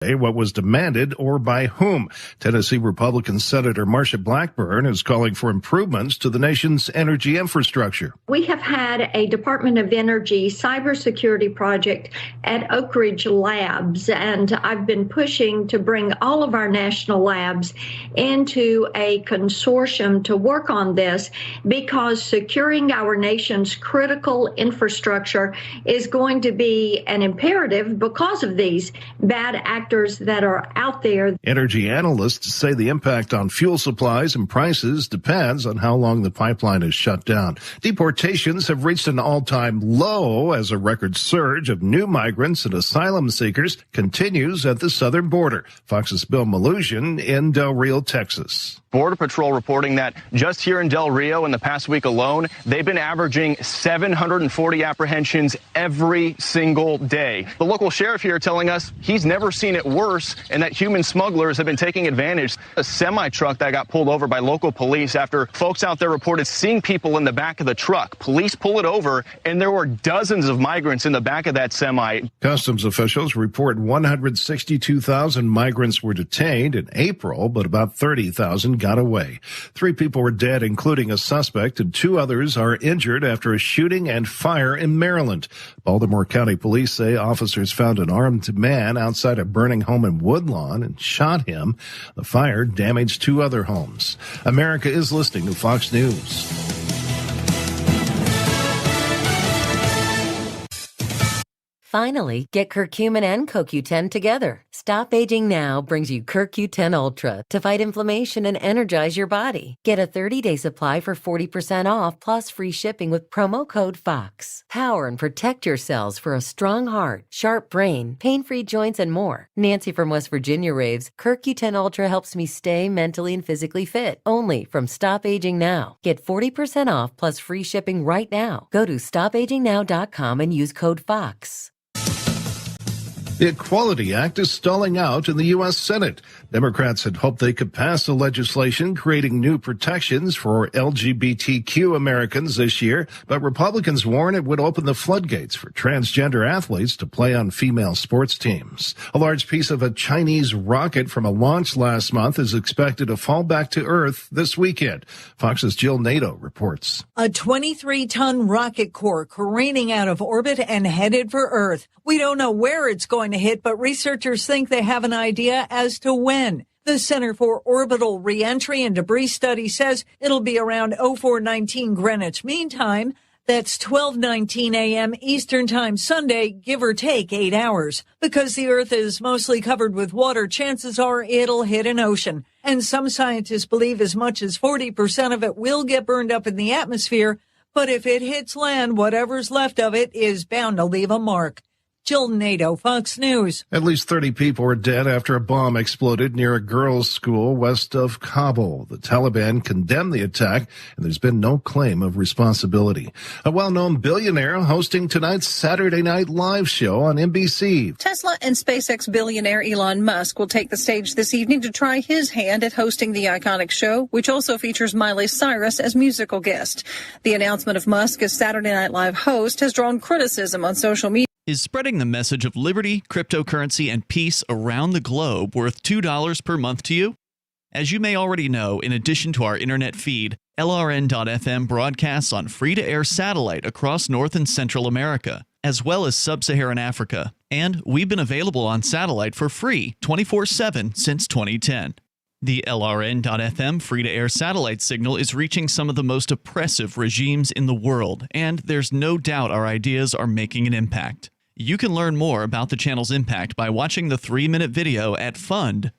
what was demanded or by whom. Tennessee Republican Senator Marsha Blackburn is calling for improvements to the nation's energy infrastructure. We have had a Department of Energy cybersecurity project at Oak Ridge Labs, and I've been pushing to bring all of our national labs into a consortium to work on this, because securing our nation's critical infrastructure is going to be an imperative because of these bad actors that are out there. Energy analysts say the impact on fuel supplies and prices depends on how long the pipeline is shut down. Deportations have reached an all-time low as a record surge of new migrants and asylum seekers continues at the southern border. Fox's Bill Malusian in Del Rio, Texas. Border Patrol reporting that just here in Del Rio in the past week alone, they've been averaging 740 apprehensions every single day. The local sheriff here telling us he's never seen it worse and that human smugglers have been taking advantage. A semi-truck that got pulled over by local police after folks out there reported seeing people in the back of the truck. Police pull it over and there were dozens of migrants in the back of that semi. Customs officials report 162,000 migrants were detained in April, but about 30,000 got away. 3 people were dead, including a suspect, and 2 others are injured after a shooting and fire in Maryland. Baltimore County Police say officers found an armed man outside a burning home in Woodlawn and shot him. The fire damaged 2 other homes. America is listening to Fox News. Finally, get curcumin and CoQ10 together. Stop Aging Now brings you CoQ10 Ultra to fight inflammation and energize your body. Get a 30-day supply for 40% off plus free shipping with promo code FOX. Power and protect your cells for a strong heart, sharp brain, pain-free joints, and more. Nancy from West Virginia raves, CoQ10 Ultra helps me stay mentally and physically fit. Only from Stop Aging Now. Get 40% off plus free shipping right now. Go to stopagingnow.com and use code FOX. The Equality Act is stalling out in the U.S. Senate. Democrats had hoped they could pass the legislation creating new protections for LGBTQ Americans this year, but Republicans warn it would open the floodgates for transgender athletes to play on female sports teams. A large piece of a Chinese rocket from a launch last month is expected to fall back to Earth this weekend. Fox's Jill Nato reports. A 23-ton rocket core careening out of orbit and headed for Earth. We don't know where it's going to hit, but researchers think they have an idea as to when. The Center for Orbital Reentry and Debris Study says it'll be around 04:19 Greenwich Mean Time. That's 12:19 a.m. Eastern Time Sunday, give or take 8 hours. Because the Earth is mostly covered with water, chances are it'll hit an ocean. And some scientists believe as much as 40% of it will get burned up in the atmosphere. But if it hits land, whatever's left of it is bound to leave a mark. Jill Nato, Fox News. At least 30 people were dead after a bomb exploded near a girls' school west of Kabul. The Taliban condemned the attack, and there's been no claim of responsibility. A well-known billionaire hosting tonight's Saturday Night Live show on NBC. Tesla and SpaceX billionaire Elon Musk will take the stage this evening to try his hand at hosting the iconic show, which also features Miley Cyrus as musical guest. The announcement of Musk as Saturday Night Live host has drawn criticism on social media. Is spreading the message of liberty, cryptocurrency, and peace around the globe worth $2 per month to you? As you may already know, in addition to our internet feed, LRN.FM broadcasts on free-to-air satellite across North and Central America, as well as Sub-Saharan Africa. And we've been available on satellite for free 24/7 since 2010. The LRN.FM free-to-air satellite signal is reaching some of the most oppressive regimes in the world, and there's no doubt our ideas are making an impact. You can learn more about the channel's impact by watching the 3-minute video at fund.lrn.fm.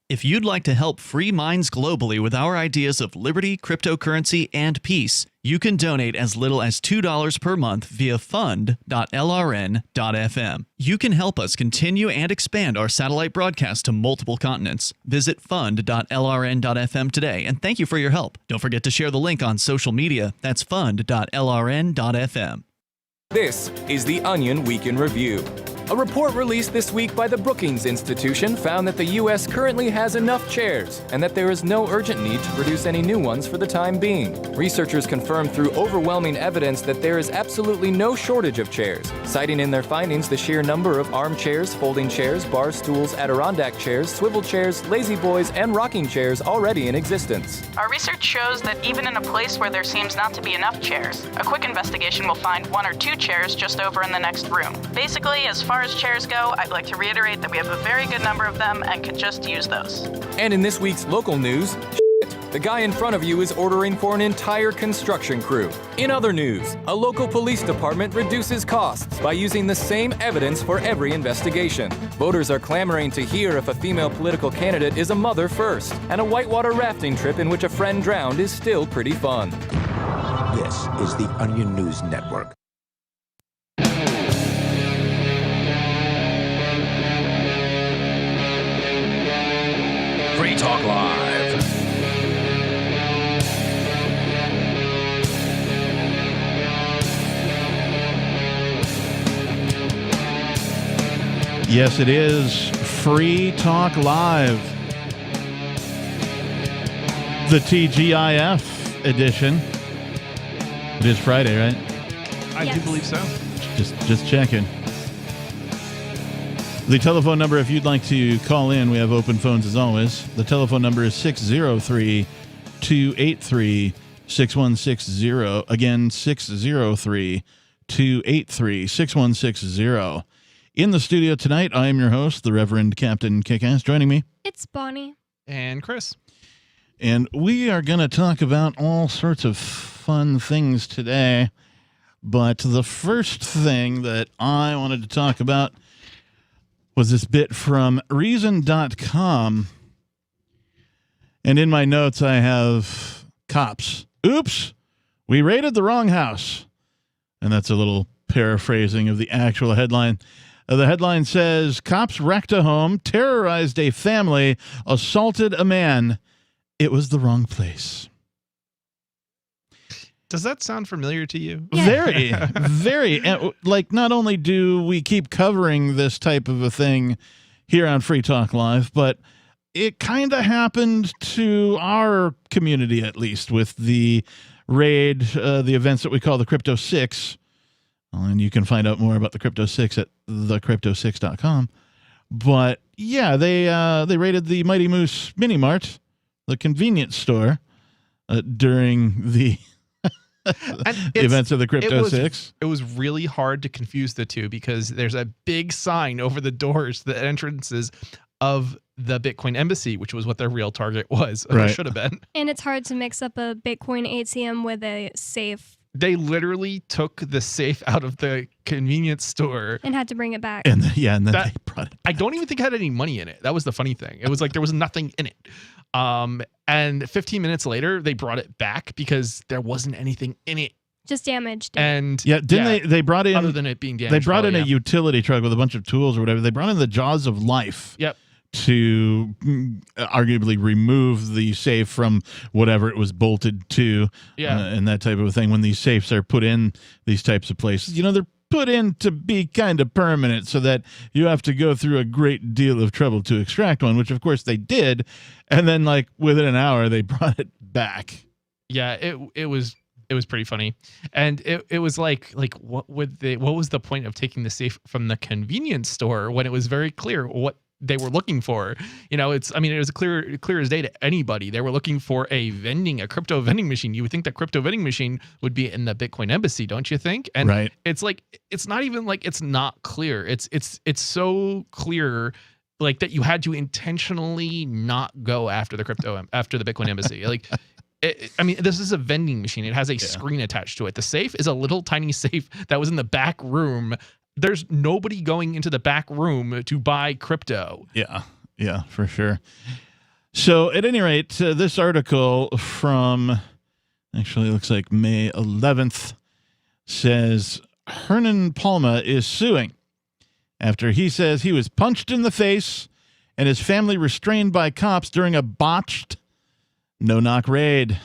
If you'd like to help free minds globally with our ideas of liberty, cryptocurrency, and peace, you can donate as little as $2 per month via fund.lrn.fm. You can help us continue and expand our satellite broadcast to multiple continents. Visit fund.lrn.fm today, and thank you for your help. Don't forget to share the link on social media. That's fund.lrn.fm. This is the Onion Week in Review. A report released this week by the Brookings Institution found that the U.S. currently has enough chairs and that there is no urgent need to produce any new ones for the time being. Researchers confirmed through overwhelming evidence that there is absolutely no shortage of chairs, citing in their findings the sheer number of armchairs, folding chairs, bar stools, Adirondack chairs, swivel chairs, lazy boys, and rocking chairs already in existence. Our research shows that even in a place where there seems not to be enough chairs, a quick investigation will find 1 or 2 chairs just over in the next room. Basically, as far as chairs go, I'd like to reiterate that we have a very good number of them and could just use those. And in this week's local news, the guy in front of you is ordering for an entire construction crew. In other news, a local police department reduces costs by using the same evidence for every investigation. Voters are clamoring to hear if a female political candidate is a mother first, and a whitewater rafting trip in which a friend drowned is still pretty fun. This is the Onion News Network. Free Talk Live. Yes, it is Free Talk Live. The TGIF edition. It is Friday, right? I do believe so. Just checking. The telephone number, if you'd like to call in, we have open phones as always. The telephone number is 603-283-6160. Again, 603-283-6160. In the studio tonight, I am your host, the Reverend Captain Kickass. Joining me, it's Bonnie. And Chris. And we are going to talk about all sorts of fun things today. But the first thing that I wanted to talk about was this bit from Reason.com. And in my notes, I have cops. Oops, we raided the wrong house. And that's a little paraphrasing of the actual headline. The headline says, cops wrecked a home, terrorized a family, assaulted a man. It was the wrong place. Does that sound familiar to you? Yeah. Very, very. And, like, not only do we keep covering this type of a thing here on Free Talk Live, but it kind of happened to our community, at least, with the raid, the events that we call the Crypto 6. And you can find out more about the Crypto 6 at thecrypto6.com. But, yeah, they raided the Mighty Moose Mini Mart, the convenience store, during the events of the Crypto 6. It was really hard to confuse the two because there's a big sign over the doors, the entrances of the Bitcoin Embassy, which was what their real target was. Or right. Should have been. And it's hard to mix up a Bitcoin ATM with a safe. They literally took the safe out of the convenience store and had to bring it back. And then they brought it back. I don't even think it had any money in it. That was the funny thing. It was like there was nothing in it. And 15 minutes later, they brought it back because there wasn't anything in it. Just damaged. And they brought in, other than it being damaged, they brought in a utility truck with a bunch of tools or whatever. They brought in the jaws of life. Yep. To arguably remove the safe from whatever it was bolted to, and that type of a thing. When these safes are put in these types of places, they're put in to be kind of permanent, so that you have to go through a great deal of trouble to extract one, which of course they did, and then like within an hour they brought it back. Yeah, it was pretty funny, and it was like what was the point of taking the safe from the convenience store when it was very clear what they were looking for? It was clear as day to anybody. They were looking for a crypto vending machine. You would think that crypto vending machine would be in the Bitcoin Embassy, don't you think? And right. It's like, it's not even like it's not clear. It's so clear, like, that you had to intentionally not go after the Bitcoin Embassy. Like, this is a vending machine. It has a screen attached to it. The safe is a little tiny safe that was in the back room. There's nobody going into the back room to buy crypto. Yeah, for sure. So at any rate, this article from, actually it looks like May 11th, says Hernan Palma is suing after he says he was punched in the face and his family restrained by cops during a botched no-knock raid.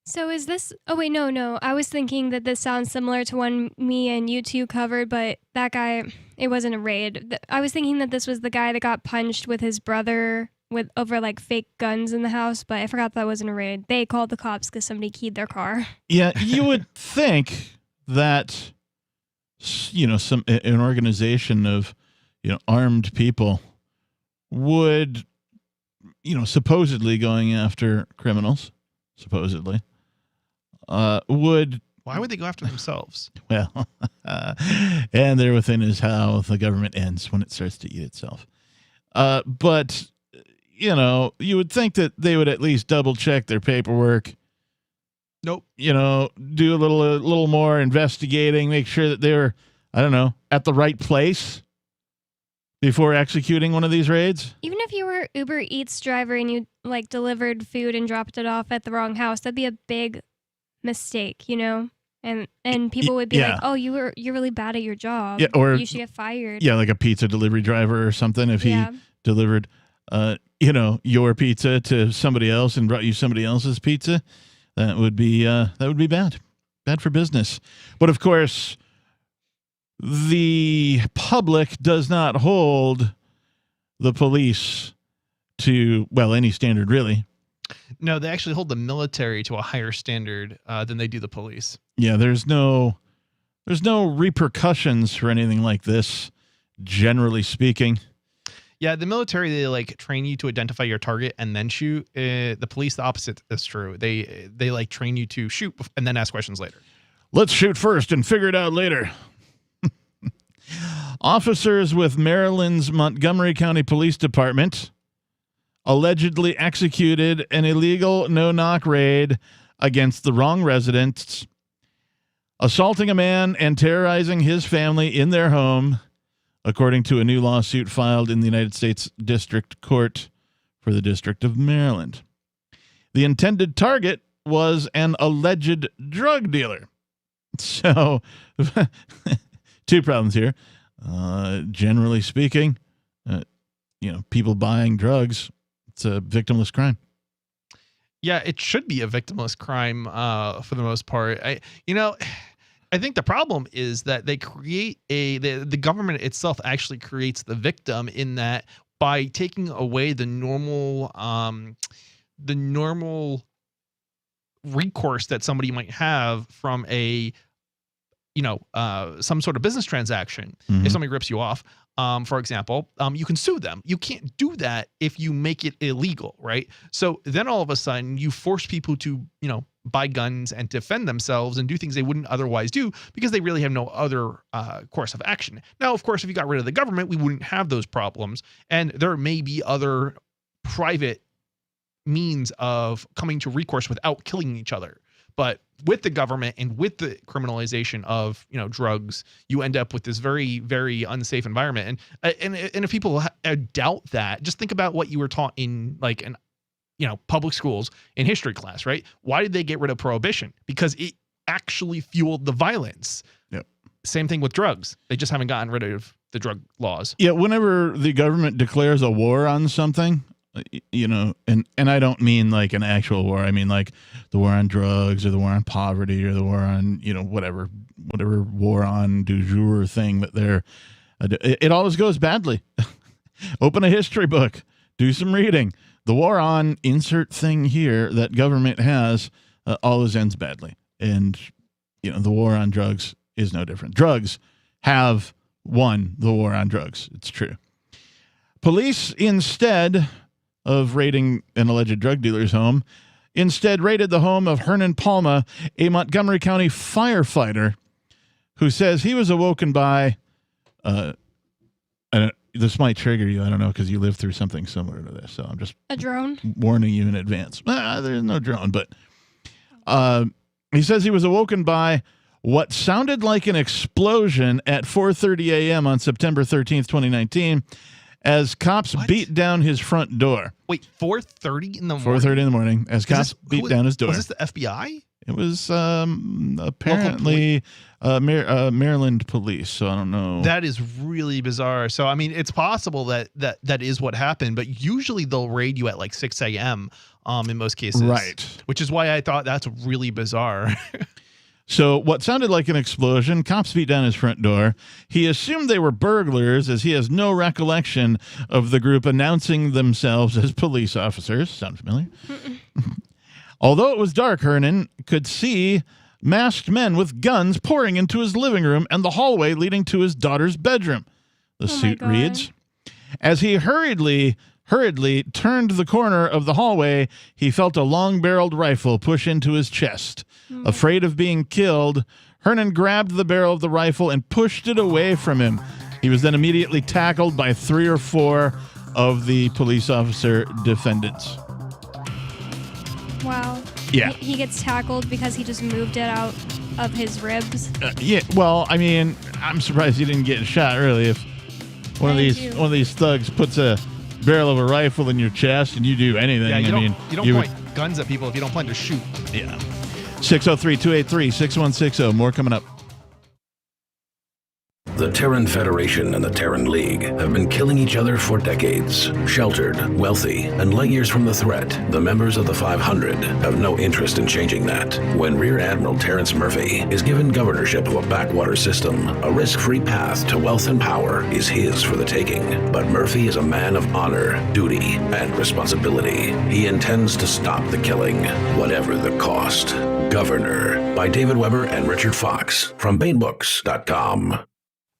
So is this? Oh wait, no. I was thinking that this sounds similar to one me and you two covered, but that guy, it wasn't a raid. I was thinking that this was the guy that got punched with his brother over like fake guns in the house, but I forgot that wasn't a raid. They called the cops because somebody keyed their car. Yeah, you would think that an organization of armed people would supposedly going after criminals, supposedly. Why would they go after themselves? Well, and there within is how the government ends when it starts to eat itself. But you would think that they would at least double check their paperwork. Nope. Do a little more investigating, make sure that they were, I don't know, at the right place before executing one of these raids. Even if you were Uber Eats driver and you like delivered food and dropped it off at the wrong house, that'd be a big mistake, and people would be like, "Oh, you're really bad at your job. Yeah, or you should get fired." Yeah, like a pizza delivery driver or something. If he delivered, your pizza to somebody else and brought you somebody else's pizza, that would be bad for business. But of course, the public does not hold the police to any standard, really. No, they actually hold the military to a higher standard than they do the police. Yeah, there's no repercussions for anything like this, generally speaking. Yeah, the military, they like train you to identify your target and then shoot. The police, the opposite is true. They like train you to shoot and then ask questions later. Let's shoot first and figure it out later. Officers with Maryland's Montgomery County Police Department allegedly executed an illegal no-knock raid against the wrong residents, assaulting a man and terrorizing his family in their home, according to a new lawsuit filed in the United States District Court for the District of Maryland. The intended target was an alleged drug dealer. So, two problems here. Generally speaking, people buying drugs, it's a victimless crime. Yeah, it should be a victimless crime for the most part. I think the problem is that they create the government itself actually creates the victim in that by taking away the normal recourse that somebody might have from a some sort of business transaction. Mm-hmm. If somebody rips you off, for example, you can sue them. You can't do that if you make it illegal, right? So then all of a sudden you force people to, buy guns and defend themselves and do things they wouldn't otherwise do because they really have no other course of action. Now, of course, if you got rid of the government, we wouldn't have those problems. And there may be other private means of coming to recourse without killing each other. But with the government and with the criminalization of drugs, you end up with this very, very unsafe environment. And if people doubt that, just think about what you were taught in public schools in history class, right? Why did they get rid of prohibition? Because it actually fueled the violence. Yep. Same thing with drugs. They just haven't gotten rid of the drug laws. Yeah. Whenever the government declares a war on something, and I don't mean like an actual war. I mean like the war on drugs or the war on poverty or the war on, whatever war on du jour thing that it always goes badly. Open a history book, do some reading. The war on insert thing here that government has always ends badly. And, the war on drugs is no different. Drugs have won the war on drugs. It's true. Police, instead of raiding an alleged drug dealer's home, instead raided the home of Hernan Palma, a Montgomery County firefighter who says he was awoken by, this might trigger you, I don't know, because you lived through something similar to this, so I'm just a drone warning you in advance. There's no drone, but he says he was awoken by what sounded like an explosion at 4:30 a.m. on September 13th, 2019, as cops beat down his front door. Wait, 4:30 in the morning? 4:30 in the morning as cops beat down his door. Was this the FBI? It was apparently Maryland police, so I don't know. That is really bizarre. So, I mean, it's possible that is what happened, but usually they'll raid you at like 6 a.m. In most cases. Right. Which is why I thought that's really bizarre. So what sounded like an explosion, cops beat down his front door. He assumed they were burglars as he has no recollection of the group announcing themselves as police officers. Sound familiar? Although it was dark, Hernan could see masked men with guns pouring into his living room and the hallway leading to his daughter's bedroom. The suit reads, as he hurriedly turned the corner of the hallway, he felt a long-barreled rifle push into his chest. Afraid of being killed, Hernan grabbed the barrel of the rifle and pushed it away from him. He was then immediately tackled by 3 or 4 of the police officer defendants. Wow. Yeah. He gets tackled because he just moved it out of his ribs. Yeah, well, I mean, I'm surprised he didn't get shot, really. If one of these thugs puts a barrel of a rifle in your chest and you do anything, you don't point guns at people if you don't plan to shoot. Yeah. 603-283-6160. More coming up. The Terran Federation and the Terran League have been killing each other for decades. Sheltered, wealthy, and light years from the threat, the members of the 500 have no interest in changing that. When Rear Admiral Terrence Murphy is given governorship of a backwater system, a risk-free path to wealth and power is his for the taking. But Murphy is a man of honor, duty, and responsibility. He intends to stop the killing, whatever the cost. Governor, by David Weber and Richard Fox, from BaneBooks.com.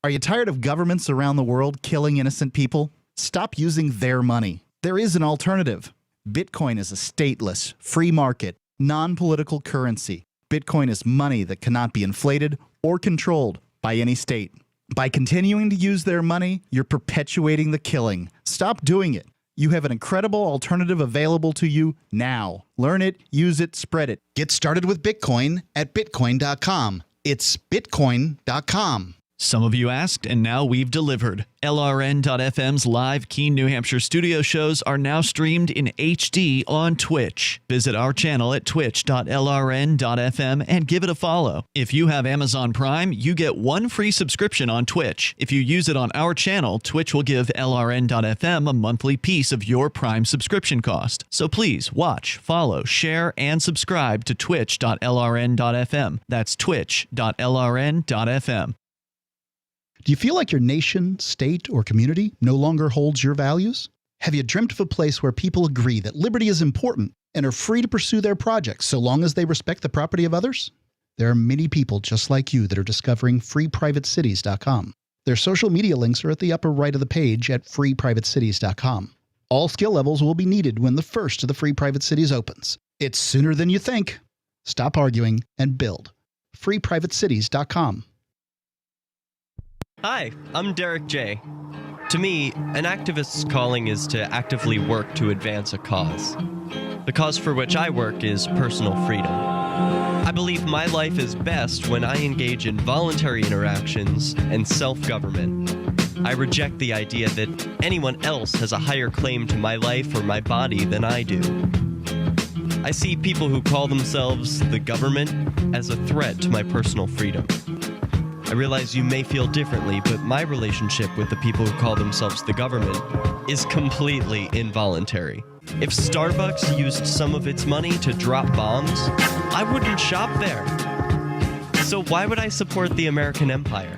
Are you tired of governments around the world killing innocent people? Stop using their money. There is an alternative. Bitcoin is a stateless, free market, non-political currency. Bitcoin is money that cannot be inflated or controlled by any state. By continuing to use their money, you're perpetuating the killing. Stop doing it. You have an incredible alternative available to you now. Learn it, use it, spread it. Get started with Bitcoin at Bitcoin.com. It's Bitcoin.com. Some of you asked, and now we've delivered. LRN.FM's live Keene, New Hampshire studio shows are now streamed in HD on Twitch. Visit our channel at twitch.lrn.fm and give it a follow. If you have Amazon Prime, you get 1 free subscription on Twitch. If you use it on our channel, Twitch will give LRN.FM a monthly piece of your Prime subscription cost. So please watch, follow, share, and subscribe to twitch.lrn.fm. That's twitch.lrn.fm. Do you feel like your nation, state, or community no longer holds your values? Have you dreamt of a place where people agree that liberty is important and are free to pursue their projects so long as they respect the property of others? There are many people just like you that are discovering freeprivatecities.com. Their social media links are at the upper right of the page at freeprivatecities.com. All skill levels will be needed when the first of the Free Private Cities opens. It's sooner than you think. Stop arguing and build. freeprivatecities.com. Hi, I'm Derek J. To me, an activist's calling is to actively work to advance a cause. The cause for which I work is personal freedom. I believe my life is best when I engage in voluntary interactions and self-government. I reject the idea that anyone else has a higher claim to my life or my body than I do. I see people who call themselves the government as a threat to my personal freedom. I realize you may feel differently, but my relationship with the people who call themselves the government is completely involuntary. If Starbucks used some of its money to drop bombs, I wouldn't shop there. So why would I support the American empire?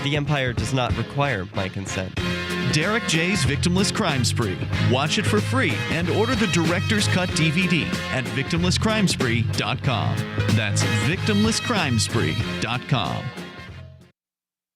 The empire does not require my consent. Derek J's Victimless Crime Spree. Watch it for free and order the Director's Cut DVD at victimlesscrimespree.com. That's victimlesscrimespree.com.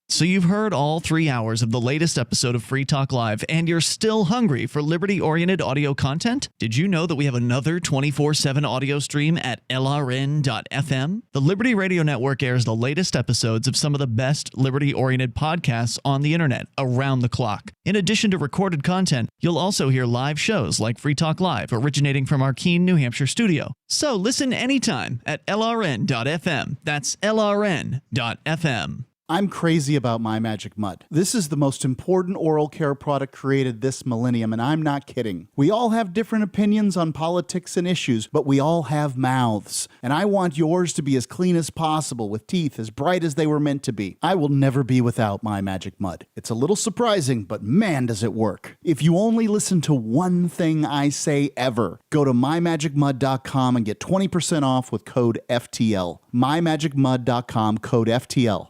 So you've heard all 3 hours of the latest episode of Free Talk Live, and you're still hungry for liberty-oriented audio content? Did you know that we have another 24/7 audio stream at LRN.FM? The Liberty Radio Network airs the latest episodes of some of the best liberty-oriented podcasts on the internet around the clock. In addition to recorded content, you'll also hear live shows like Free Talk Live, originating from our Keene, New Hampshire studio. So listen anytime at LRN.FM. That's LRN.FM. I'm crazy about My Magic Mud. This is the most important oral care product created this millennium, and I'm not kidding. We all have different opinions on politics and issues, but we all have mouths. And I want yours to be as clean as possible, with teeth as bright as they were meant to be. I will never be without My Magic Mud. It's a little surprising, but man, does it work. If you only listen to one thing I say ever, go to mymagicmud.com and get 20% off with code FTL. mymagicmud.com, code FTL.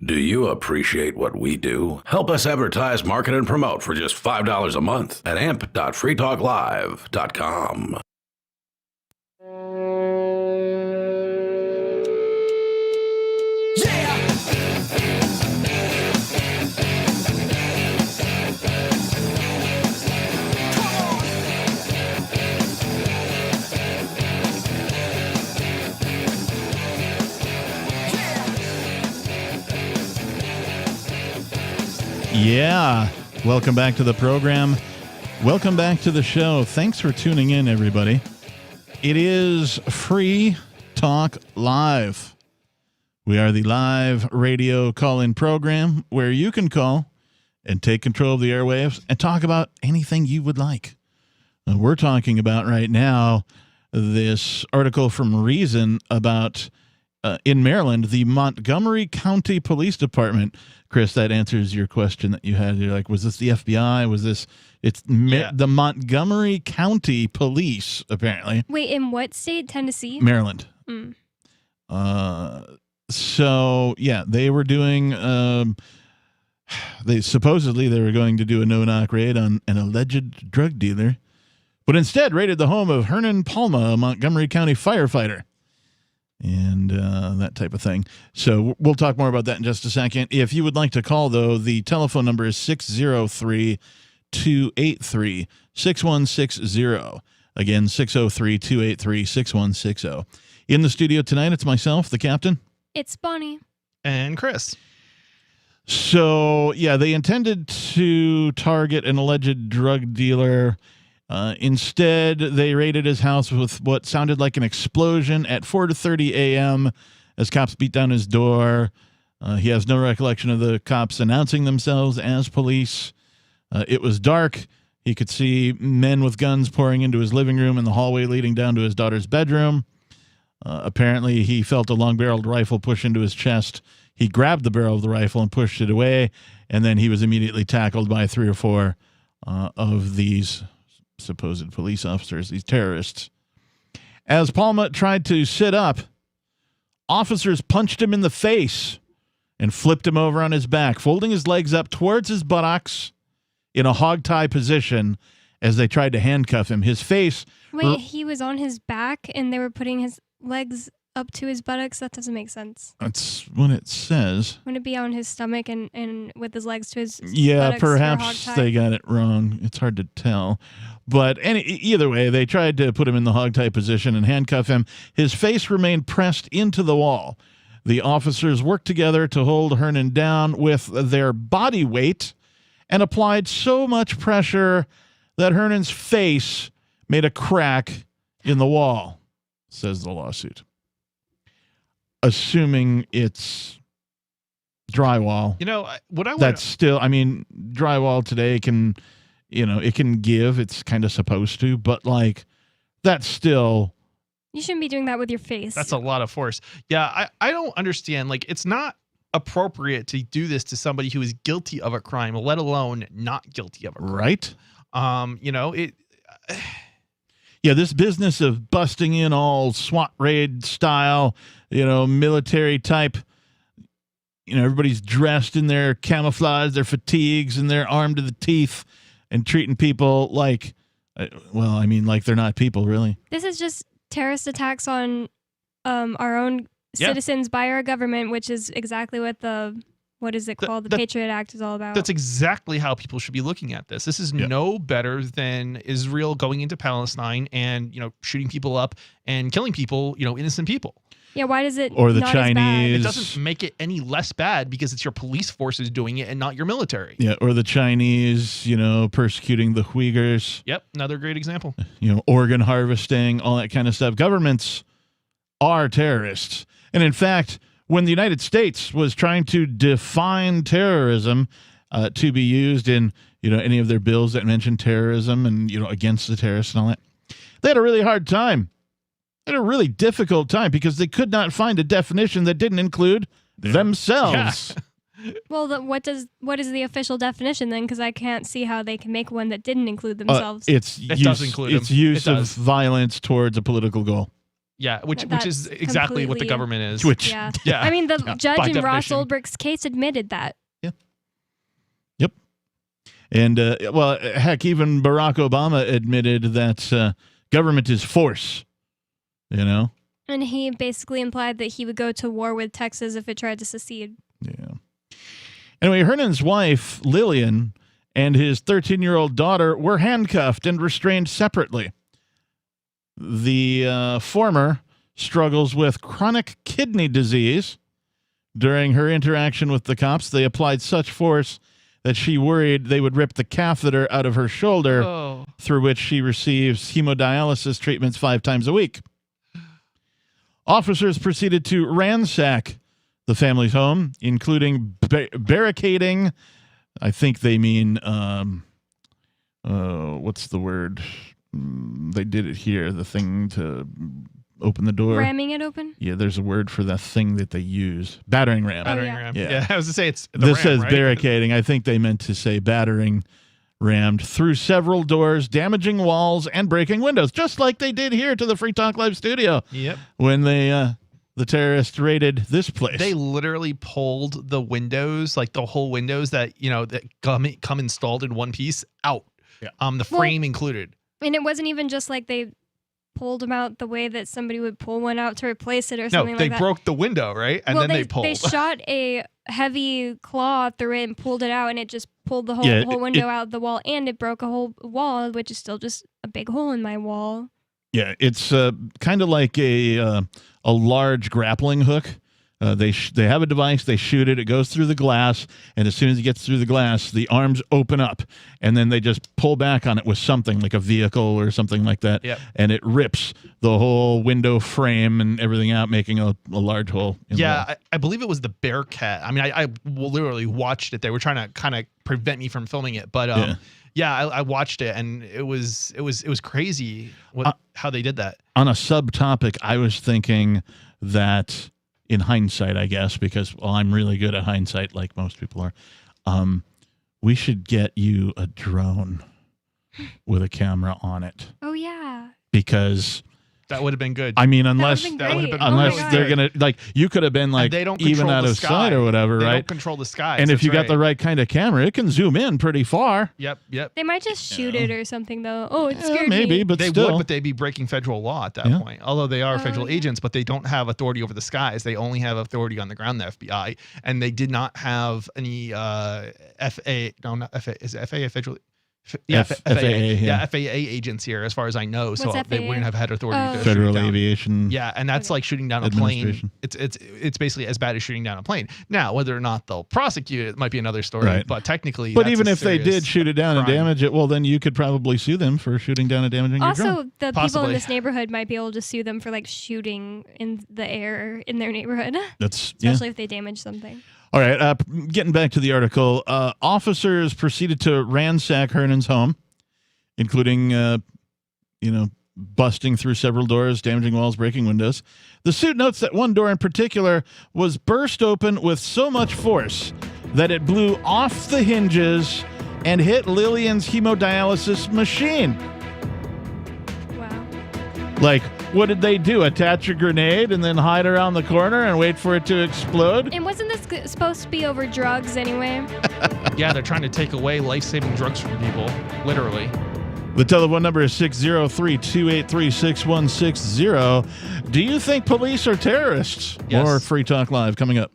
Do you appreciate what we do? Help us advertise, market, and promote for just $5 a month at amp.freetalklive.com. Yeah. Welcome back to the program. Welcome back to the show. Thanks for tuning in, everybody. It is Free Talk Live. We are the live radio call-in program where you can call and take control of the airwaves and talk about anything you would like. And we're talking about right now this article from Reason about in Maryland, the Montgomery County Police Department. Chris, that answers your question that you had. You're like, was this the FBI? Was this? It's the Montgomery County Police, apparently. Wait, in what state? Tennessee? Maryland. Mm. So, yeah, they were doing, they were going to do a no-knock raid on an alleged drug dealer, but instead raided the home of Hernan Palma, a Montgomery County firefighter. And that type of thing. So we'll talk more about that in just a second. If you would like to call, though, the telephone number is 603-283-6160. Again, 603-283-6160. In the studio tonight, it's myself, the captain. It's Bonnie. And Chris. So, yeah, they intended to target an alleged drug dealer. Instead, they raided his house with what sounded like an explosion at 4:30 a.m. as cops beat down his door. He has no recollection of the cops announcing themselves as police. It was dark. He could see men with guns pouring into his living room and the hallway leading down to his daughter's bedroom. Apparently, he felt a long-barreled rifle push into his chest. He grabbed the barrel of the rifle and pushed it away, and then he was immediately tackled by 3 or 4 of these supposed police officers, these terrorists. As Palma tried to sit up, officers punched him in the face and flipped him over on his back, folding his legs up towards his buttocks in a hog-tie position as they tried to handcuff him. His face... Wait, he was on his back and they were putting his legs up to his buttocks? That doesn't make sense. That's what it says. Wouldn't it be on his stomach and with his legs to his Yeah, buttocks perhaps they got it wrong. It's hard to tell. But either way, they tried to put him in the hog-tie position and handcuff him. His face remained pressed into the wall. The officers worked together to hold Hernan down with their body weight and applied so much pressure that Hernan's face made a crack in the wall, says the lawsuit. Assuming it's drywall. You know, that's still, I mean, drywall today can, it can give, it's kind of supposed to, but like, that's still. You shouldn't be doing that with your face. That's a lot of force. Yeah, I don't understand. Like, it's not appropriate to do this to somebody who is guilty of a crime, let alone not guilty of a crime. Right? Yeah, this business of busting in all SWAT raid style, military type, everybody's dressed in their camouflage, their fatigues, and they're armed to the teeth and treating people like, like they're not people, really. This is just terrorist attacks on our own citizens by our government, which is exactly what the Patriot Act is all about. That's exactly how people should be looking at this. This is no better than Israel going into Palestine and, shooting people up and killing people, innocent people. Yeah, why does it or the not Chinese? It doesn't make it any less bad because it's your police forces doing it and not your military. Yeah, or the Chinese, persecuting the Uyghurs. Yep, another great example. Organ harvesting, all that kind of stuff. Governments are terrorists. And in fact, when the United States was trying to define terrorism to be used in, any of their bills that mention terrorism and, against the terrorists and all that, they had a really hard time. They had a really difficult time because they could not find a definition that didn't include themselves. Yeah. Well, what is the official definition then? Because I can't see how they can make one that didn't include themselves. It does include them. It's use of violence towards a political goal. Yeah, which is exactly what the government is. Yeah. I mean, the judge in Ross Ulbricht's case admitted that. Yeah. Yep. And, heck, even Barack Obama admitted that government is force, And he basically implied that he would go to war with Texas if it tried to secede. Yeah. Anyway, Hernan's wife, Lillian, and his 13-year-old daughter were handcuffed and restrained separately. The former struggles with chronic kidney disease. During her interaction with the cops, they applied such force that she worried they would rip the catheter out of her shoulder, through which she receives hemodialysis treatments 5 times a week. Officers proceeded to ransack the family's home, including barricading. I think they mean, what's the word? They did it here, the thing to open the door. Ramming it open? Yeah, there's a word for the thing that they use. Battering ram. Battering ram. Yeah. I was to say it's the this ram, says right? barricading. I think they meant to say battering rammed through several doors, damaging walls, and breaking windows, just like they did here to the Free Talk Live studio. Yep. When they the terrorists raided this place. They literally pulled the windows, like the whole windows that that come installed in one piece out. Yeah. The frame included. And it wasn't even just like they pulled them out the way that somebody would pull one out to replace it or something like that. No, they broke the window, right? And well, then they pulled. They shot a heavy claw through it and pulled it out, and it just pulled the whole window out of the wall, and it broke a whole wall, which is still just a big hole in my wall. Yeah, it's kind of like a large grappling hook. They have a device, they shoot it, it goes through the glass, and as soon as it gets through the glass, the arms open up, and then they just pull back on it with something like a vehicle or something like that, and it rips the whole window frame and everything out, making a large hole. I believe it was the Bearcat. I mean, I literally watched it. They were trying to kind of prevent me from filming it, but I watched it, and it was crazy how they did that. On a subtopic, I was thinking that, in hindsight, I guess, because I'm really good at hindsight, like most people are, we should get you a drone with a camera on it. Oh yeah. Because that would have been good. I mean, unless unless they're gonna, like, you could have been like even out of sight or whatever, they right? Don't control the sky. And if you got the right kind of camera, it can zoom in pretty far. Yep. They might just shoot it or something, though. Oh, it scared maybe, me. but they still. would, but they'd be breaking federal law at that point. Although they are federal agents, but they don't have authority over the skies. They only have authority on the ground, the FBI, and they did not have any FAA. No, not FAA. Is it FAA federal? FAA agents here, as far as I know. So they wouldn't have had authority to Federal shoot down. Aviation. Yeah, and that's like shooting down a plane. It's basically as bad as shooting down a plane. Now, whether or not they'll prosecute it might be another story. Right. But technically, but even if they did shoot it down and crime. damage it, well, then you could probably sue them for shooting down and damaging your drone. Also, the people in this neighborhood might be able to sue them for like shooting in the air in their neighborhood. Especially if they damage something. All right, getting back to the article, officers proceeded to ransack Hernan's home, including, busting through several doors, damaging walls, breaking windows. The suit notes that one door in particular was burst open with so much force that it blew off the hinges and hit Lillian's hemodialysis machine. Wow. Like, what did they do? Attach a grenade and then hide around the corner and wait for it to explode? And wasn't this supposed to be over drugs anyway? Yeah, they're trying to take away life-saving drugs from people, literally. The telephone number is 603-283-6160. Do you think police are terrorists? Yes. More Free Talk Live coming up.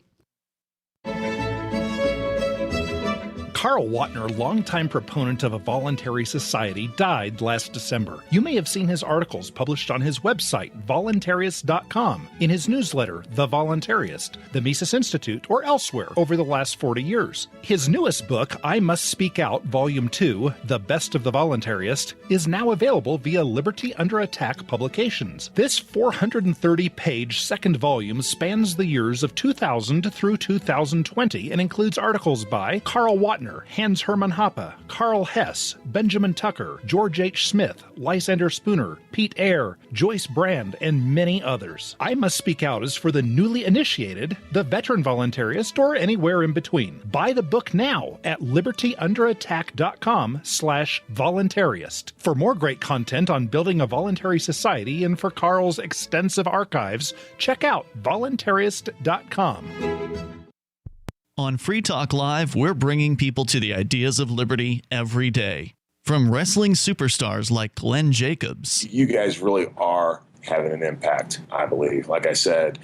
Carl Watner, longtime proponent of a voluntary society, died last December. You may have seen his articles published on his website, voluntarist.com, in his newsletter, The Voluntarist, the Mises Institute, or elsewhere over the last 40 years. His newest book, I Must Speak Out, Volume 2, The Best of the Voluntarist, is now available via Liberty Under Attack Publications. This 430-page second volume spans the years of 2000 through 2020 and includes articles by Carl Watner, Hans Hermann Hoppe, Karl Hess, Benjamin Tucker, George H. Smith, Lysander Spooner, Pete Eyre, Joyce Brand, and many others. I Must Speak Out is for the newly initiated, the veteran voluntarist, or anywhere in between. Buy the book now at libertyunderattack.com/voluntarist. For more great content on building a voluntary society and for Carl's extensive archives, check out voluntarist.com. On Free Talk Live, we're bringing people to the ideas of liberty every day. From wrestling superstars like Glenn Jacobs. You guys really are having an impact, I believe. Like I said,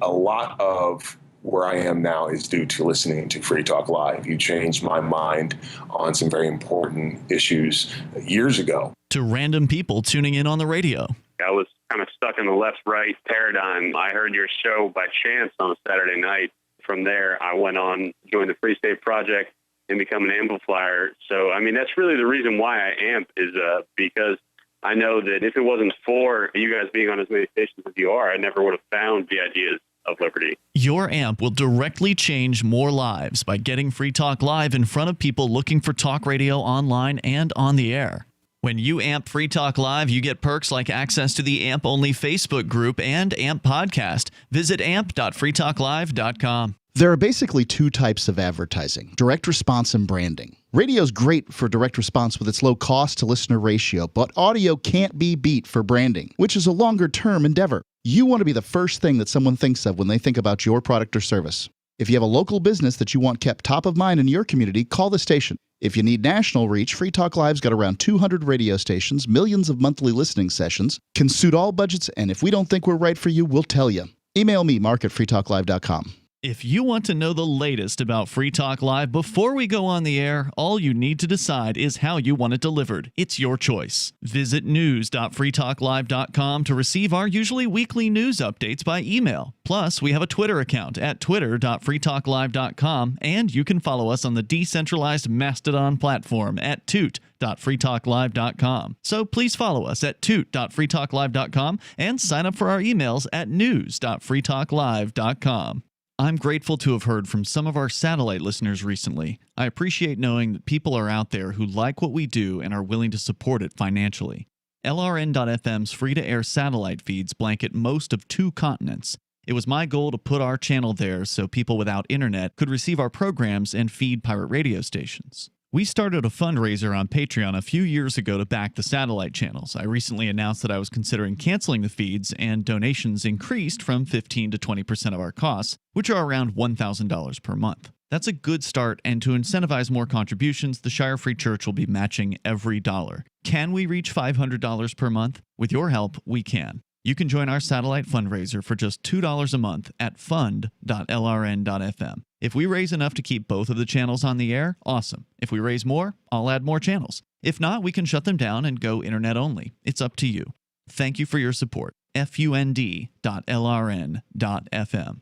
a lot of where I am now is due to listening to Free Talk Live. You changed my mind on some very important issues years ago. To random people tuning in on the radio. I was kind of stuck in the left-right paradigm. I heard your show by chance on a Saturday night. From there, I went on, joined the Free State Project, and become an amplifier. So, I mean, that's really the reason why I amp is because I know that if it wasn't for you guys being on as many stations as you are, I never would have found the ideas of liberty. Your amp will directly change more lives by getting Free Talk Live in front of people looking for talk radio online and on the air. When you amp Free Talk Live, you get perks like access to the AMP-only Facebook group and AMP podcast. Visit amp.freetalklive.com. There are basically two types of advertising, direct response and branding. Radio's great for direct response with its low cost to listener ratio, but audio can't be beat for branding, which is a longer-term endeavor. You want to be the first thing that someone thinks of when they think about your product or service. If you have a local business that you want kept top of mind in your community, call the station. If you need national reach, Free Talk Live's got around 200 radio stations, millions of monthly listening sessions, can suit all budgets, and if we don't think we're right for you, we'll tell you. Email me, mark@freetalklive.com. If you want to know the latest about Free Talk Live before we go on the air, all you need to decide is how you want it delivered. It's your choice. Visit news.freetalklive.com to receive our usually weekly news updates by email. Plus, we have a Twitter account at twitter.freetalklive.com, and you can follow us on the decentralized Mastodon platform at toot.freetalklive.com. So please follow us at toot.freetalklive.com and sign up for our emails at news.freetalklive.com. I'm grateful to have heard from some of our satellite listeners recently. I appreciate knowing that people are out there who like what we do and are willing to support it financially. LRN.FM's free-to-air satellite feeds blanket most of 2 continents. It was my goal to put our channel there so people without internet could receive our programs and feed pirate radio stations. We started a fundraiser on Patreon a few years ago to back the satellite channels. I recently announced that I was considering canceling the feeds, and donations increased from 15 to 20% of our costs, which are around $1,000 per month. That's a good start, and to incentivize more contributions, the Shire Free Church will be matching every dollar. Can we reach $500 per month? With your help, we can. You can join our satellite fundraiser for just $2 a month at fund.lrn.fm. If we raise enough to keep both of the channels on the air, awesome. If we raise more, I'll add more channels. If not, we can shut them down and go internet only. It's up to you. Thank you for your support. fund.lrn.fm.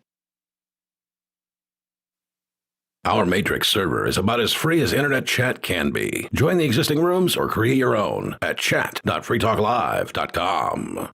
Our Matrix server is about as free as internet chat can be. Join the existing rooms or create your own at chat.freetalklive.com.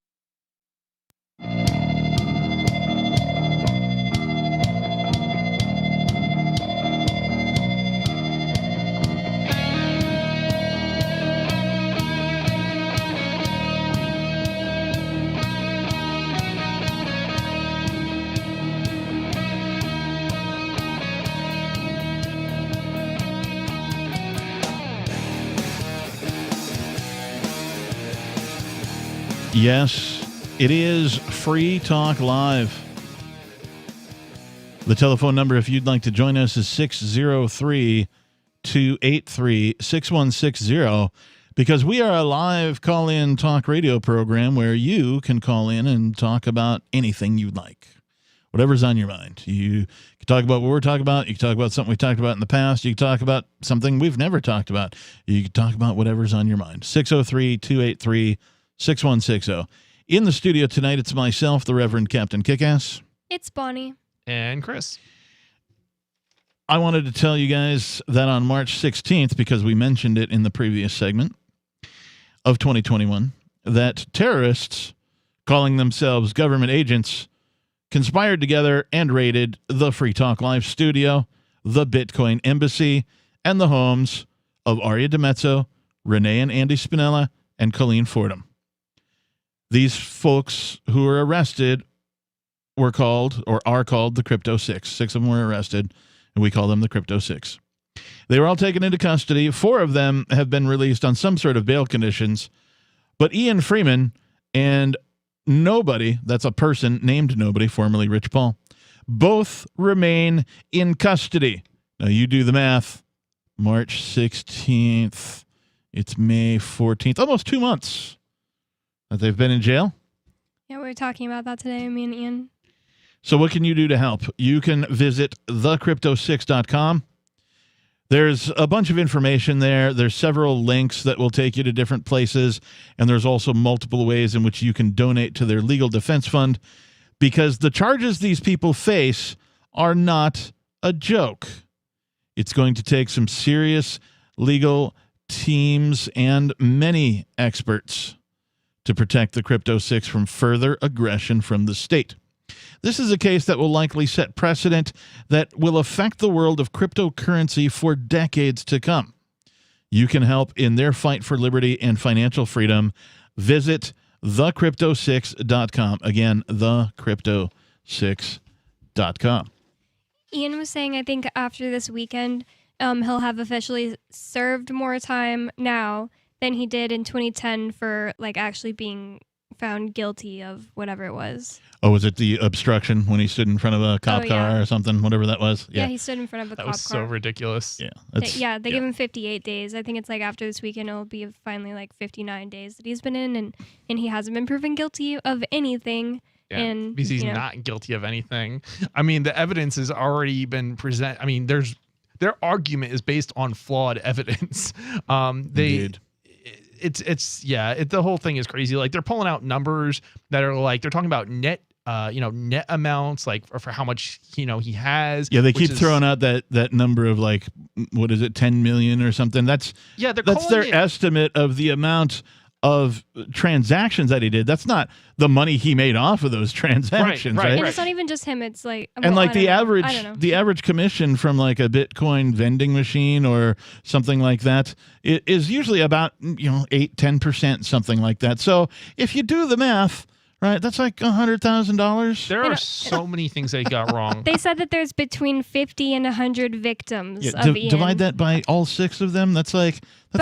Yes, it is Free Talk Live. The telephone number, if you'd like to join us, is 603-283-6160, because we are a live call-in talk radio program where you can call in and talk about anything you'd like. Whatever's on your mind. You can talk about what we're talking about. You can talk about something we talked about in the past. You can talk about something we've never talked about. You can talk about whatever's on your mind. 603-283-6160. In the studio tonight, it's myself, the Reverend Captain Kickass. It's Bonnie. And Chris. I wanted to tell you guys that on March 16th, because we mentioned it in the previous segment of 2021, that terrorists calling themselves government agents conspired together and raided the Free Talk Live studio, the Bitcoin Embassy, and the homes of Aria DiMezzo, Renee and Andy Spinella, and Colleen Fordham. These folks who were arrested were called, or are called, the Crypto Six. 6 of them were arrested, and we call them the Crypto Six. They were all taken into custody. 4 of them have been released on some sort of bail conditions, but Ian Freeman and Nobody, that's a person named Nobody, formerly Rich Paul, both remain in custody. Now, you do the math. March 16th, it's May 14th, almost 2 months that they've been in jail. Yeah, we were talking about that today, me and Ian. So what can you do to help? You can visit thecrypto6.com. There's a bunch of information there. There's several links that will take you to different places, and there's also multiple ways in which you can donate to their legal defense fund, because the charges these people face are not a joke. It's going to take some serious legal teams and many experts to protect the Crypto Six from further aggression from the state. This is a case that will likely set precedent that will affect the world of cryptocurrency for decades to come. You can help in their fight for liberty and financial freedom. Visit thecrypto6.com. Again, thecrypto6.com. Ian was saying, I think after this weekend, he'll have officially served more time now than he did in 2010 for actually being found guilty of whatever it was. Oh, was it the obstruction when he stood in front of a cop car or something, whatever that was? Yeah, he stood in front of a cop car. That was so ridiculous. Yeah. They give him 58 days. I think it's after this weekend, it'll be finally 59 days that he's been in, and he hasn't been proven guilty of anything. Yeah, and because he's not guilty of anything. I mean, the evidence has already been presented. I mean, their argument is based on flawed evidence. Indeed. The whole thing is crazy. They're pulling out numbers that are they're talking about net amounts, for how much, he has. Yeah, they keep throwing out that number of what is it, 10 million or something. That's their estimate of the amount of transactions that he did. That's not the money he made off of those transactions, right? And it's not even just him. It's the average commission from a Bitcoin vending machine or something like that is usually about 8-10%, something like that. So if you do the math, right, that's $100,000. There are so many things they got wrong. They said that there's between 50 and 100 victims of Ian. Divide that by all 6 of them. That's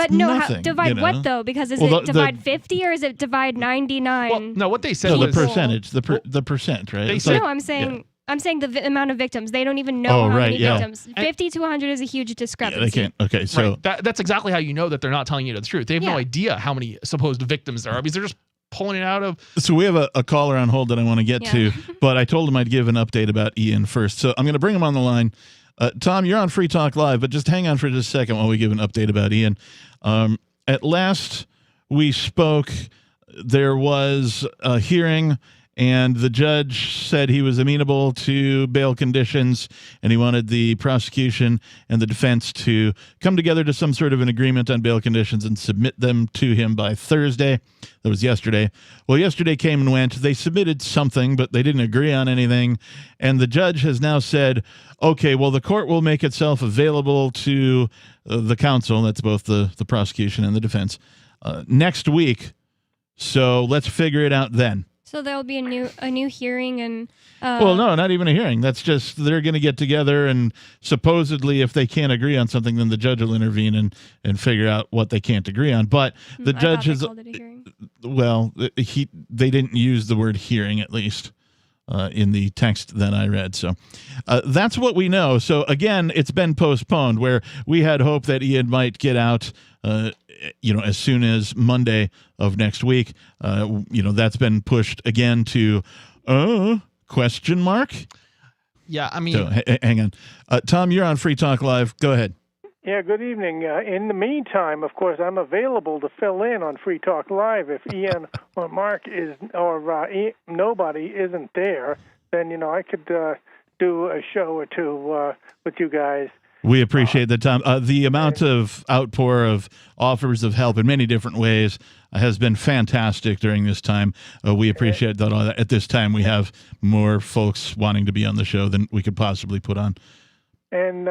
nothing. Divide what though? Because is it divide 50 or is it divide 99? Well, no, what they said was the percentage, the percent, right? I'm saying the amount of victims. They don't even know how many victims. 50 to 100 is a huge discrepancy. Yeah, they can't. Okay, so that's exactly how you know that they're not telling you the truth. They have no idea how many supposed victims there are, because they're just pulling it out of. So we have a caller on hold that I want to get to, but I told him I'd give an update about Ian first. So I'm going to bring him on the line. Tom, you're on Free Talk Live, but just hang on for just a second while we give an update about Ian. At last we spoke, there was a hearing, and the judge said he was amenable to bail conditions, and he wanted the prosecution and the defense to come together to some sort of an agreement on bail conditions and submit them to him by Thursday. That was yesterday. Well, yesterday came and went. They submitted something, but they didn't agree on anything. And the judge has now said, okay, well, the court will make itself available to the counsel, that's both the prosecution and the defense, next week. So let's figure it out then. So there'll be a new hearing and. Well, no, not even a hearing. That's just they're going to get together, and supposedly, if they can't agree on something, then the judge will intervene and figure out what they can't agree on. But the judge has. Well, they didn't use the word hearing, at least in the text that I read. So that's what we know. So again, it's been postponed. Where we had hope that Ian might get out. As soon as Monday of next week, that's been pushed again to question mark. Yeah, I mean, So, hang on. Tom, you're on Free Talk Live. Go ahead. Yeah, good evening. In the meantime, of course, I'm available to fill in on Free Talk Live. If Ian or Mark nobody isn't there, then, I could do a show or two with you guys. We appreciate that, Tom. The amount of outpour of offers of help in many different ways has been fantastic during this time. We appreciate that. At this time, we have more folks wanting to be on the show than we could possibly put on. And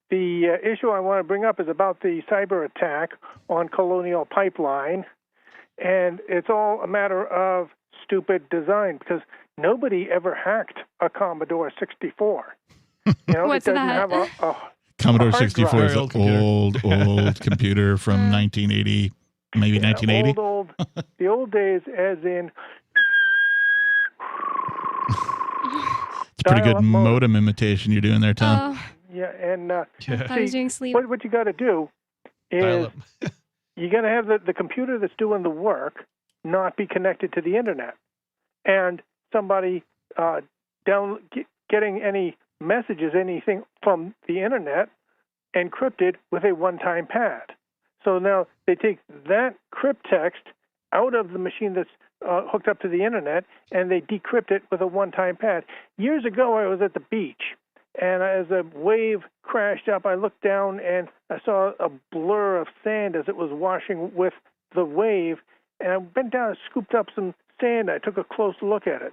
the issue I want to bring up is about the cyber attack on Colonial Pipeline. And it's all a matter of stupid design because nobody ever hacked a Commodore 64. What's it doesn't that? have a Commodore 64 is an old old computer from 1980, maybe 1980. The old days, as in. It's a pretty good modem imitation you're doing there, Tom. Yeah, and I thought I was doing sleep. What you got to do is you got to have the computer that's doing the work not be connected to the internet, and somebody getting any messages, anything from the internet, encrypted with a one-time pad. So now they take that crypt text out of the machine that's hooked up to the internet, and they decrypt it with a one-time pad. Years ago, I was at the beach, and as a wave crashed up, I looked down, and I saw a blur of sand as it was washing with the wave, and I bent down and scooped up some sand. I took a close look at it.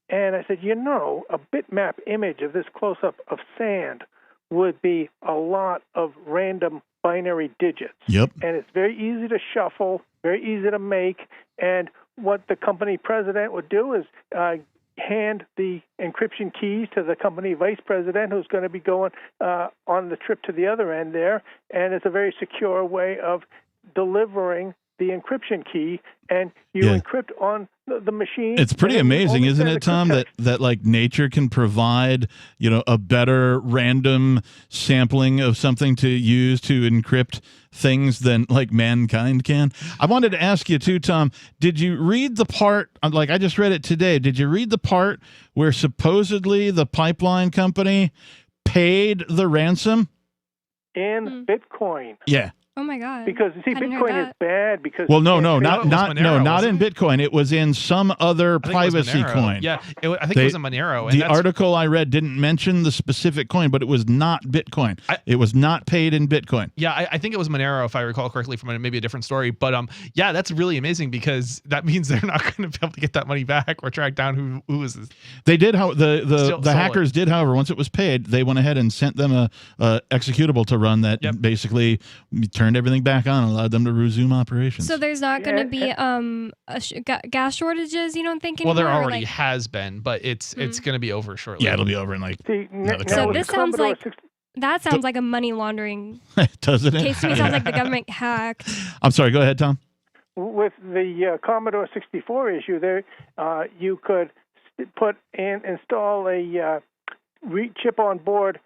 And I said, a bitmap image of this close-up of sand would be a lot of random binary digits. Yep. And it's very easy to shuffle, very easy to make. And what the company president would do is hand the encryption keys to the company vice president who's going to be going on the trip to the other end there. And it's a very secure way of delivering the encryption key, and you encrypt on the machine. It's pretty amazing, isn't it, Tom, that like nature can provide, a better random sampling of something to use to encrypt things than like mankind can. I wanted to ask you too, Tom, did you read the part, like I just read it today, did you read the part where supposedly the pipeline company paid the ransom? In Bitcoin. Yeah. Oh my God! Because Bitcoin is bad. Because not in Bitcoin. It was in some other privacy coin. Yeah, I think it was a Monero. And the article I read didn't mention the specific coin, but it was not Bitcoin. It was not paid in Bitcoin. Yeah, I think it was Monero, if I recall correctly, from maybe a different story. But yeah, that's really amazing because that means they're not going to be able to get that money back or track down who is this. They did. The hackers did, however, once it was paid, they went ahead and sent them a executable to run that basically turned everything back on and allowed them to resume operations. So there's not going to be gas shortages, you don't think anymore? Well, there already has been, but it's going to be over shortly. Yeah, it'll be over in like another couple So weeks. this sounds like that sounds like a money laundering doesn't it? case to me. Sounds like the government hacked. I'm sorry, go ahead, Tom. With the Commodore 64 issue there, you could install a chip on board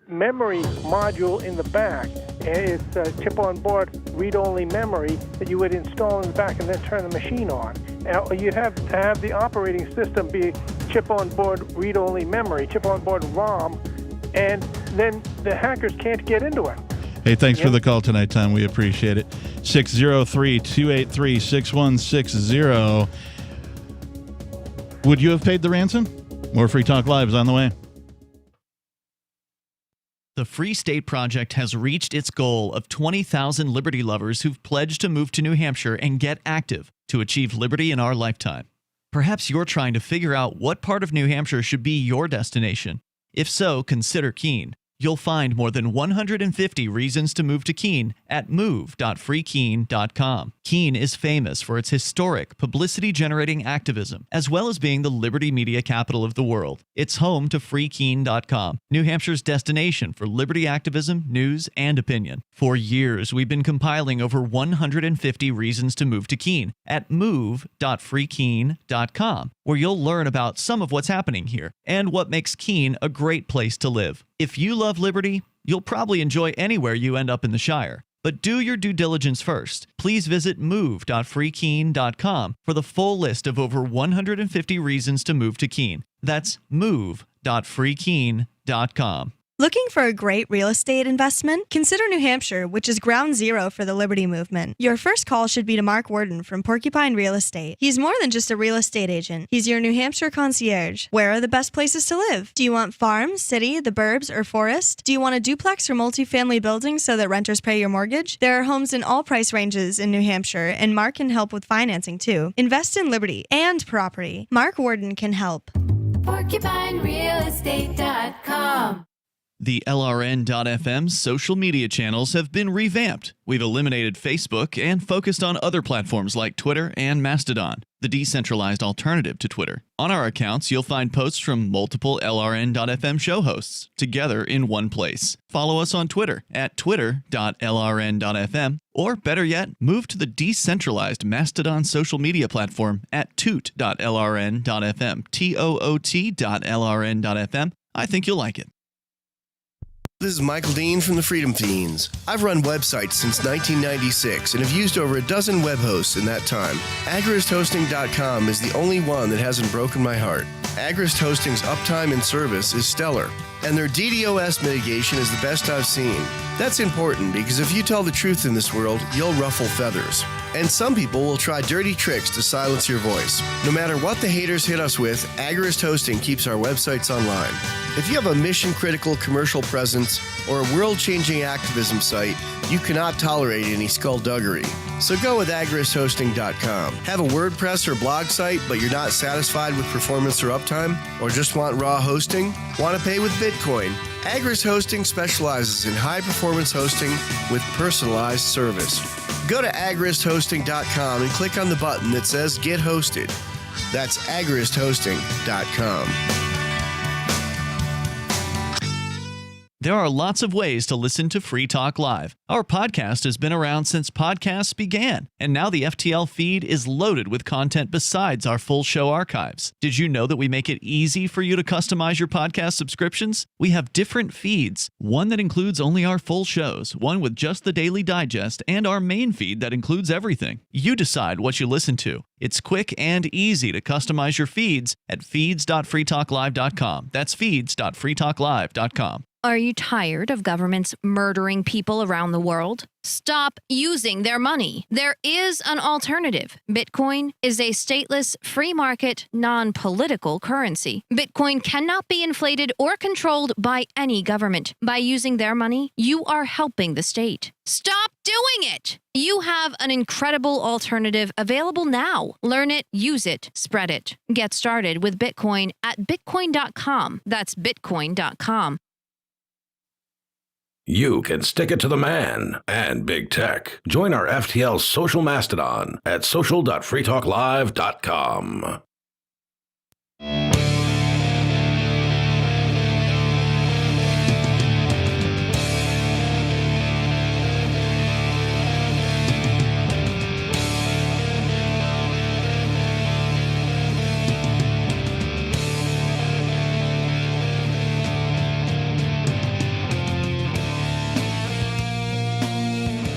memory module in the back, and it's a chip-on-board read-only memory that you would install in the back and then turn the machine on. Now, you have to have the operating system be chip-on-board read-only memory, chip-on-board ROM, and then the hackers can't get into it. Hey, thanks for the call tonight, Tom. We appreciate it. 603-283-6160. Would you have paid the ransom? More Free Talk Live is on the way. The Free State Project has reached its goal of 20,000 liberty lovers who've pledged to move to New Hampshire and get active to achieve liberty in our lifetime. Perhaps you're trying to figure out what part of New Hampshire should be your destination. If so, consider Keene. You'll find more than 150 reasons to move to Keene at move.freekeene.com. Keene is famous for its historic, publicity-generating activism, as well as being the liberty media capital of the world. It's home to freekeene.com, New Hampshire's destination for liberty activism, news, and opinion. For years, we've been compiling over 150 reasons to move to Keene at move.freekeene.com, where you'll learn about some of what's happening here and what makes Keene a great place to live. If you love liberty, you'll probably enjoy anywhere you end up in the Shire. But do your due diligence first. Please visit move.freekeene.com for the full list of over 150 reasons to move to Keene. That's move.freekeene.com. Looking for a great real estate investment? Consider New Hampshire, which is ground zero for the Liberty Movement. Your first call should be to Mark Worden from Porcupine Real Estate. He's more than just a real estate agent. He's your New Hampshire concierge. Where are the best places to live? Do you want farm, city, the burbs, or forest? Do you want a duplex or multifamily building so that renters pay your mortgage? There are homes in all price ranges in New Hampshire, and Mark can help with financing too. Invest in Liberty and property. Mark Worden can help. PorcupineRealEstate.com. The LRN.FM social media channels have been revamped. We've eliminated Facebook and focused on other platforms like Twitter and Mastodon, the decentralized alternative to Twitter. On our accounts, you'll find posts from multiple LRN.FM show hosts together in one place. Follow us on Twitter at twitter.lrn.fm, or better yet, move to the decentralized Mastodon social media platform at toot.lrn.fm, toot.lrn.fm. I think you'll like it. This is Michael Dean from the Freedom Fiends. I've run websites since 1996 and have used over a dozen web hosts in that time. AgristHosting.com is the only one that hasn't broken my heart. Agrist Hosting's uptime and service is stellar, and their DDoS mitigation is the best I've seen. That's important because if you tell the truth in this world, you'll ruffle feathers. And some people will try dirty tricks to silence your voice. No matter what the haters hit us with, Agrist Hosting keeps our websites online. If you have a mission-critical commercial presence or a world-changing activism site, you cannot tolerate any skullduggery. So go with agristhosting.com. Have a WordPress or blog site, but you're not satisfied with performance or uptime? Or just want raw hosting? Want to pay with Bitcoin? Agrist Hosting specializes in high-performance hosting with personalized service. Go to agristhosting.com and click on the button that says Get Hosted. That's agristhosting.com. There are lots of ways to listen to Free Talk Live. Our podcast has been around since podcasts began, and now the FTL feed is loaded with content besides our full show archives. Did you know that we make it easy for you to customize your podcast subscriptions? We have different feeds, one that includes only our full shows, one with just the Daily Digest, and our main feed that includes everything. You decide what you listen to. It's quick and easy to customize your feeds at feeds.freetalklive.com. That's feeds.freetalklive.com. Are you tired of governments murdering people around the world? Stop using their money. There is an alternative. Bitcoin is a stateless, free market, non-political currency. Bitcoin cannot be inflated or controlled by any government. By using their money, you are helping the state. Stop doing it! You have an incredible alternative available now. Learn it, use it, spread it. Get started with Bitcoin at bitcoin.com. That's bitcoin.com. You can stick it to the man and big tech. Join our FTL social mastodon at social.freetalklive.com.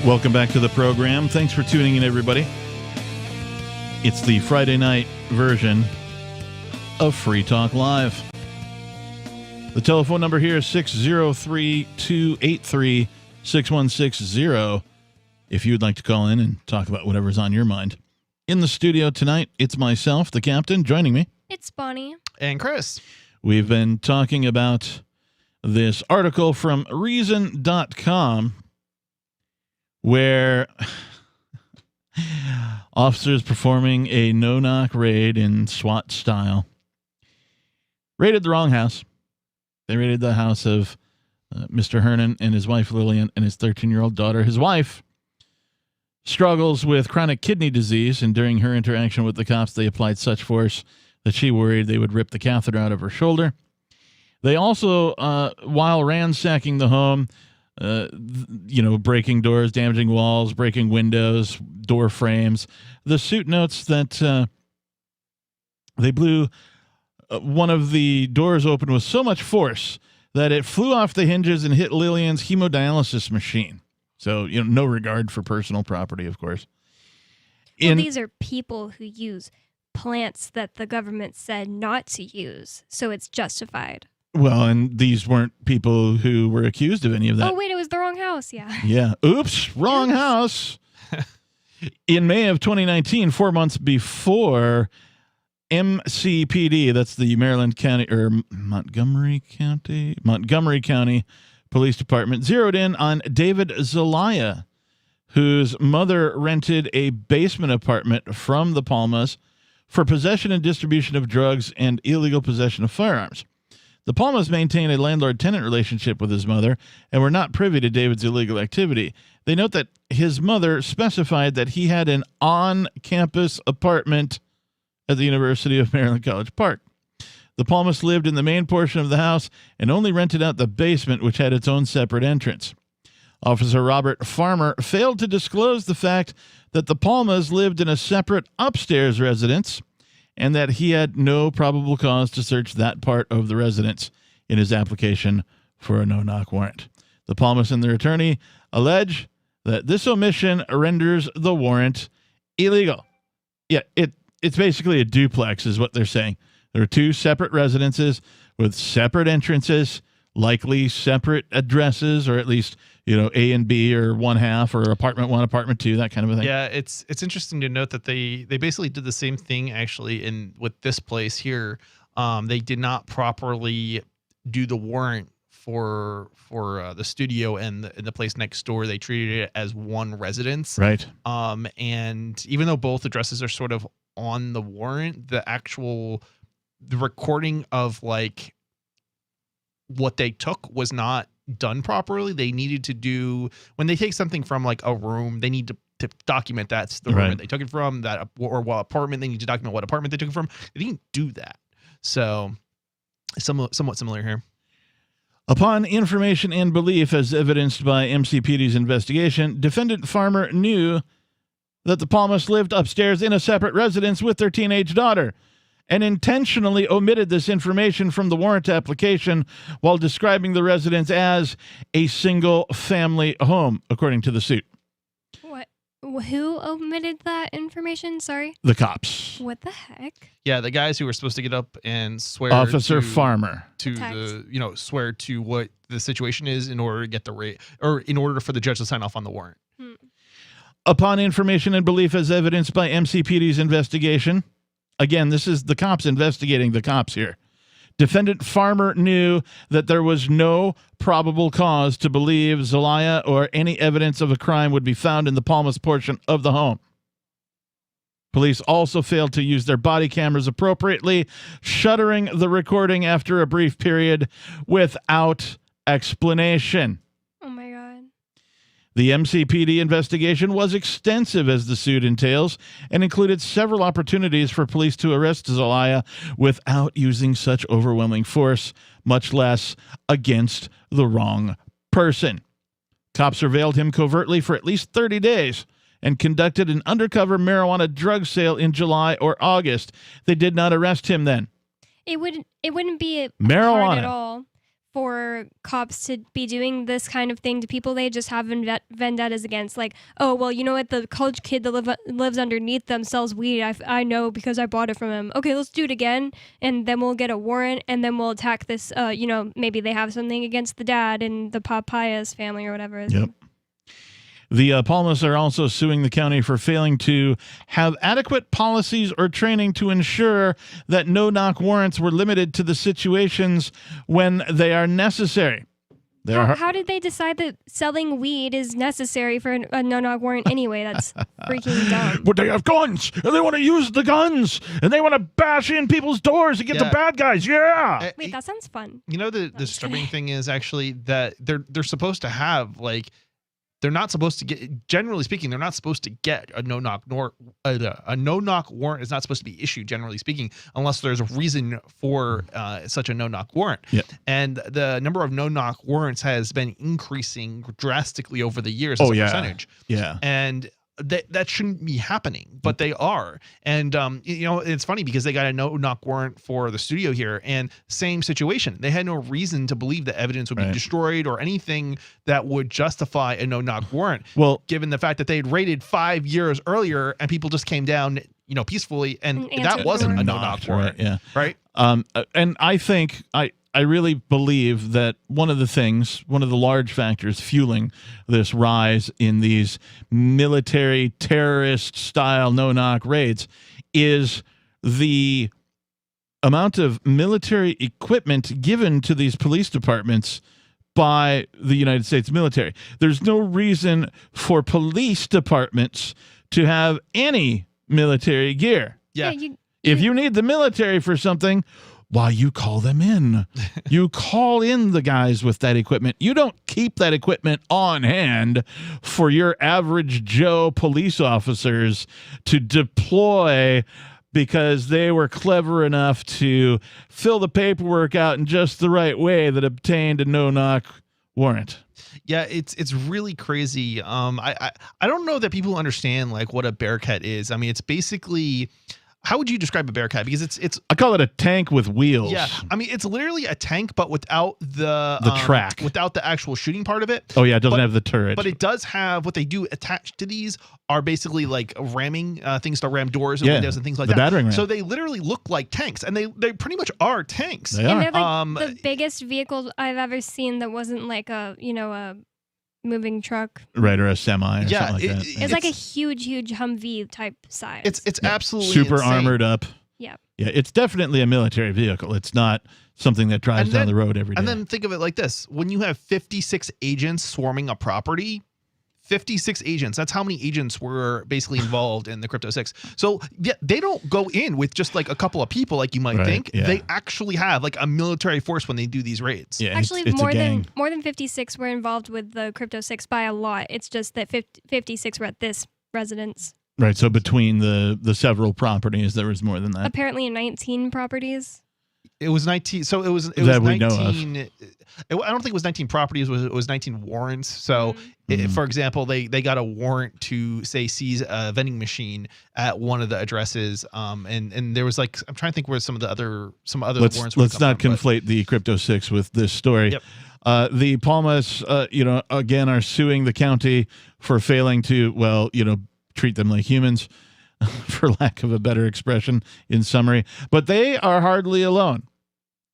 Welcome back to the program. Thanks for tuning in, everybody. It's the Friday night version of Free Talk Live. The telephone number here is 603-283-6160 if you'd like to call in and talk about whatever's on your mind. In the studio tonight, it's myself, the captain, joining me. It's Bonnie. And Chris. We've been talking about this article from Reason.com where officers performing a no-knock raid in SWAT style raided the wrong house. They raided the house of Mr. Hernan and his wife Lillian and his 13-year-old daughter. His wife struggles with chronic kidney disease, and during her interaction with the cops, they applied such force that she worried they would rip the catheter out of her shoulder. They also, while ransacking the home, breaking doors, damaging walls, breaking windows, door frames. The suit notes that they blew one of the doors open with so much force that it flew off the hinges and hit Lillian's hemodialysis machine. So, no regard for personal property, of course. Well, these are people who use plants that the government said not to use, so it's justified. Well, and these weren't people who were accused of any of that. Oh, wait, it was the wrong house. Yeah. Yeah. Oops, wrong house. In May of 2019, 4 months before, MCPD, that's the Maryland County or Montgomery County Police Department, zeroed in on David Zelaya, whose mother rented a basement apartment from the Palmas for possession and distribution of drugs and illegal possession of firearms. The Palmas maintain a landlord-tenant relationship with his mother and were not privy to David's illegal activity. They note that his mother specified that he had an on-campus apartment at the University of Maryland College Park. The Palmas lived in the main portion of the house and only rented out the basement, which had its own separate entrance. Officer Robert Farmer failed to disclose the fact that the Palmas lived in a separate upstairs residence and that he had no probable cause to search that part of the residence in his application for a no-knock warrant. The Palmas and their attorney allege that this omission renders the warrant illegal. Yeah, it's basically a duplex is what they're saying. There are two separate residences with separate entrances, likely separate addresses, or at least, A and B, or one half, or apartment 1, apartment 2, that kind of a thing. Yeah, it's interesting to note that they basically did the same thing actually with this place here. They did not properly do the warrant for the studio and the place next door. They treated it as one residence. Right. And even though both addresses are sort of on the warrant, the recording of like what they took was not done properly. They needed to do, when they take something from like a room, they need to document that's the room that they took it from, that or what apartment. They need to document what apartment they took it from. They didn't do that. So somewhat similar here. Upon information and belief as evidenced by MCPD's investigation, defendant Farmer knew that the Palmas lived upstairs in a separate residence with their teenage daughter and intentionally omitted this information from the warrant application while describing the residence as a single-family home, according to the suit. What? Who omitted that information? Sorry? The cops. What the heck? Yeah, the guys who were supposed to get up and swear Officer Farmer to swear to what the situation is in order to get the rate, or in order for the judge to sign off on the warrant. Upon information and belief as evidenced by MCPD's investigation, again, this is the cops investigating the cops here. Defendant Farmer knew that there was no probable cause to believe Zelaya or any evidence of a crime would be found in the Palmas portion of the home. Police also failed to use their body cameras appropriately, shuttering the recording after a brief period without explanation. Oh my God. The MCPD investigation was extensive, as the suit entails, and included several opportunities for police to arrest Zelaya without using such overwhelming force, much less against the wrong person. Cops surveilled him covertly for at least 30 days and conducted an undercover marijuana drug sale in July or August. They did not arrest him then. It wouldn't be marijuana hard at all for cops to be doing this kind of thing to people they just have vendettas against. Like, oh, well, you know what? The college kid that lives underneath them sells weed. I know because I bought it from him. Okay, let's do it again. And then we'll get a warrant and then we'll attack this. Maybe they have something against the dad and the Papayas family or whatever. Yep. The Palmas are also suing the county for failing to have adequate policies or training to ensure that no-knock warrants were limited to the situations when they are necessary. How did they decide that selling weed is necessary for a no-knock warrant anyway? That's freaking dumb. But they have guns, and they want to use the guns, and they want to bash in people's doors and get the bad guys. Yeah. Wait, that sounds fun. You know, the disturbing thing is actually that they're supposed to have, like, they're not supposed to get, generally speaking, they're not supposed to get a no-knock a no-knock warrant is not supposed to be issued, generally speaking, unless there's a reason for such a no-knock warrant. Yep. And the number of no-knock warrants has been increasing drastically over the years as a percentage. Yeah. And that shouldn't be happening, but they are. And it's funny because they got a no-knock warrant for the studio here, and same situation. They had no reason to believe that evidence would be destroyed or anything that would justify a no-knock warrant. Well, given the fact that they had raided 5 years earlier and people just came down, peacefully, and that wasn't a no-knock warrant. Yeah. Right. And I think I really believe that one of the large factors fueling this rise in these military terrorist style no-knock raids is the amount of military equipment given to these police departments by the United States military. There's no reason for police departments to have any military gear. Yeah. If you need the military for something, why, you call them in. You call in the guys with that equipment. You don't keep that equipment on hand for your average Joe police officers to deploy because they were clever enough to fill the paperwork out in just the right way that obtained a no-knock warrant. Yeah, it's really crazy. I don't know that people understand like what a Bearcat is. I mean, it's basically, how would you describe a Bearcat? Because it's I call it a tank with wheels. Yeah, I mean, it's literally a tank, but without the track, without the actual shooting part of it. Oh yeah, it doesn't have the turret, but it does have what they do attached to these are basically like ramming things to ram doors and windows and things like the that. Battering ram. So they literally look like tanks, and they pretty much are tanks. They and are. they're like the biggest vehicle I've ever seen that wasn't like a moving truck. Right, or a semi or something like that. It's like a huge Humvee type size. It's absolutely super insane. armored up. Yeah. Yeah, it's definitely a military vehicle. It's not something that drives down the road every day. And then think of it like this. When you have 56 agents swarming a property, 56 agents, that's how many agents were basically involved in the Crypto 6. So yeah, they don't go in with just like a couple of people like you might think. Yeah. They actually have like a military force when they do these raids. Yeah, actually more than 56 were involved with the Crypto 6 by a lot. It's just that 56 were at this residence. Right, so between the several properties, there was more than that. Apparently 19 properties. It was 19. So it was that 19. We know of. I don't think it was 19 properties. It was 19 warrants. So, for example, they got a warrant to say seize a vending machine at one of the addresses. And there was like, I'm trying to think where some other warrants. Let's not conflate the Crypto 6 with this story. Yep. The Palmas, again, are suing the county for failing to, treat them like humans, for lack of a better expression, in summary. But they are hardly alone.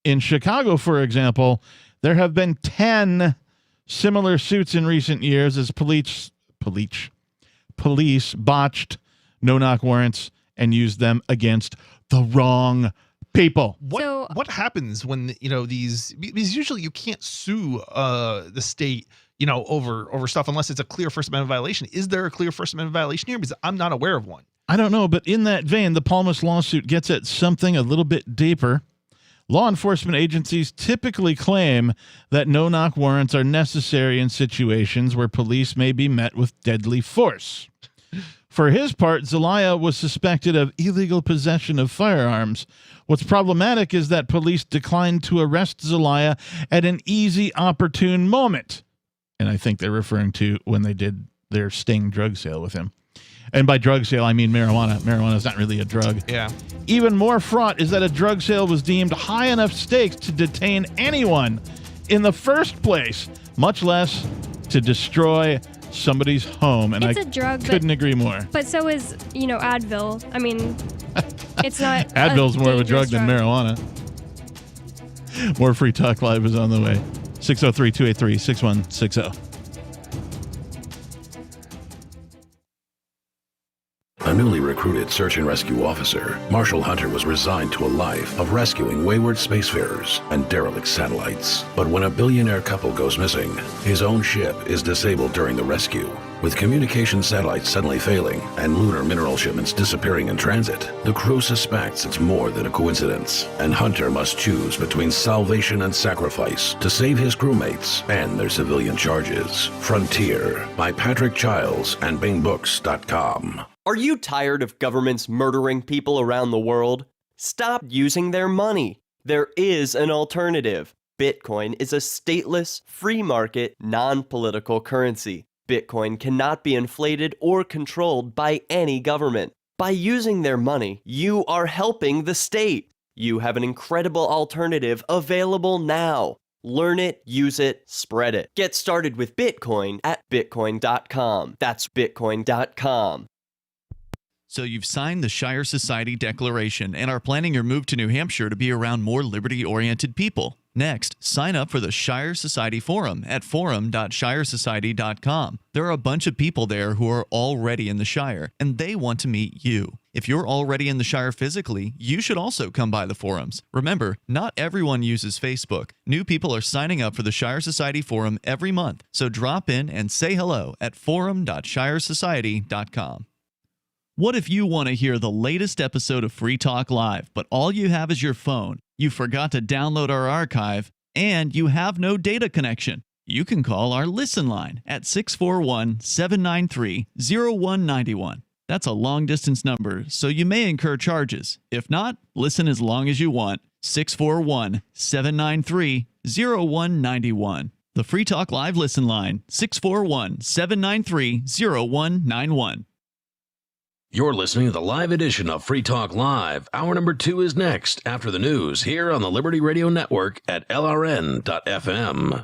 In Chicago, for example, there have been 10 similar suits in recent years as police botched no-knock warrants and used them against the wrong people. What happens when these, because usually you can't sue the state over stuff unless it's a clear First Amendment violation. Is there a clear First Amendment violation here? Because I'm not aware of one. I don't know, but in that vein, the Palmas lawsuit gets at something a little bit deeper. Law enforcement agencies typically claim that no-knock warrants are necessary in situations where police may be met with deadly force. For his part, Zelaya was suspected of illegal possession of firearms. What's problematic is that police declined to arrest Zelaya at an easy, opportune moment. And I think they're referring to when they did their sting drug sale with him. And by drug sale, I mean marijuana. Marijuana is not really a drug. Yeah. Even more fraught is that a drug sale was deemed high enough stakes to detain anyone in the first place, much less to destroy somebody's home. And It's I a drug, couldn't agree more. But so is, Advil. I mean, it's not. Advil's more of a drug dangerous than marijuana. More Free Talk Live is on the way. 603-283-6160. A newly recruited search and rescue officer, Marshall Hunter was resigned to a life of rescuing wayward spacefarers and derelict satellites. But when a billionaire couple goes missing, his own ship is disabled during the rescue. With communication satellites suddenly failing and lunar mineral shipments disappearing in transit, the crew suspects it's more than a coincidence, and Hunter must choose between salvation and sacrifice to save his crewmates and their civilian charges. Frontier by Patrick Childs and BingBooks.com. Are you tired of governments murdering people around the world? Stop using their money. There is an alternative. Bitcoin is a stateless, free market, non-political currency. Bitcoin cannot be inflated or controlled by any government. By using their money, you are helping the state. You have an incredible alternative available now. Learn it, use it, spread it. Get started with Bitcoin at Bitcoin.com. That's Bitcoin.com. So you've signed the Shire Society Declaration and are planning your move to New Hampshire to be around more liberty-oriented people. Next, sign up for the Shire Society Forum at forum.shiresociety.com. There are a bunch of people there who are already in the Shire, and they want to meet you. If you're already in the Shire physically, you should also come by the forums. Remember, not everyone uses Facebook. New people are signing up for the Shire Society Forum every month, so drop in and say hello at forum.shiresociety.com. What if you want to hear the latest episode of Free Talk Live, but all you have is your phone, you forgot to download our archive, and you have no data connection? You can call our Listen line at 641-793-0191. That's a long-distance number, so you may incur charges. If not, listen as long as you want. 641-793-0191. The Free Talk Live Listen line, 641-793-0191. You're listening to the live edition of Free Talk Live. Hour number 2 is next after the news here on the Liberty Radio Network at LRN.FM.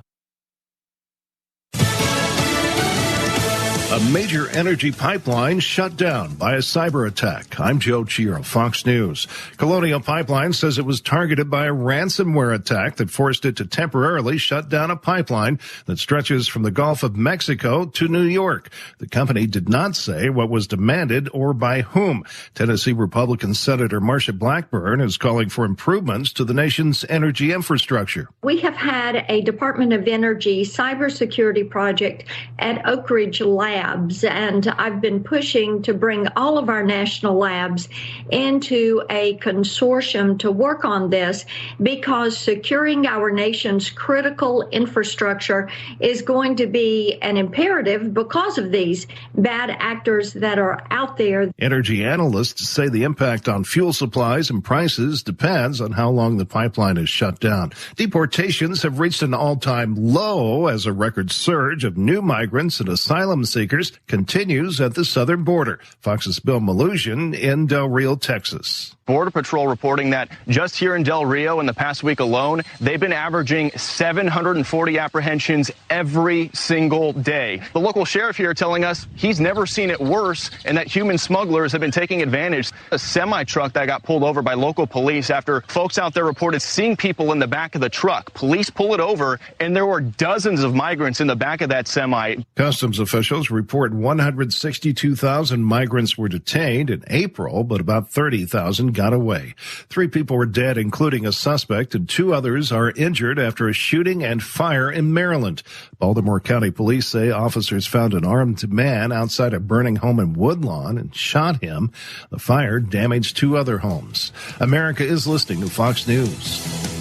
A major energy pipeline shut down by a cyber attack. I'm Joe Chiro, Fox News. Colonial Pipeline says it was targeted by a ransomware attack that forced it to temporarily shut down a pipeline that stretches from the Gulf of Mexico to New York. The company did not say what was demanded or by whom. Tennessee Republican Senator Marsha Blackburn is calling for improvements to the nation's energy infrastructure. We have had a Department of Energy cybersecurity project at Oak Ridge Labs, and I've been pushing to bring all of our national labs into a consortium to work on this, because securing our nation's critical infrastructure is going to be an imperative because of these bad actors that are out there. Energy analysts say the impact on fuel supplies and prices depends on how long the pipeline is shut down. Deportations have reached an all-time low as a record surge of new migrants and asylum seekers continues at the southern border. Fox's Bill Malusian in Del Rio, Texas. Border Patrol reporting that just here in Del Rio in the past week alone, they've been averaging 740 apprehensions every single day. The local sheriff here telling us he's never seen it worse and that human smugglers have been taking advantage. A semi-truck that got pulled over by local police after folks out there reported seeing people in the back of the truck. Police pull it over and there were dozens of migrants in the back of that semi. Customs officials report 162,000 migrants were detained in April, but about 30,000 got away. 3 people were dead, including a suspect, and 2 others are injured after a shooting and fire in Maryland. Baltimore County Police say officers found an armed man outside a burning home in Woodlawn and shot him. The fire damaged 2 other homes. America is listening to Fox News.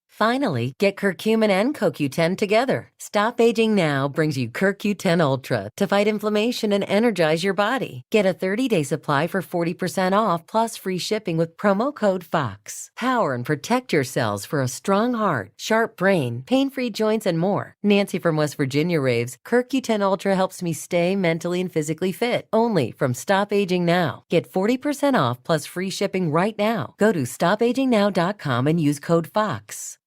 Finally, get curcumin and CoQ10 together. Stop Aging Now brings you CoQ10 Ultra to fight inflammation and energize your body. Get a 30-day supply for 40% off plus free shipping with promo code FOX. Power and protect your cells for a strong heart, sharp brain, pain-free joints, and more. Nancy from West Virginia raves, CoQ10 Ultra helps me stay mentally and physically fit. Only from Stop Aging Now. Get 40% off plus free shipping right now. Go to stopagingnow.com and use code FOX.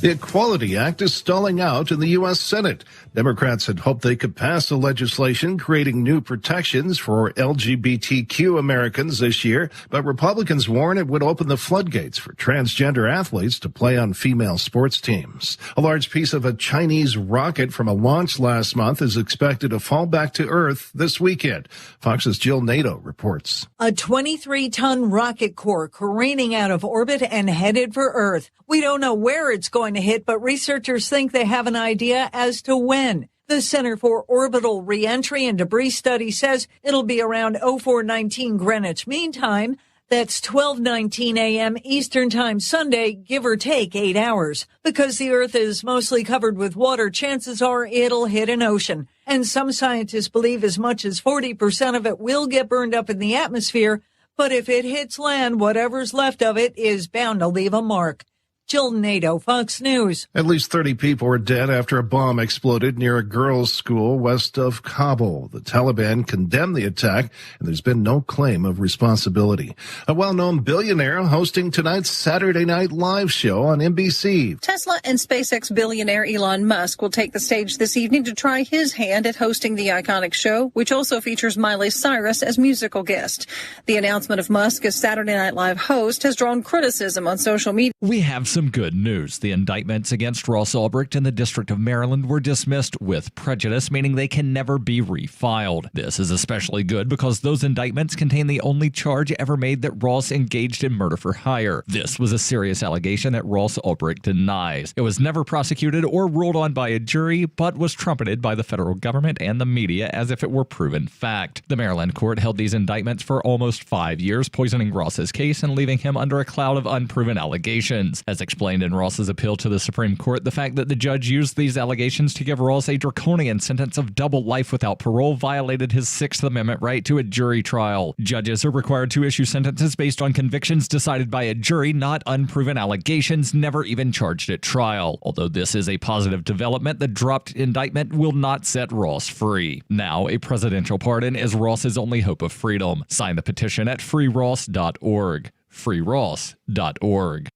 The Equality Act is stalling out in the U.S. Senate. Democrats had hoped they could pass the legislation creating new protections for LGBTQ Americans this year, but Republicans warn it would open the floodgates for transgender athletes to play on female sports teams. A large piece of a Chinese rocket from a launch last month is expected to fall back to Earth this weekend. Fox's Jill Nato reports. A 23-ton rocket core careening out of orbit and headed for Earth. We don't know where it's going to hit, but researchers think they have an idea as to when. The Center for Orbital Reentry and Debris Study says it'll be around 0419 Greenwich Mean Time. That's 12:19 a.m. Eastern Time Sunday, give or take 8 hours. Because the Earth is mostly covered with water, chances are it'll hit an ocean. And some scientists believe as much as 40% of it will get burned up in the atmosphere. But if it hits land, whatever's left of it is bound to leave a mark. Jill Nato, Fox News. At least 30 people were dead after a bomb exploded near a girls' school west of Kabul. The Taliban condemned the attack, and there's been no claim of responsibility. A well-known billionaire hosting tonight's Saturday Night Live show on NBC. Tesla and SpaceX billionaire Elon Musk will take the stage this evening to try his hand at hosting the iconic show, which also features Miley Cyrus as musical guest. The announcement of Musk as Saturday Night Live host has drawn criticism on social media. We have some good news. The indictments against Ross Ulbricht in the District of Maryland were dismissed with prejudice, meaning they can never be refiled. This is especially good because those indictments contain the only charge ever made that Ross engaged in murder for hire. This was a serious allegation that Ross Ulbricht denies. It was never prosecuted or ruled on by a jury, but was trumpeted by the federal government and the media as if it were proven fact. The Maryland court held these indictments for almost 5 years, poisoning Ross's case and leaving him under a cloud of unproven allegations. As explained in Ross's appeal to the Supreme Court, the fact that the judge used these allegations to give Ross a draconian sentence of double life without parole violated his Sixth Amendment right to a jury trial. Judges are required to issue sentences based on convictions decided by a jury, not unproven allegations never even charged at trial. Although this is a positive development, the dropped indictment will not set Ross free. Now, a presidential pardon is Ross's only hope of freedom. Sign the petition at freeross.org. freeross.org.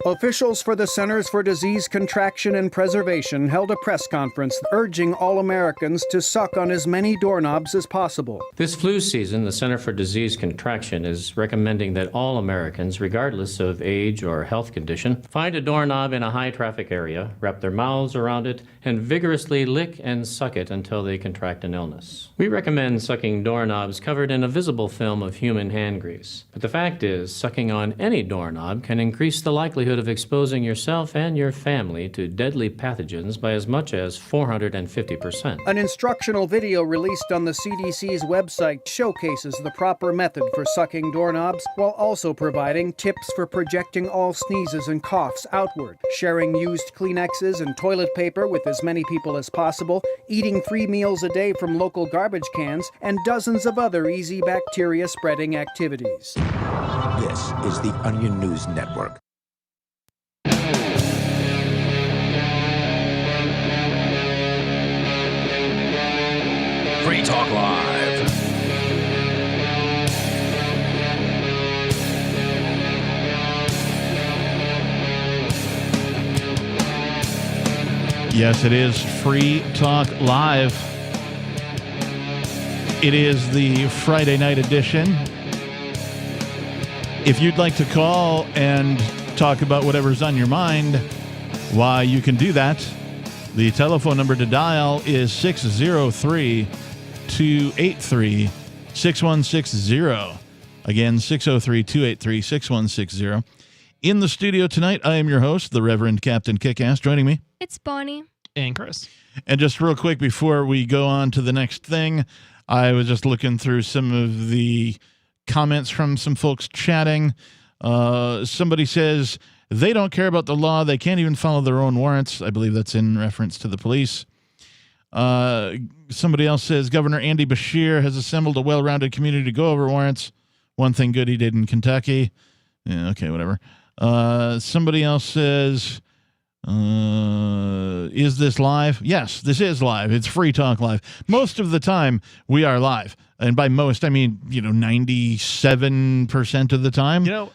Officials for the Centers for Disease Contraction and Preservation held a press conference urging all Americans to suck on as many doorknobs as possible. This flu season, the Center for Disease Contraction is recommending that all Americans, regardless of age or health condition, find a doorknob in a high-traffic area, wrap their mouths around it, and vigorously lick and suck it until they contract an illness. We recommend sucking doorknobs covered in a visible film of human hand grease. But the fact is, sucking on any doorknob can increase the likelihood of exposing yourself and your family to deadly pathogens by as much as 450%. An instructional video released on the CDC's website showcases the proper method for sucking doorknobs while also providing tips for projecting all sneezes and coughs outward, sharing used Kleenexes and toilet paper with as many people as possible, eating 3 meals a day from local garbage cans, and dozens of other easy bacteria-spreading activities. This is the Onion News Network. Free Talk Live. Yes, it is Free Talk Live. It is the Friday night edition. If you'd like to call and talk about whatever's on your mind, why, you can do that. The telephone number to dial is 603-283-6160. Again, 603-283-6160. In the studio tonight, I am your host, the Reverend Captain Kickass. Joining me, It's Bonnie. And Chris. And just real quick before we go on to the next thing, I was just looking through some of the comments from some folks chatting. Somebody says they don't care about the law. They can't even follow their own warrants. I believe that's in reference to the police. Somebody else says Governor Andy Beshear has assembled a well-rounded community to go over warrants. One thing good he did in Kentucky. Yeah, okay, whatever. Somebody else says, is this live? Yes, this is live. It's Free Talk Live. Most of the time, we are live. And by most, I mean, 97% of the time.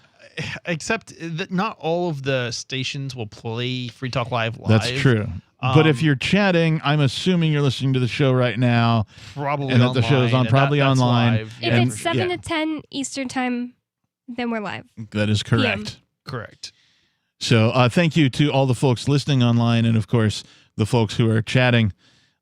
Except that not all of the stations will play Free Talk Live live. That's true. But if you're chatting, I'm assuming you're listening to the show right now. Probably and that the show's on, probably online. Live. If it's 7 to 10 Eastern time, then we're live. That is correct. PM. Correct. So thank you to all the folks listening online and, of course, the folks who are chatting.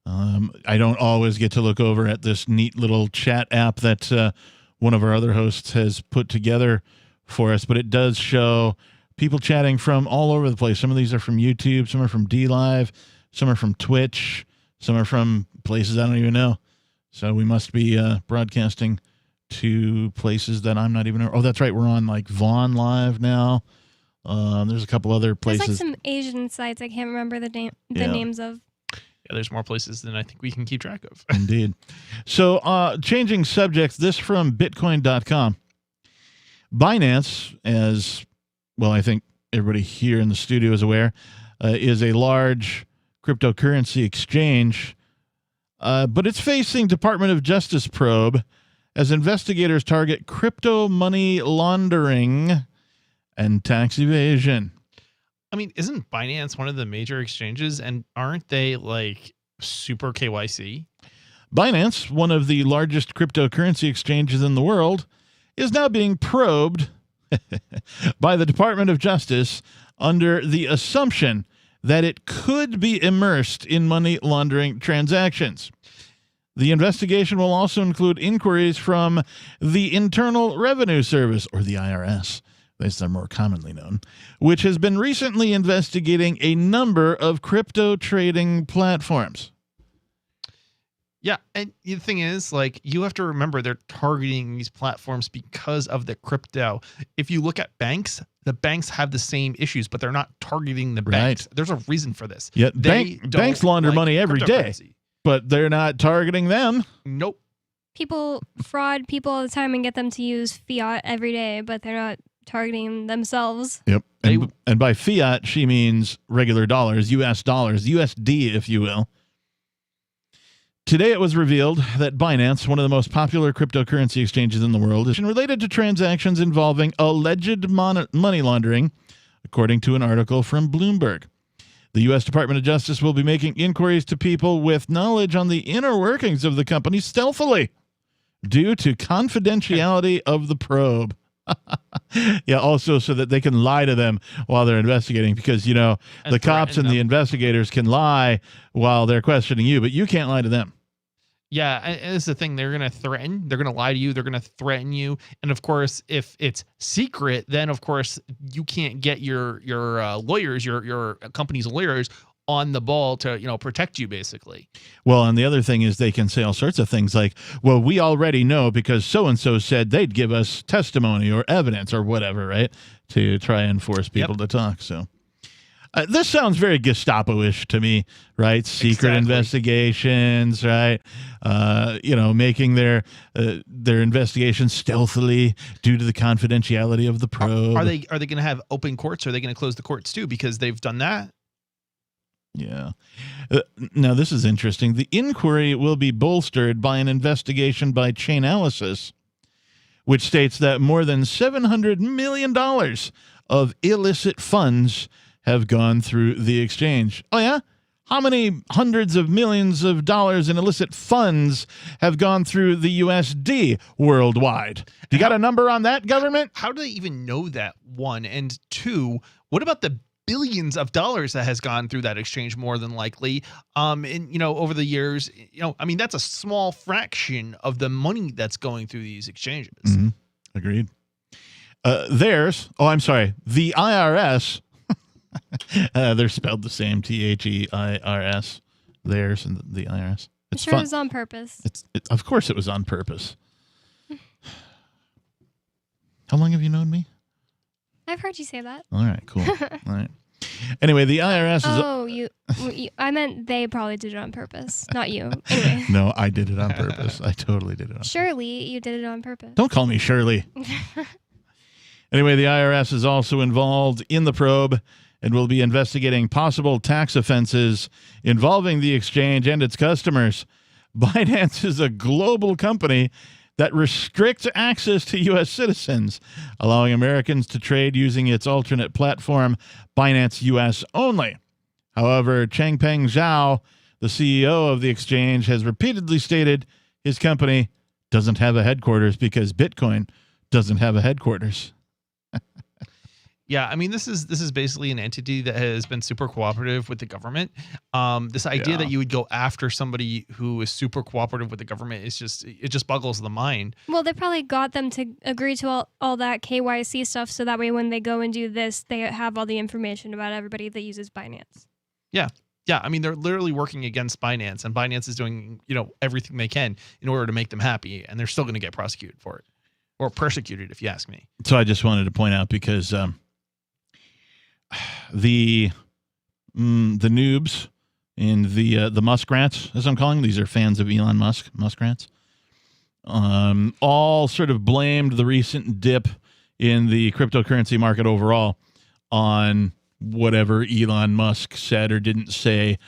I don't always get to look over at this neat little chat app that one of our other hosts has put together for us, but it does show people chatting from all over the place. Some of these are from YouTube, some are from DLive, some are from Twitch, some are from places I don't even know. So we must be broadcasting to places that I'm not even aware. Oh, that's right. We're on like Vaughn Live now. There's a couple other places. There's like some Asian sites I can't remember the names of. Yeah, there's more places than I think we can keep track of. Indeed. So changing subjects, this from Bitcoin.com. Binance, as well, I think everybody here in the studio is aware, is a large cryptocurrency exchange, but it's facing Department of Justice probe as investigators target crypto money laundering and tax evasion. I mean, isn't Binance one of the major exchanges, and aren't they like super KYC? Binance, one of the largest cryptocurrency exchanges in the world, is now being probed by the Department of Justice under the assumption that it could be immersed in money laundering transactions. The investigation will also include inquiries from the Internal Revenue Service, or the IRS, as they're more commonly known, which has been recently investigating a number of crypto trading platforms. Yeah, and the thing is, like, you have to remember they're targeting these platforms because of the crypto. If you look at banks, the banks have the same issues, but they're not targeting the banks. There's a reason for this. Yeah, banks launder money every day, but they're not targeting them. Nope. People fraud people all the time and get them to use fiat every day, but they're not targeting themselves. Yep. And by fiat, she means regular dollars, U.S. dollars, USD, if you will. Today, it was revealed that Binance, one of the most popular cryptocurrency exchanges in the world, is related to transactions involving alleged money laundering, according to an article from Bloomberg. The U.S. Department of Justice will be making inquiries to people with knowledge on the inner workings of the company stealthily due to confidentiality of the probe. Yeah, also so that they can lie to them while they're investigating, because, you know, the cops and the investigators can lie while they're questioning you, but you can't lie to them. Yeah, and it's the thing. They're going to threaten. They're going to lie to you. They're going to threaten you. And of course, if it's secret, then of course you can't get your lawyers, your company's lawyers on the ball to, you know, protect you, basically. Well, and the other thing is they can say all sorts of things like, well, we already know because so-and-so said they'd give us testimony or evidence or whatever, right, to try and force people to talk. So this sounds very Gestapo-ish to me, right? Secret investigations, right? You know, making their investigations stealthily due to the confidentiality of the probe. Are they going to have open courts? Or are they going to close the courts too? Because they've done that. Yeah. Now, this is interesting. The inquiry will be bolstered by an investigation by Chainalysis, which states that more than $700 million of illicit funds have gone through the exchange. Oh, yeah? How many hundreds of millions of dollars in illicit funds have gone through the USD worldwide? You got a number on that, government? How do they even know that, one? And two, what about the billions of dollars that has gone through that exchange, more than likely, and, you know, over the years? You know, I mean, that's a small fraction of the money that's going through these exchanges. Mm-hmm. Agreed. The IRS, they're spelled the same, THEIRS, theirs and the IRS. It's sure, it was on purpose. Of course it was on purpose. How long have you known me? I've heard you say that. All right, cool. All right. Anyway, the IRS is... Oh, I meant they probably did it on purpose, not you. Anyway. No, I did it on purpose. I totally did it on purpose. Surely you did it on purpose. Don't call me Shirley. Anyway, the IRS is also involved in the probe and will be investigating possible tax offenses involving the exchange and its customers. Binance is a global company that restricts access to U.S. citizens, allowing Americans to trade using its alternate platform, Binance US only. However, Changpeng Zhao, the CEO of the exchange, has repeatedly stated his company doesn't have a headquarters because Bitcoin doesn't have a headquarters. Yeah, I mean, this is basically an entity that has been super cooperative with the government. This idea that you would go after somebody who is super cooperative with the government is it just boggles the mind. Well, they probably got them to agree to all that KYC stuff, so that way when they go and do this, they have all the information about everybody that uses Binance. Yeah. Yeah, I mean, they're literally working against Binance, and Binance is doing, you know, everything they can in order to make them happy, and they're still going to get prosecuted for it, or persecuted, if you ask me. So I just wanted to point out, because the noobs and the muskrats, as I'm calling them, these are fans of Elon Musk, muskrats, all sort of blamed the recent dip in the cryptocurrency market overall on whatever Elon Musk said or didn't say,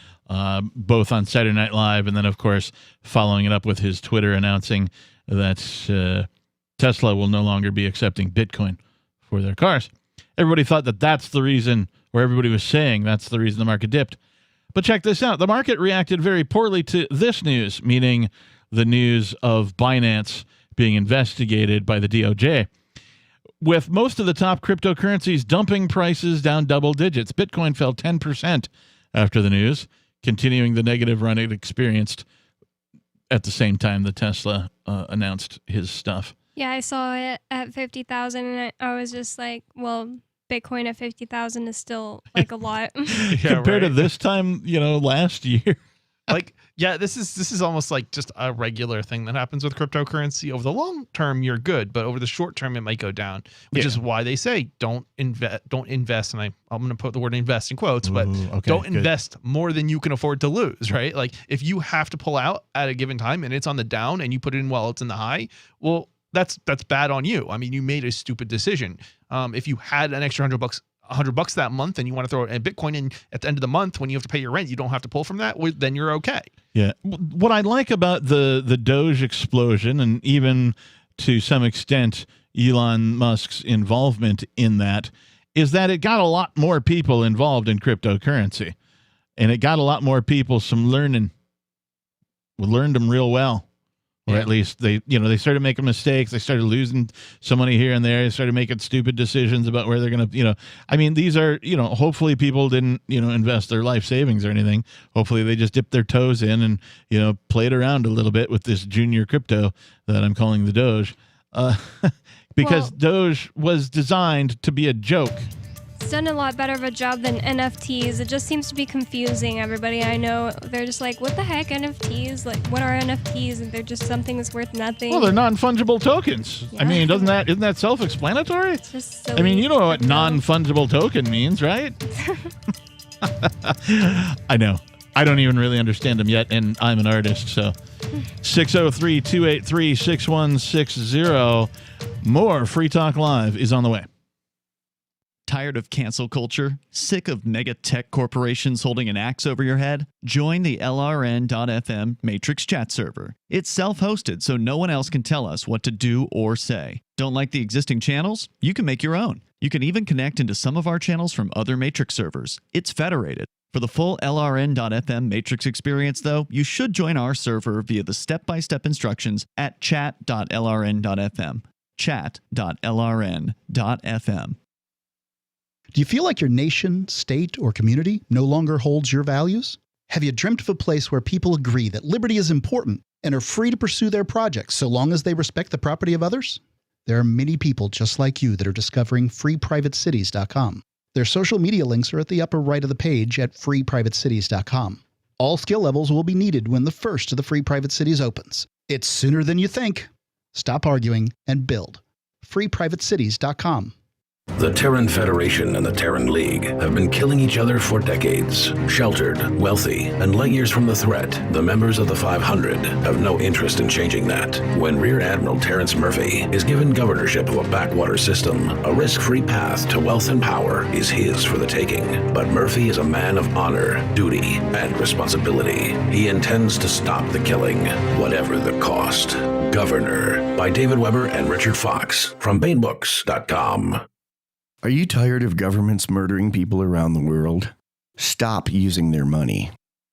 both on Saturday Night Live and then, of course, following it up with his Twitter announcing that Tesla will no longer be accepting Bitcoin for their cars. Everybody thought that that's the reason, or everybody was saying that's the reason the market dipped. But check this out. The market reacted very poorly to this news, meaning the news of Binance being investigated by the DOJ. With most of the top cryptocurrencies dumping prices down double digits, Bitcoin fell 10% after the news, continuing the negative run it experienced at the same time that Tesla announced his stuff. Yeah, I saw it at 50,000 and I was just like, well, Bitcoin at 50,000 is still like a lot. Compared to this time, last year. Like, yeah, this is almost like just a regular thing that happens with cryptocurrency. Over the long term, you're good, but over the short term, it might go down, which is why they say don't invest. And I'm going to put the word invest in quotes, but don't invest more than you can afford to lose, right? Like if you have to pull out at a given time and it's on the down and you put it in while it's in the high, well, that's bad on you. I mean, you made a stupid decision. If you had an extra $100 that month and you want to throw it in Bitcoin in at the end of the month when you have to pay your rent, you don't have to pull from that, then you're okay. Yeah. What I like about the Doge explosion, and even to some extent Elon Musk's involvement in that, is that it got a lot more people involved in cryptocurrency, and it got a lot more people some learning. We learned them real well. Or at least they started making mistakes. They started losing some money here and there. They started making stupid decisions about where they're going to, I mean, these are, hopefully people didn't, invest their life savings or anything. Hopefully they just dipped their toes in and, played around a little bit with this junior crypto that I'm calling the Doge. Because Doge was designed to be a joke. It's done a lot better of a job than NFTs. It just seems to be confusing everybody I know. They're just like, what the heck, NFTs? Like, what are NFTs? And they're just something that's worth nothing. Well, they're non-fungible tokens. Yeah. I mean, isn't that self-explanatory? It's just silly. I mean, you know what non-fungible token means, right? I know. I don't even really understand them yet, and I'm an artist, so 603-283-6160. More Free Talk Live is on the way. Tired of cancel culture? Sick of mega tech corporations holding an axe over your head? Join the LRN.FM Matrix chat server. It's self-hosted, so no one else can tell us what to do or say. Don't like the existing channels? You can make your own. You can even connect into some of our channels from other Matrix servers. It's federated. For the full LRN.FM Matrix experience, though, you should join our server via the step-by-step instructions at chat.lrn.fm. Chat.lrn.fm. Do you feel like your nation, state, or community no longer holds your values? Have you dreamt of a place where people agree that liberty is important and are free to pursue their projects so long as they respect the property of others? There are many people just like you that are discovering freeprivatecities.com. Their social media links are at the upper right of the page at freeprivatecities.com. All skill levels will be needed when the first of the Free Private Cities opens. It's sooner than you think. Stop arguing and build. freeprivatecities.com. The Terran Federation and the Terran League have been killing each other for decades. Sheltered, wealthy, and light years from the threat, the members of the 500 have no interest in changing that. When Rear Admiral Terrence Murphy is given governorship of a backwater system, a risk-free path to wealth and power is his for the taking. But Murphy is a man of honor, duty, and responsibility. He intends to stop the killing, whatever the cost. Governor, by David Weber and Richard Fox, from BaneBooks.com. Are you tired of governments murdering people around the world? Stop using their money.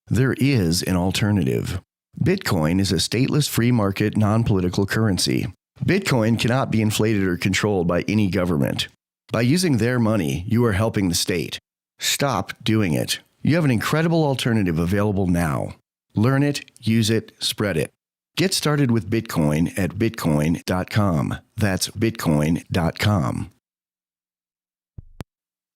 There is an alternative. Bitcoin is a stateless free market non-political currency. Bitcoin cannot be inflated or controlled by any government. By using their money, you are helping the state. Stop doing it. You have an incredible alternative available now. Learn it, use it, spread it. Get started with Bitcoin at bitcoin.com. That's bitcoin.com.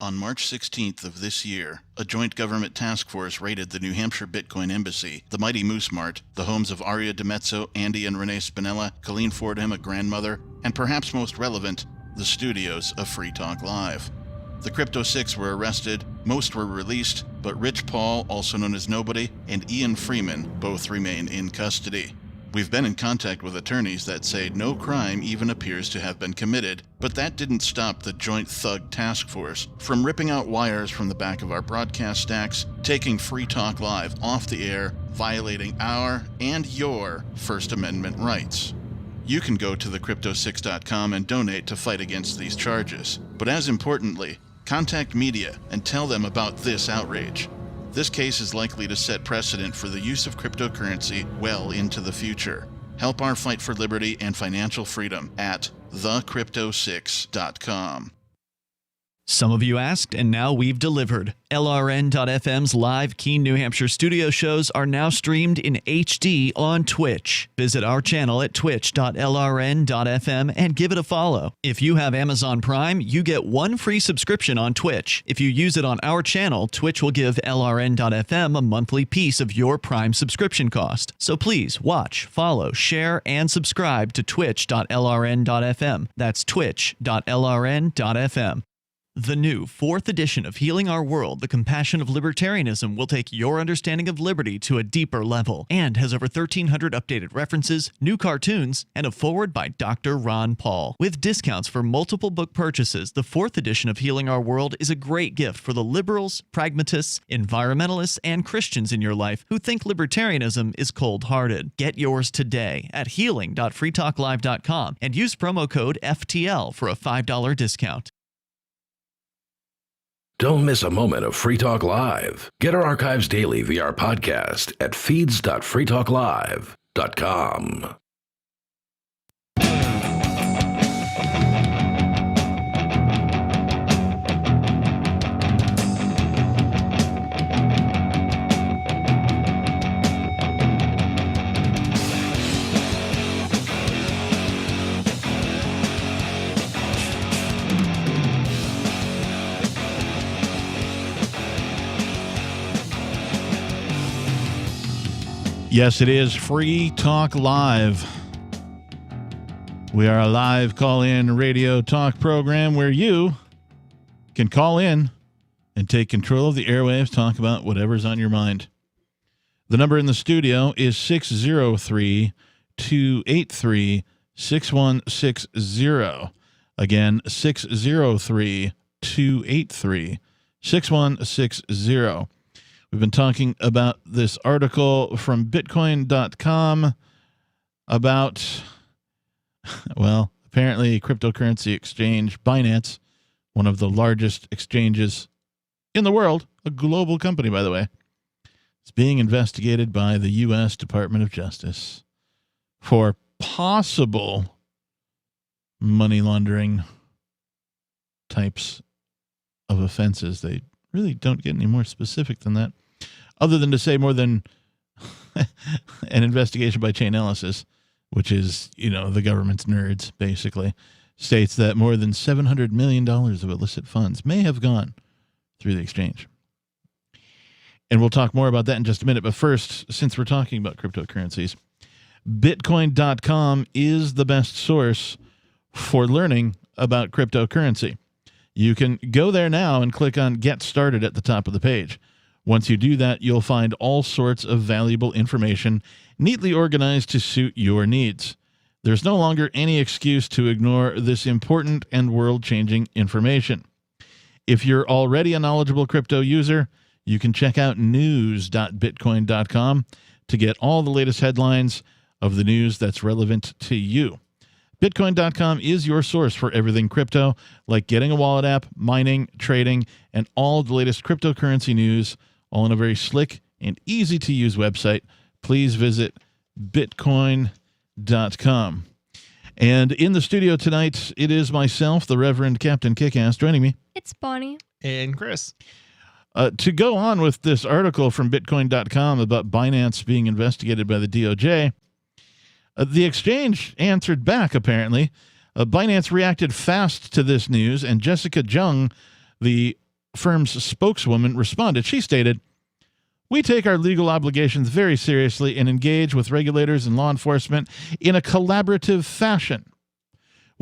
On March 16th of this year, a joint government task force raided the New Hampshire Bitcoin Embassy, the Mighty Moose Mart, the homes of Aria DiMezzo, Andy and Renee Spinella, Colleen Fordham, a grandmother, and perhaps most relevant, the studios of Free Talk Live. The Crypto Six were arrested, most were released, but Rich Paul, also known as Nobody, and Ian Freeman both remain in custody. We've been in contact with attorneys that say no crime even appears to have been committed, but that didn't stop the Joint Thug Task Force from ripping out wires from the back of our broadcast stacks, taking Free Talk Live off the air, violating our and your First Amendment rights. You can go to thecrypto6.com and donate to fight against these charges. But as importantly, contact media and tell them about this outrage. This case is likely to set precedent for the use of cryptocurrency well into the future. Help our fight for liberty and financial freedom at thecrypto6.com. Some of you asked, and now we've delivered. LRN.FM's live Keene, New Hampshire studio shows are now streamed in HD on Twitch. Visit our channel at twitch.lrn.fm and give it a follow. If you have Amazon Prime, you get one free subscription on Twitch. If you use it on our channel, Twitch will give LRN.FM a monthly piece of your Prime subscription cost. So please watch, follow, share, and subscribe to twitch.lrn.fm. That's twitch.lrn.fm. The new 4th edition of Healing Our World, The Compassion of Libertarianism, will take your understanding of liberty to a deeper level and has over 1,300 updated references, new cartoons, and a foreword by Dr. Ron Paul. With discounts for multiple book purchases, the 4th edition of Healing Our World is a great gift for the liberals, pragmatists, environmentalists, and Christians in your life who think libertarianism is cold-hearted. Get yours today at healing.freetalklive.com and use promo code FTL for a $5 discount. Don't miss a moment of Free Talk Live. Get our archives daily via our podcast at feeds.freetalklive.com. Yes, it is Free Talk Live. We are a live call-in radio talk program where you can call in and take control of the airwaves, talk about whatever's on your mind. The number in the studio is 603-283-6160. Again, 603-283-6160. We've been talking about this article from Bitcoin.com about, well, apparently a cryptocurrency exchange, Binance, one of the largest exchanges in the world, a global company, by the way. It's being investigated by the U.S. Department of Justice for possible money laundering types of offenses. They really don't get any more specific than that, other than to say more than an investigation by Chainalysis, which is, you know, the government's nerds, basically, states that more than $700 million of illicit funds may have gone through the exchange. And we'll talk more about that in just a minute. But first, since we're talking about cryptocurrencies, Bitcoin.com is the best source for learning about cryptocurrency. You can go there now and click on Get Started at the top of the page. Once you do that, you'll find all sorts of valuable information neatly organized to suit your needs. There's no longer any excuse to ignore this important and world-changing information. If you're already a knowledgeable crypto user, you can check out news.bitcoin.com to get all the latest headlines of the news that's relevant to you. Bitcoin.com is your source for everything crypto, like getting a wallet app, mining, trading, and all the latest cryptocurrency news, all in a very slick and easy-to-use website. Please visit Bitcoin.com. And in the studio tonight, it is myself, the Reverend Captain Kickass, joining me. It's Bonnie. And Chris. To go on with this article from Bitcoin.com about Binance being investigated by the DOJ, the exchange answered back, apparently. Binance reacted fast to this news, and Jessica Jung, the firm's spokeswoman, responded. She stated, "We take our legal obligations very seriously and engage with regulators and law enforcement in a collaborative fashion.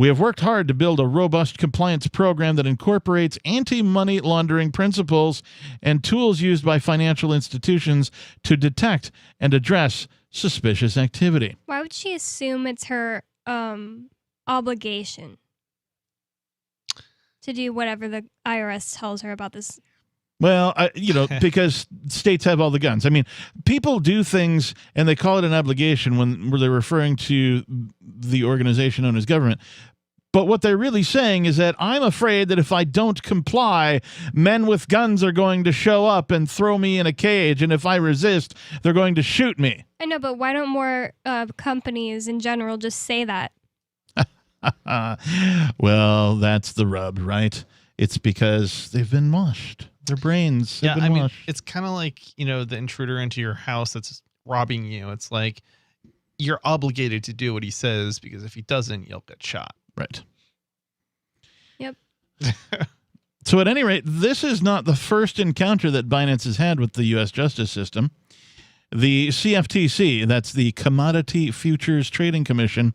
We have worked hard to build a robust compliance program that incorporates anti-money laundering principles and tools used by financial institutions to detect and address suspicious activity. Why would she assume it's her obligation to do whatever the IRS tells her about this? Well, because states have all the guns. I mean, people do things and they call it an obligation when they're referring to the organization known as government. But what they're really saying is that I'm afraid that if I don't comply, men with guns are going to show up and throw me in a cage. And if I resist, they're going to shoot me. I know, but why don't more companies in general just say that? Well, that's the rub, right? It's because they've been washed. Their brains have been washed. It's kind of like, the intruder into your house that's robbing you. It's like you're obligated to do what he says because if he doesn't, you'll get shot. Right. Yep. So at any rate, this is not the first encounter that Binance has had with the U.S. justice system. The CFTC, that's the Commodity Futures Trading Commission,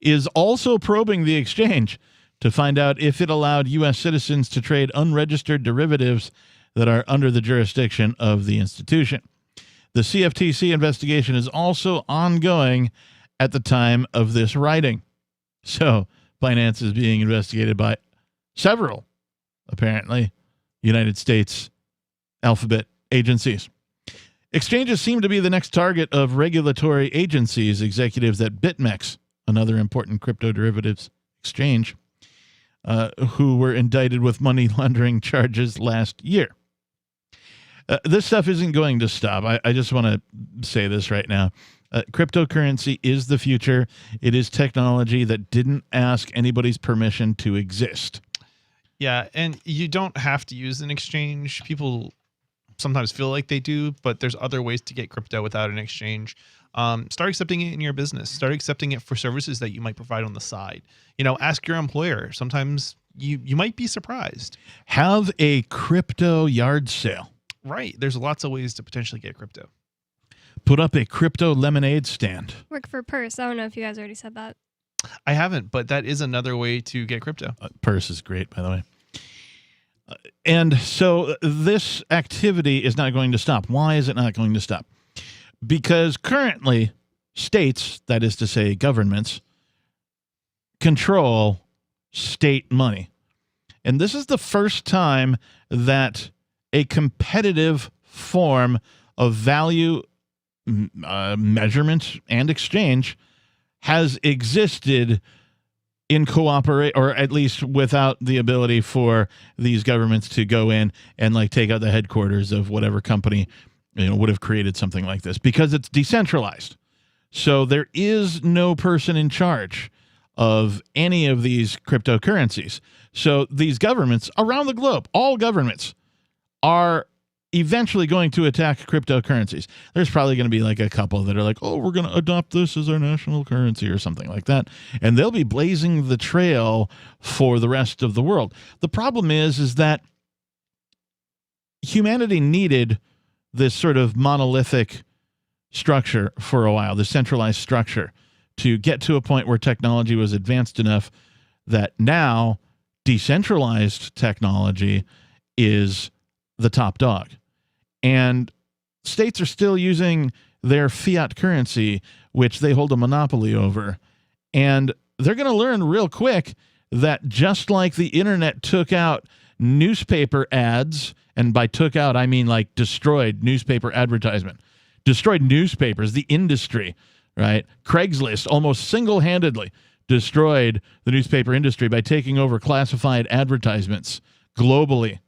is also probing the exchange to find out if it allowed U.S. citizens to trade unregistered derivatives that are under the jurisdiction of the institution. The CFTC investigation is also ongoing at the time of this writing. So Binance is being investigated by several, apparently, United States alphabet agencies. Exchanges seem to be the next target of regulatory agencies. Executives at BitMEX, another important crypto derivatives exchange, who were indicted with money laundering charges last year. This stuff isn't going to stop. I just want to say this right now. Cryptocurrency is the future. It is technology that didn't ask anybody's permission to exist. Yeah, and you don't have to use an exchange. People sometimes feel like they do, but there's other ways to get crypto without an exchange. Start accepting it in your business. Start accepting it for services that you might provide on the side. Ask your employer. Sometimes you might be surprised. Have a crypto yard sale. Right. There's lots of ways to potentially get crypto. Put up a crypto lemonade stand. Work for Purse. I don't know if you guys already said that. I haven't, but that is another way to get crypto. Purse is great, by the way. And so this activity is not going to stop. Why is it not going to stop? Because currently states, that is to say governments, control state money. And this is the first time that a competitive form of value measurement and exchange has existed in cooperate, or at least without the ability for these governments to go in and take out the headquarters of whatever company would have created something like this, because it's decentralized. So there is no person in charge of any of these cryptocurrencies. So these governments around the globe, all governments, are eventually going to attack cryptocurrencies. There's probably going to be a couple that are we're going to adopt this as our national currency or something like that. And they'll be blazing the trail for the rest of the world. The problem is that humanity needed this sort of monolithic structure for a while, the centralized structure, to get to a point where technology was advanced enough that now decentralized technology is the top dog. And states are still using their fiat currency, which they hold a monopoly over. And they're going to learn real quick that just like the internet took out newspaper ads, and by took out, I mean destroyed newspaper advertisement, destroyed newspapers, the industry, right? Craigslist almost single-handedly destroyed the newspaper industry by taking over classified advertisements globally.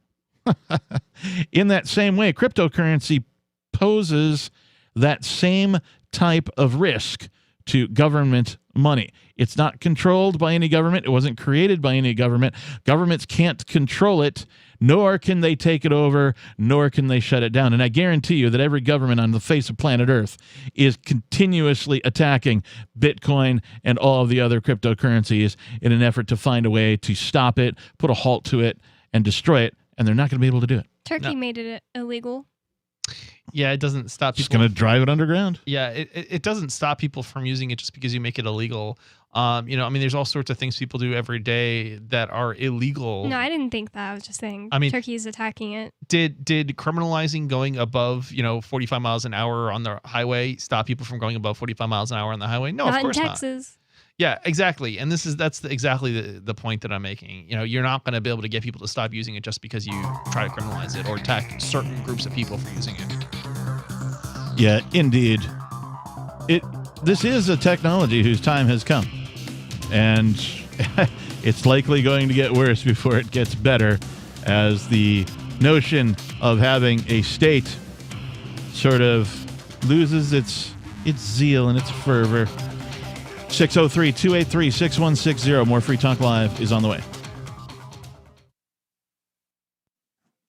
In that same way, cryptocurrency poses that same type of risk to government money. It's not controlled by any government. It wasn't created by any government. Governments can't control it, nor can they take it over, nor can they shut it down. And I guarantee you that every government on the face of planet Earth is continuously attacking Bitcoin and all of the other cryptocurrencies in an effort to find a way to stop it, put a halt to it, and destroy it. And they're not going to be able to do it. Turkey made it illegal. Yeah, it doesn't stop people. Just going to drive it underground? Yeah, it doesn't stop people from using it just because you make it illegal. There's all sorts of things people do every day that are illegal. No, I didn't think that. I was just saying Turkey's attacking it. Did criminalizing going above, 45 miles an hour on the highway stop people from going above 45 miles an hour on the highway? No, Not of course in not. Texas. Yeah, exactly. And that's exactly the point that I'm making. You're not going to be able to get people to stop using it just because you try to criminalize it or attack certain groups of people for using it. Yeah, indeed. This is a technology whose time has come. And it's likely going to get worse before it gets better, as the notion of having a state sort of loses its zeal and its fervor. 603-283-6160. More Free Talk Live is on the way.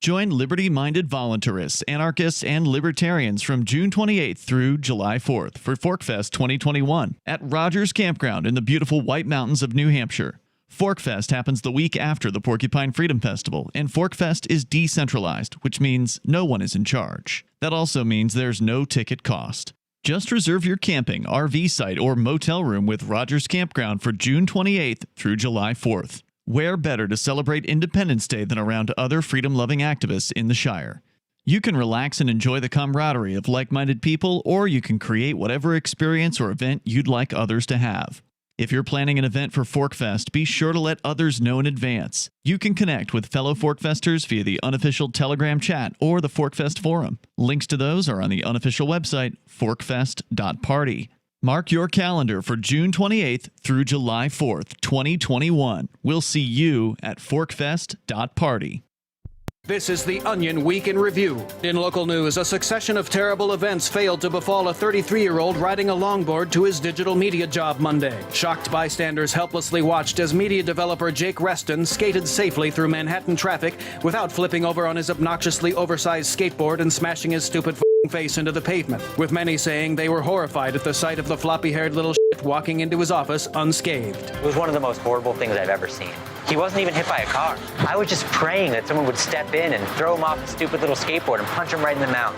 Join liberty-minded voluntarists, anarchists, and libertarians from June 28th through July 4th for ForkFest 2021 at Rogers Campground in the beautiful White Mountains of New Hampshire. ForkFest happens the week after the Porcupine Freedom Festival, and ForkFest is decentralized, which means no one is in charge. That also means there's no ticket cost. Just reserve your camping, RV site, or motel room with Rogers Campground for June 28th through July 4th. Where better to celebrate Independence Day than around other freedom-loving activists in the Shire? You can relax and enjoy the camaraderie of like-minded people, or you can create whatever experience or event you'd like others to have. If you're planning an event for ForkFest, be sure to let others know in advance. You can connect with fellow ForkFesters via the unofficial Telegram chat or the ForkFest forum. Links to those are on the unofficial website, forkfest.party. Mark your calendar for June 28th through July 4th, 2021. We'll see you at forkfest.party. This is the Onion Week in Review. In local news, a succession of terrible events failed to befall a 33-year-old riding a longboard to his digital media job Monday. Shocked bystanders helplessly watched as media developer Jake Reston skated safely through Manhattan traffic without flipping over on his obnoxiously oversized skateboard and smashing his stupid face into the pavement, with many saying they were horrified at the sight of the floppy-haired little shit walking into his office unscathed. It was one of the most horrible things I've ever seen. He wasn't even hit by a car. I was just praying that someone would step in and throw him off his stupid little skateboard and punch him right in the mouth.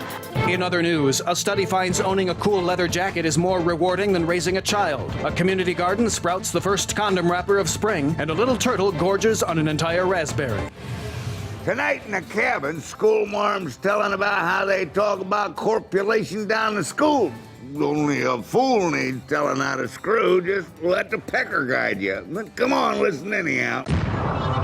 In other news, a study finds owning a cool leather jacket is more rewarding than raising a child. A community garden sprouts the first condom wrapper of spring, and a little turtle gorges on an entire raspberry. Tonight in the cabin, schoolmarm's telling about how they talk about corpulation down the school. Only a fool needs telling how to screw. Just let the pecker guide you. But come on, listen anyhow.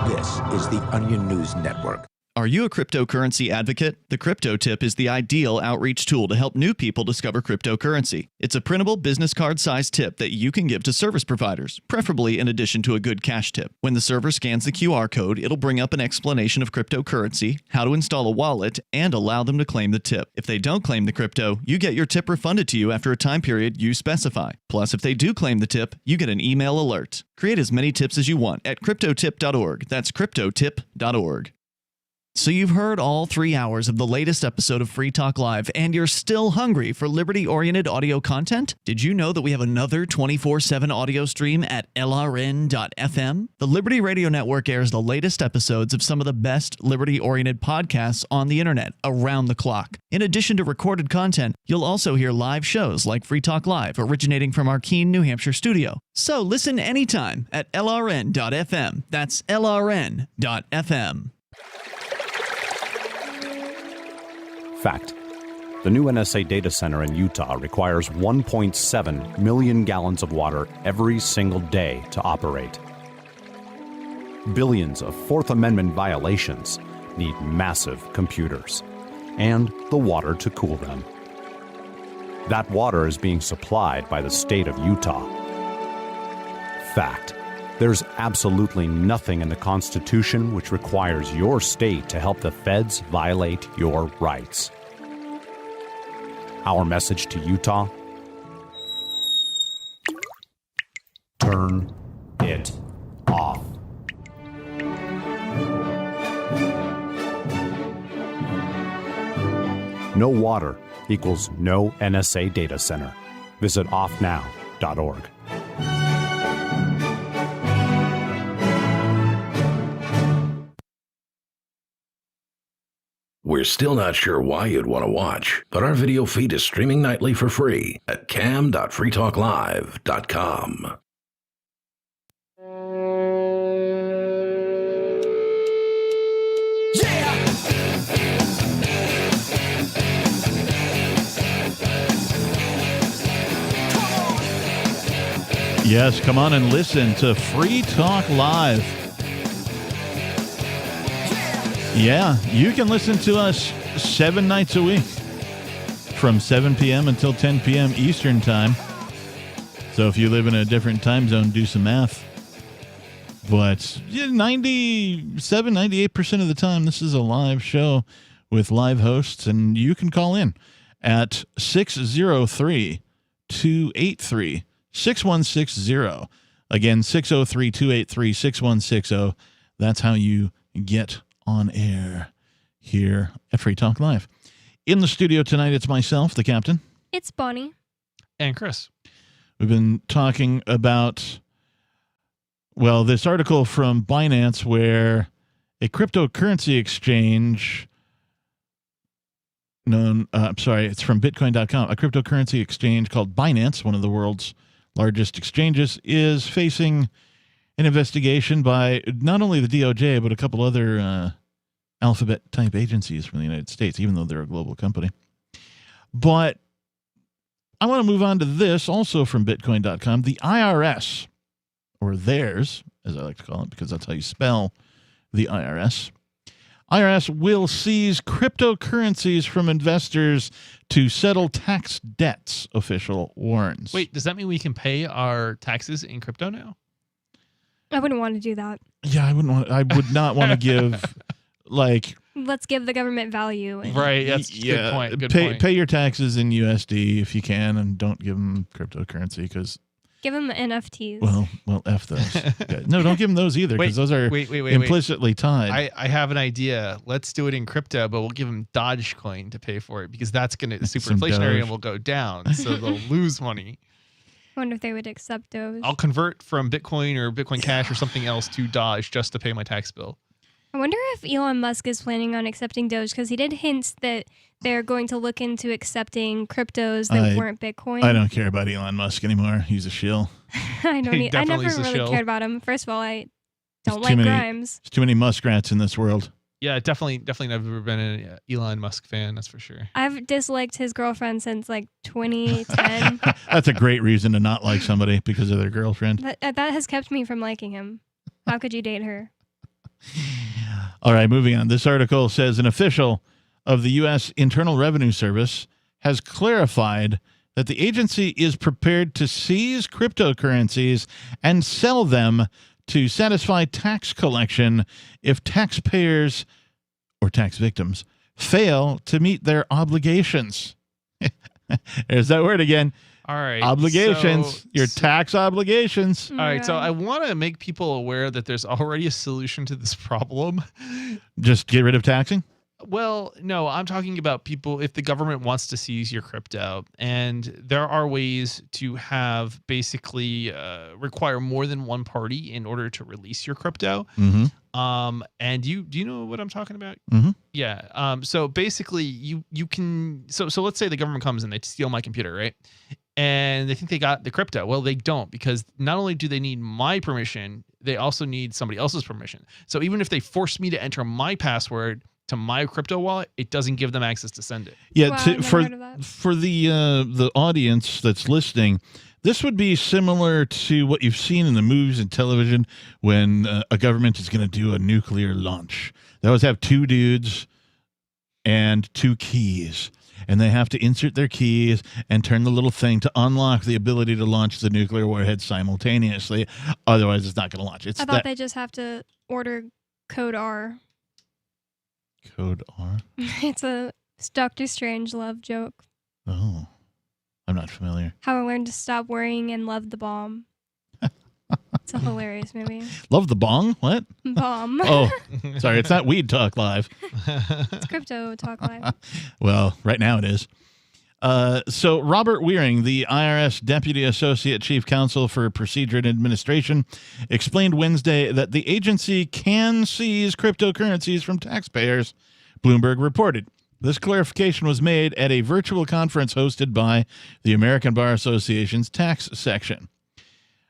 This is the Onion News Network. Are you a cryptocurrency advocate? The Crypto Tip is the ideal outreach tool to help new people discover cryptocurrency. It's a printable business card-sized tip that you can give to service providers, preferably in addition to a good cash tip. When the server scans the QR code, it'll bring up an explanation of cryptocurrency, how to install a wallet, and allow them to claim the tip. If they don't claim the crypto, you get your tip refunded to you after a time period you specify. Plus, if they do claim the tip, you get an email alert. Create as many tips as you want at cryptotip.org. That's cryptotip.org. So you've heard all 3 hours of the latest episode of Free Talk Live, and you're still hungry for liberty-oriented audio content? Did you know that we have another 24/7 audio stream at LRN.FM? The Liberty Radio Network airs the latest episodes of some of the best liberty-oriented podcasts on the internet around the clock. In addition to recorded content, you'll also hear live shows like Free Talk Live, originating from our Keene, New Hampshire studio. So listen anytime at LRN.FM. That's LRN.FM. Fact. The new NSA data center in Utah requires 1.7 million gallons of water every single day to operate. Billions of Fourth Amendment violations need massive computers and the water to cool them. That water is being supplied by the state of Utah. Fact. There's absolutely nothing in the Constitution which requires your state to help the feds violate your rights. Our message to Utah: turn it off. No water equals no NSA data center. Visit offnow.org. We're still not sure why you'd want to watch, but our video feed is streaming nightly for free at cam.freetalklive.com. Yes, come on and listen to Free Talk Live. Yeah, you can listen to us 7 nights a week from 7 p.m. until 10 p.m. Eastern Time. So if you live in a different time zone, do some math. But 97, 98% of the time, this is a live show with live hosts, and you can call in at 603-283-6160. Again, 603-283-6160. That's how you get on air here at Free Talk Live. In the studio tonight, it's myself, the captain. It's Bonnie. And Chris. We've been talking about, well, this article from Binance where a cryptocurrency exchange it's from Bitcoin.com. A cryptocurrency exchange called Binance, one of the world's largest exchanges, is facing an investigation by not only the DOJ, but a couple other alphabet-type agencies from the United States, even though they're a global company. But I want to move on to this, also from Bitcoin.com. The IRS, or theirs, as I like to call it, because that's how you spell the IRS. IRS will seize cryptocurrencies from investors to settle tax debts, official warns. Wait, does that mean we can pay our taxes in crypto now? I wouldn't want to do that. Yeah, I would not want to give, like... Let's give the government value. Right, that's a good point. Good point. Pay your taxes in USD if you can, and don't give them cryptocurrency, because... Give them NFTs. Well, F those. No, don't give them those either, because those are implicitly tied. I have an idea. Let's do it in crypto, but we'll give them Dogecoin to pay for it, because that's going to super inflationary and will go down, so they'll lose money. I wonder if they would accept those. I'll convert from Bitcoin or Bitcoin Cash or something else to Doge just to pay my tax bill. I wonder if Elon Musk is planning on accepting Doge, because he did hint that they're going to look into accepting cryptos that weren't Bitcoin. I don't care about Elon Musk anymore. He's a shill. I never really cared about him. First of all, I don't like Grimes. There's too many muskrats in this world. Yeah, definitely never been an Elon Musk fan, that's for sure. I've disliked his girlfriend since like 2010. That's a great reason to not like somebody, because of their girlfriend. That has kept me from liking him. How could you date her? All right, moving on. This article says an official of the U.S. Internal Revenue Service has clarified that the agency is prepared to seize cryptocurrencies and sell them to satisfy tax collection if taxpayers or tax victims fail to meet their obligations. There's that word again. All right. Obligations. Your tax obligations. All right. So I want to make people aware that there's already a solution to this problem. Just get rid of taxing? Well, no, I'm talking about people, if the government wants to seize your crypto, and there are ways to have basically require more than one party in order to release your crypto. Mm-hmm. And do you know what I'm talking about? Mm-hmm. Yeah. So basically you can, so let's say the government comes and they steal my computer, right? And they think they got the crypto. Well, they don't, because not only do they need my permission, they also need somebody else's permission. So even if they force me to enter my password to my crypto wallet, it doesn't give them access to send it. Yeah, wow, for the audience that's listening, this would be similar to what you've seen in the movies and television when a government is going to do a nuclear launch. They always have two dudes and two keys, and they have to insert their keys and turn the little thing to unlock the ability to launch the nuclear warhead simultaneously. Otherwise, it's not going to launch. I thought they just have to order code R. Code R? It's a Doctor Strangelove joke. Oh, I'm not familiar. How I learned to stop worrying and love the bomb. It's a hilarious movie. Love the bong? What? Bomb. Oh, sorry. It's not Weed Talk Live. It's Crypto Talk Live. Well, right now it is. So Robert Weering, the IRS Deputy Associate Chief Counsel for Procedure and Administration, explained Wednesday that the agency can seize cryptocurrencies from taxpayers, Bloomberg reported. This clarification was made at a virtual conference hosted by the American Bar Association's tax section.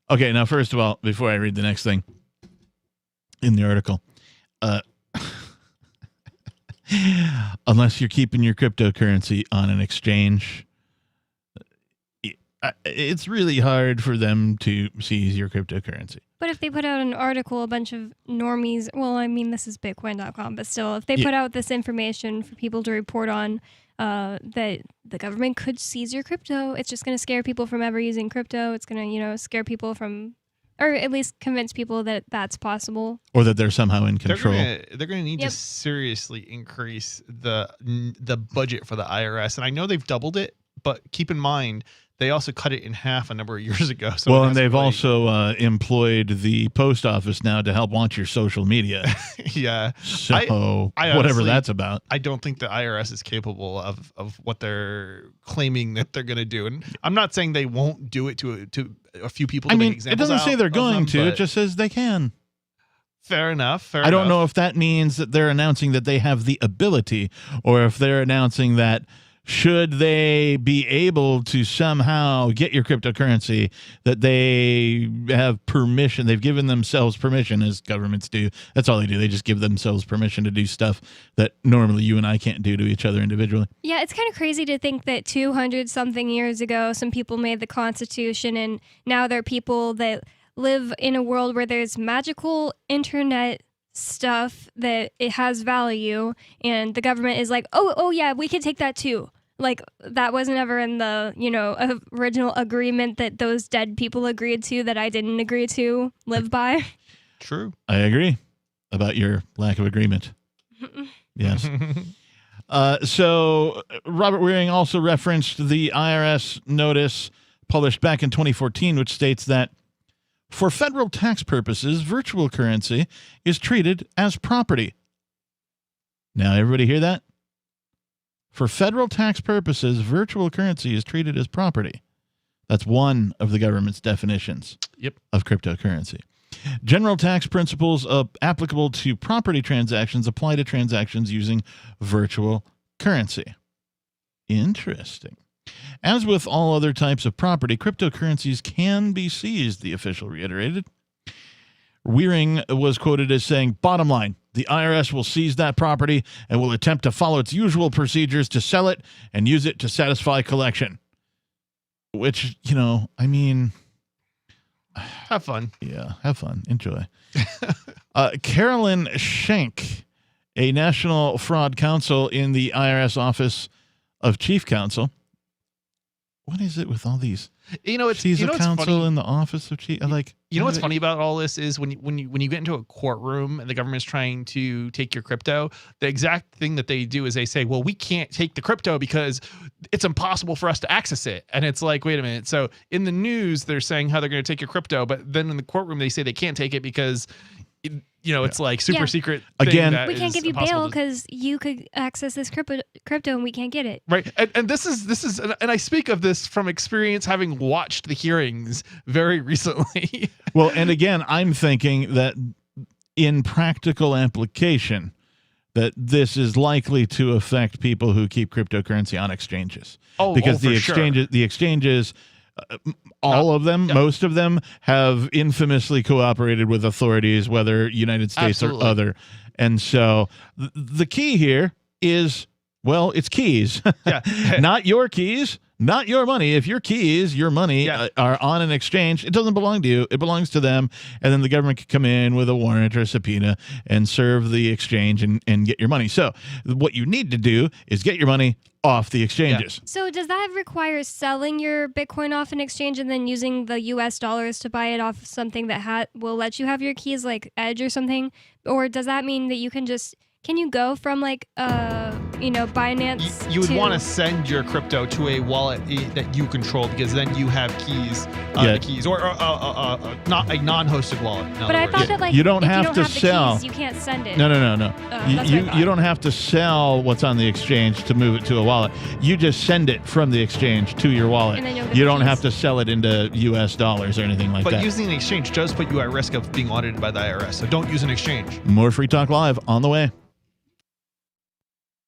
Okay, now, first of all, before I read the next thing in the article, unless you're keeping your cryptocurrency on an exchange, it's really hard for them to seize your cryptocurrency. But if they put out an article, a bunch of normies, well, I mean, this is Bitcoin.com, but still, if they put out this information for people to report on, that the government could seize your crypto, it's just going to scare people from ever using crypto. It's going to, scare people from, or at least convince people that that's possible. Or that they're somehow in control. They're going to need to seriously increase the budget for the IRS. And I know they've doubled it, but keep in mind, they also cut it in half a number of years ago. So well, and they've also employed the post office now to help launch your social media. Yeah. So I whatever honestly, that's about. I don't think the IRS is capable of what they're claiming that they're going to do. And I'm not saying they won't do it to a few people. To make it examples doesn't say they're going them, to. It just says they can. Fair enough. I don't know if that means that they're announcing that they have the ability, or if they're announcing that should they be able to somehow get your cryptocurrency, that they have permission. They've given themselves permission, as governments do. That's all they do. They just give themselves permission to do stuff that normally you and I can't do to each other individually. Yeah, it's kind of crazy to think that 200-something years ago, some people made the Constitution, and now there are people that live in a world where there's magical internet stuff that it has value, and the government is like, oh yeah, we can take that too. Like, that wasn't ever in the, original agreement that those dead people agreed to that I didn't agree to live by. True. I agree about your lack of agreement. Yes. So Robert Wearing also referenced the IRS notice published back in 2014, which states that for federal tax purposes, virtual currency is treated as property. Now, everybody hear that? For federal tax purposes, virtual currency is treated as property. That's one of the government's definitions of cryptocurrency. General tax principles applicable to property transactions apply to transactions using virtual currency. Interesting. As with all other types of property, cryptocurrencies can be seized, the official reiterated. Wearing was quoted as saying, bottom line, the IRS will seize that property and will attempt to follow its usual procedures to sell it and use it to satisfy collection. Which, I mean... Have fun. Yeah, have fun. Enjoy. Carolyn Schenk, a national fraud counsel in the IRS Office of Chief Counsel. What is it with all these? She's a counsel in the Office of Chief. What's funny about all this is when you get into a courtroom and the government is trying to take your crypto, the exact thing that they do is they say, well, we can't take the crypto because it's impossible for us to access it. And it's like, wait a minute. So in the news, they're saying how they're going to take your crypto, but then in the courtroom, they say they can't take it because it's like super secret. Again, we can't give you bail because you could access this crypto and we can't get it. Right. And this is, and I speak of this from experience, having watched the hearings very recently. Well, and again, I'm thinking that in practical application, that this is likely to affect people who keep cryptocurrency on exchanges. Because the exchanges, all of them, most of them have infamously cooperated with authorities, whether United States or other. And so the key here is, well, it's keys. Not your keys, not your money. If your keys, your money are on an exchange, it doesn't belong to you. It belongs to them. And then the government can come in with a warrant or a subpoena and serve the exchange and get your money. So what you need to do is get your money off the exchanges. So does that require selling your Bitcoin off an exchange and then using the US dollars to buy it off of something that will let you have your keys, like Edge or something? Or does that mean that you can you go from Binance? You would want to send your crypto to a wallet that you control, because then you have keys, the keys, or not a non-hosted wallet. But I thought that you don't have to sell. Keys, you can't send it. No. You don't have to sell what's on the exchange to move it to a wallet. You just send it from the exchange to your wallet. And then you don't have to sell it into US dollars or anything like that. But using an exchange does put you at risk of being audited by the IRS. So don't use an exchange. More Free Talk Live on the way.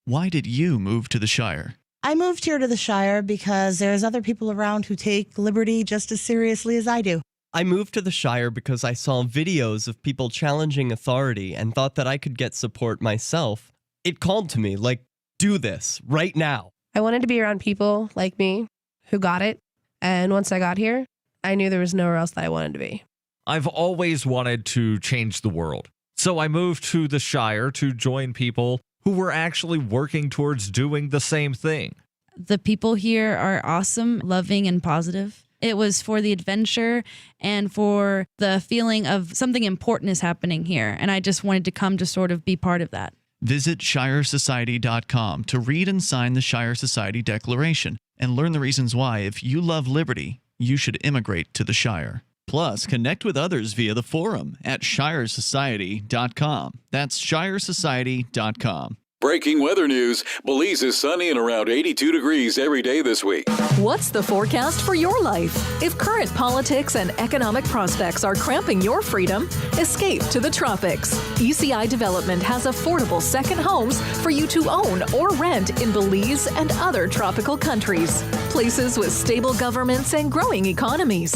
Why did you move to the Shire? I moved here to the Shire because there's other people around who take liberty just as seriously as I do. I moved to the Shire because I saw videos of people challenging authority and thought that I could get support myself. It called to me, like, do this right now. I wanted to be around people like me who got it And once I got here, I knew there was nowhere else that I wanted to be. I've always wanted to change the world. So I moved to the Shire to join people who were actually working towards doing the same thing. The people here are awesome, loving, and positive. It was for the adventure and for the feeling of something important is happening here. And I just wanted to come to sort of be part of that. Visit ShireSociety.com to read and sign the Shire Society Declaration and learn the reasons why, if you love liberty, you should immigrate to the Shire. Plus, connect with others via the forum at ShireSociety.com. That's ShireSociety.com. Breaking weather news. Belize is sunny and around 82 degrees every day this week. What's the forecast for your life? If current politics and economic prospects are cramping your freedom, escape to the tropics. ECI Development has affordable second homes for you to own or rent in Belize and other tropical countries. Places with stable governments and growing economies.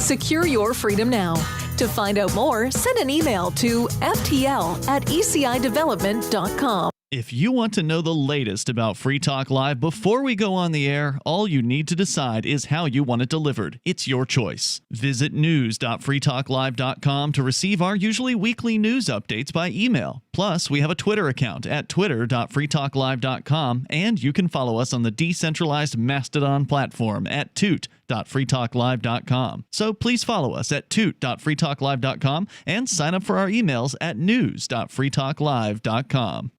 Secure your freedom now. To find out more, send an email to ftl@ecidevelopment.com. If you want to know the latest about Free Talk Live before we go on the air, all you need to decide is how you want it delivered. It's your choice. Visit news.freetalklive.com to receive our usually weekly news updates by email. Plus, we have a Twitter account at twitter.freetalklive.com, and you can follow us on the decentralized Mastodon platform at toot.freetalklive.com. So please follow us at toot.freetalklive.com and sign up for our emails at news.freetalklive.com.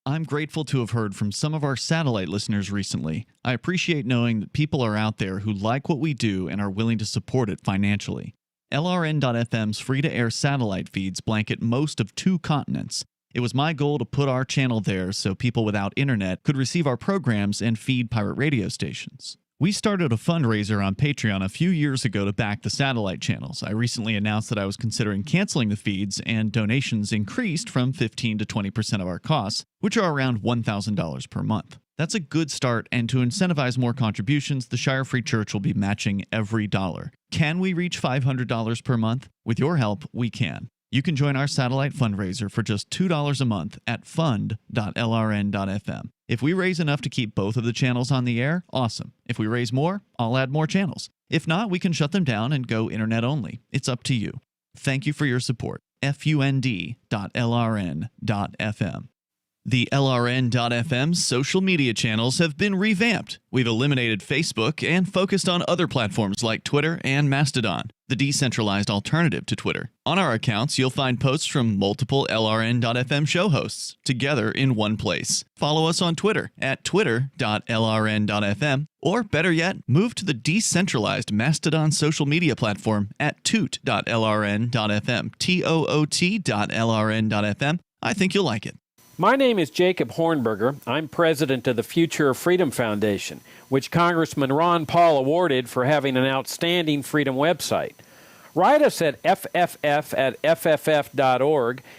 I'm grateful to have heard from some of our satellite listeners recently. I appreciate knowing that people are out there who like what we do and are willing to support it financially. LRN.FM's free-to-air satellite feeds blanket most of 2 continents. It was my goal to put our channel there so people without internet could receive our programs and feed pirate radio stations. We started a fundraiser on Patreon a few years ago to back the satellite channels. I recently announced that I was considering canceling the feeds, and donations increased from 15 to 20% of our costs, which are around $1,000 per month. That's a good start, and to incentivize more contributions, the Shire Free Church will be matching every dollar. Can we reach $500 per month? With your help, we can. You can join our satellite fundraiser for just $2 a month at fund.lrn.fm. If we raise enough to keep both of the channels on the air, awesome. If we raise more, I'll add more channels. If not, we can shut them down and go internet only. It's up to you. Thank you for your support. fund.lrn.fm. The LRN.FM social media channels have been revamped. We've eliminated Facebook and focused on other platforms like Twitter and Mastodon, the decentralized alternative to Twitter. On our accounts, you'll find posts from multiple LRN.FM show hosts together in one place. Follow us on Twitter at twitter.lrn.fm, or better yet, move to the decentralized Mastodon social media platform at toot.lrn.fm, toot.lrn.fm. I think you'll like it. My name is Jacob Hornberger. I'm president of the Future of Freedom Foundation, which Congressman Ron Paul awarded for having an outstanding freedom website. Write us at fff@fff.org,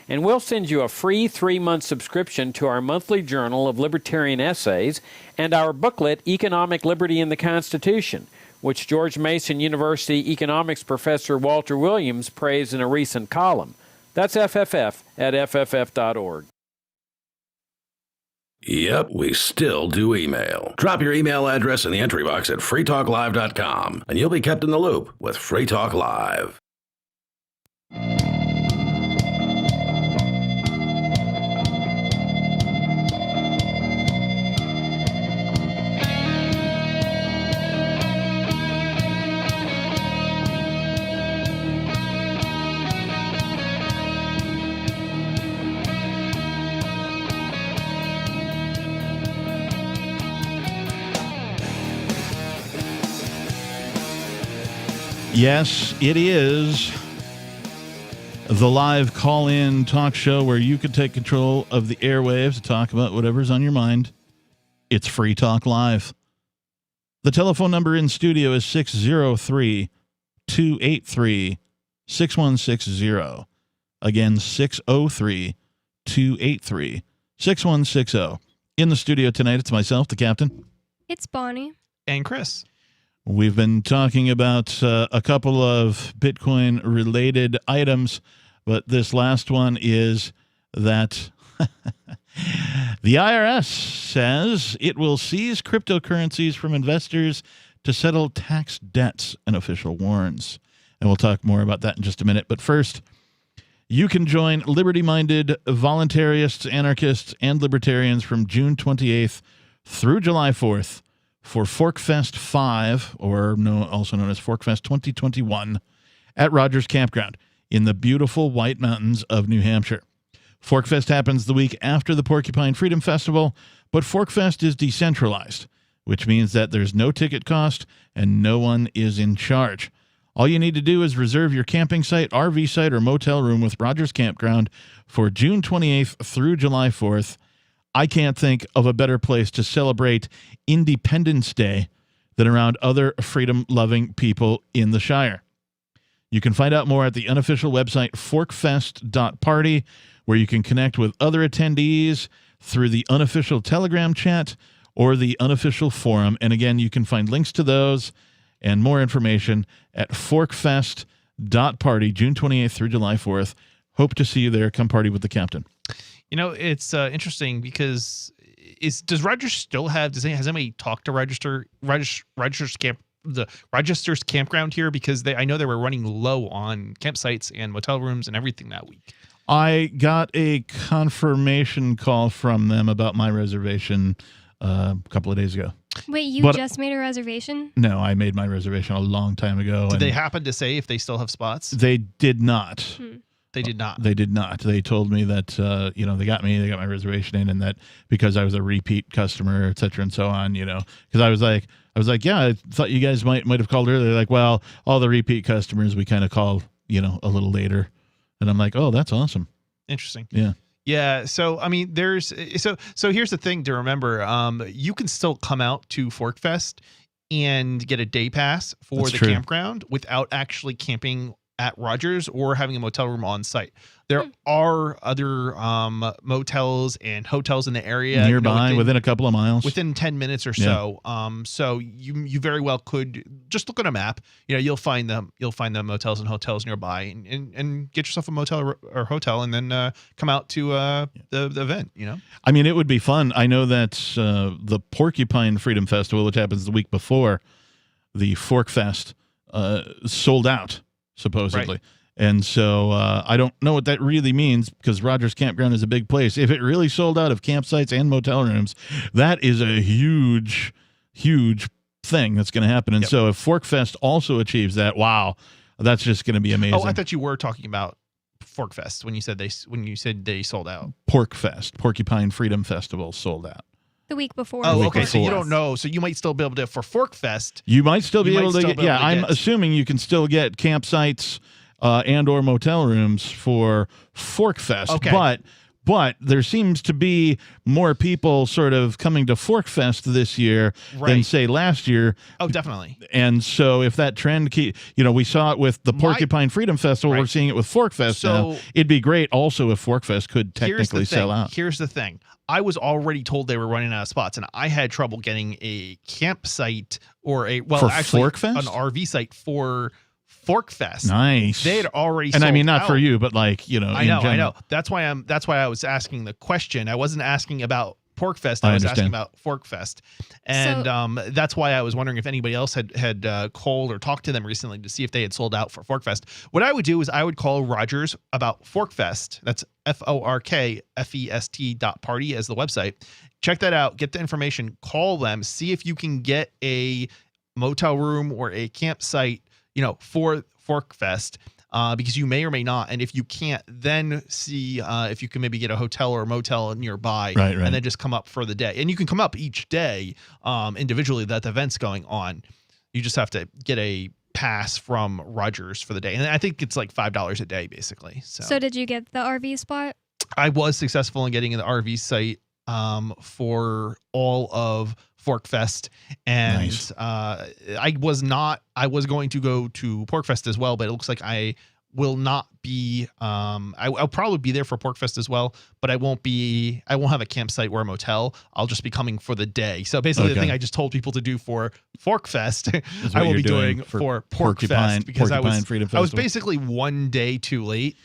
and we'll send you a free 3-month subscription to our monthly journal of libertarian essays and our booklet, Economic Liberty in the Constitution, which George Mason University economics professor Walter Williams praised in a recent column. That's fff@fff.org. Yep, we still do email. Drop your email address in the entry box at freetalklive.com, and you'll be kept in the loop with Free Talk Live. Yes, it is the live call-in talk show where you can take control of the airwaves to talk about whatever's on your mind. It's Free Talk Live. The telephone number in studio is 603-283-6160. Again, 603-283-6160. In the studio tonight, it's myself, the captain. It's Bonnie. And Chris. We've been talking about a couple of Bitcoin-related items, but this last one is that the IRS says it will seize cryptocurrencies from investors to settle tax debts, an official warns. And we'll talk more about that in just a minute. But first, you can join liberty-minded voluntarists, anarchists, and libertarians from June 28th through July 4th for ForkFest 5, also known as ForkFest 2021, at Rogers Campground in the beautiful White Mountains of New Hampshire. ForkFest happens the week after the Porcupine Freedom Festival, but ForkFest is decentralized, which means that there's no ticket cost and no one is in charge. All you need to do is reserve your camping site, RV site, or motel room with Rogers Campground for June 28th through July 4th. I can't think of a better place to celebrate Independence Day than around other freedom-loving people in the Shire. You can find out more at the unofficial website forkfest.party, where you can connect with other attendees through the unofficial Telegram chat or the unofficial forum. And again, you can find links to those and more information at forkfest.party, June 28th through July 4th. Hope to see you there. Come party with the captain. You know, it's interesting because does Rogers still have? Has anybody talked to Rogers Campground here? Because I know they were running low on campsites and motel rooms and everything that week. I got a confirmation call from them about my reservation a couple of days ago. Wait, you just made a reservation? No, I made my reservation a long time ago. Did they happen to say if they still have spots? They did not. They did not. They did not. They told me that they got my reservation in, and that because I was a repeat customer, et cetera, and so on. Because I was like, yeah, I thought you guys might have called earlier. They're like, well, all the repeat customers we kind of call a little later, and I'm like, oh, that's awesome. Interesting. Yeah. Yeah, so I mean, here's the thing to remember. You can still come out to ForkFest and get a day pass for the campground without actually camping at Rogers or having a motel room on site. There are other motels and hotels in the area nearby, within a couple of miles, within 10 minutes or so. So you very well could just look at a map. You'll find them motels and hotels nearby, and get yourself a motel or hotel, and then come out to the event. I mean, it would be fun. I know that the Porcupine Freedom Festival, which happens the week before the ForkFest, sold out supposedly. Right. And so I don't know what that really means, because Rogers Campground is a big place. If it really sold out of campsites and motel rooms, that is a huge, huge thing that's going to happen. And so if ForkFest also achieves that, wow, that's just going to be amazing. Oh, I thought you were talking about ForkFest when you said they sold out. PorcFest, Porcupine Freedom Festival, sold out. The week before. Oh, okay. So you don't know. So you might still be able to, for ForkFest. You might still be able to get, I'm assuming you can still get campsites and or motel rooms for ForkFest. Okay. But there seems to be more people sort of coming to ForkFest this year than, say, last year. Oh, definitely. And so if that trend we saw it with the Porcupine Freedom Festival. We're seeing it with ForkFest now. It'd be great also if ForkFest could technically sell out. Here's the thing. I was already told they were running out of spots, and I had trouble getting a campsite or ForkFest? an RV site for ForkFest. Nice. They had already and sold I mean, not out. for you, but I know. That's why I was asking the question. I wasn't asking about PorcFest. I was asking about ForkFest. And that's why I was wondering if anybody else had called or talked to them recently to see if they had sold out for ForkFest. What I would do is I would call Rogers about ForkFest. That's ForkFest.party as the website. Check that out. Get the information. Call them. See if you can get a motel room or a campsite for ForkFest, because you may or may not. And if you can't, then see if you can maybe get a hotel or a motel nearby, right. And then just come up for the day. And you can come up each day individually that the event's going on. You just have to get a pass from Rogers for the day. And I think it's like $5 a day, basically. So did you get the RV spot? I was successful in getting the RV site for all of ForkFest, and nice. I was going to go to PorcFest as well, but it looks like I will not be. I'll probably be there for PorcFest as well, but I won't have a campsite or a motel. I'll just be coming for the day. So basically, the thing I just told people to do for ForkFest, I will be doing for PorcFest, because I was basically one day too late.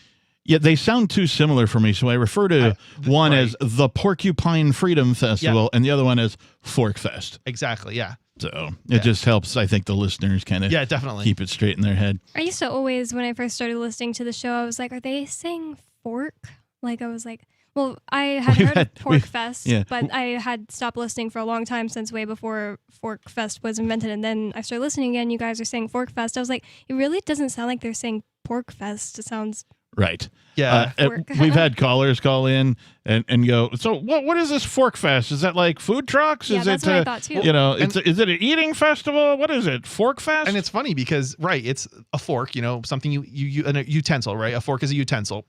Yeah, they sound too similar for me, so I refer to one as the Porcupine Freedom Festival and the other one as ForkFest. Exactly, yeah. So it just helps, I think, the listeners kind of definitely keep it straight in their head. I used to always, when I first started listening to the show, I was like, are they saying fork? Like, I was like, well, I had heard of Pork Fest, but I had stopped listening for a long time since way before Fork Fest was invented. And then I started listening again. You guys are saying Fork Fest. I was like, it really doesn't sound like they're saying Pork Fest. It sounds... Right. Yeah. We've had callers call in and go, so what is this Fork Fest? Is that like food trucks? Yeah, is that's it, what I thought too. Is it an eating festival? What is it? Fork Fest? And it's funny because, it's a fork, something a utensil, right? A fork is a utensil.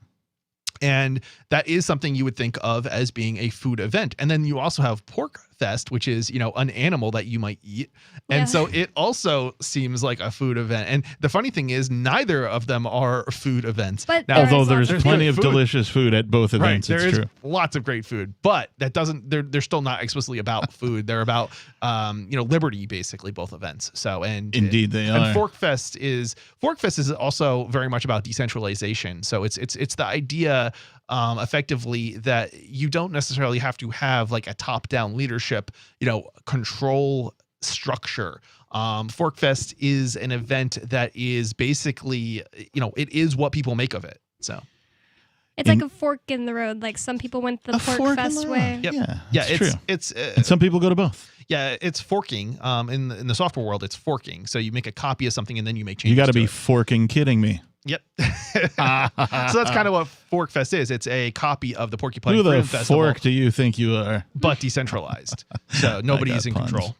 And that is something you would think of as being a food event. And then you also have Pork Fest, which is, an animal that you might eat. And so it also seems like a food event. And the funny thing is neither of them are food events. But although there's plenty of delicious food at both events. Right. It's There true. is lots of great food, but that doesn't, they're still not explicitly about food. They're about, liberty, basically, both events. So, Indeed they are. And Fork Fest is also very much about decentralization. So it's the idea, effectively, that you don't necessarily have to have like a top-down leadership, control structure. Forkfest is an event that is basically, it is what people make of it. So it's like a fork in the road. Like some people went the Pork Fest way. Yep. Yeah, it's true. It's and some people go to both. Yeah, it's forking. In the software world, it's forking. So you make a copy of something and then you make changes. You got to be it. forking kidding me. Yep. So that's kind of what Forkfest is. It's a copy of the Porcupine Who the Freedom Festival, fork do you think you are? but decentralized. So nobody's in puns. control.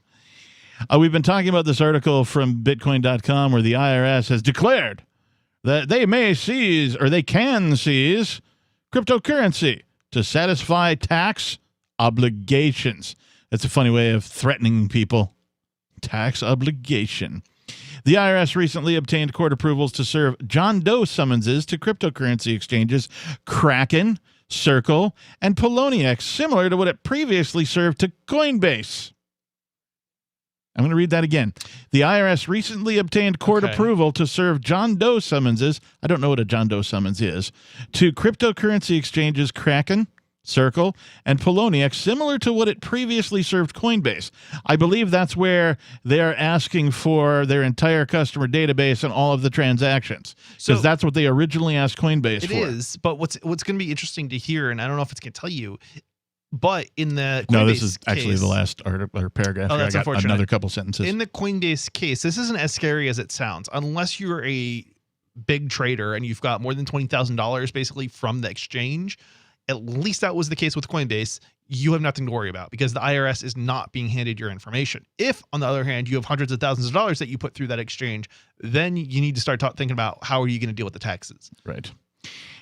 We've been talking about this article from Bitcoin.com where the IRS has declared that they may seize or they can seize cryptocurrency to satisfy tax obligations. That's a funny way of threatening people. Tax obligation. The IRS recently obtained court approvals to serve John Doe summonses to cryptocurrency exchanges Kraken, Circle, and Poloniex, similar to what it previously served to Coinbase. I'm going to read that again. The IRS recently obtained court approval to serve John Doe summonses. I don't know what a John Doe summons is. To cryptocurrency exchanges Kraken, Circle, and Poloniex, similar to what it previously served Coinbase. I believe that's where they're asking for their entire customer database and all of the transactions. Because that's what they originally asked Coinbase for. It is, but what's going to be interesting to hear, and I don't know if it's going to tell you, but in the Coinbase No, this is actually case, the last article or paragraph. Oh, Here. that's I got unfortunate. another couple sentences. In the Coinbase case, this isn't as scary as it sounds. Unless you're a big trader and you've got more than $20,000 basically from the exchange, at least that was the case with Coinbase, you have nothing to worry about because the IRS is not being handed your information. If, on the other hand, you have hundreds of thousands of dollars that you put through that exchange, then you need to start thinking about how are you going to deal with the taxes. Right.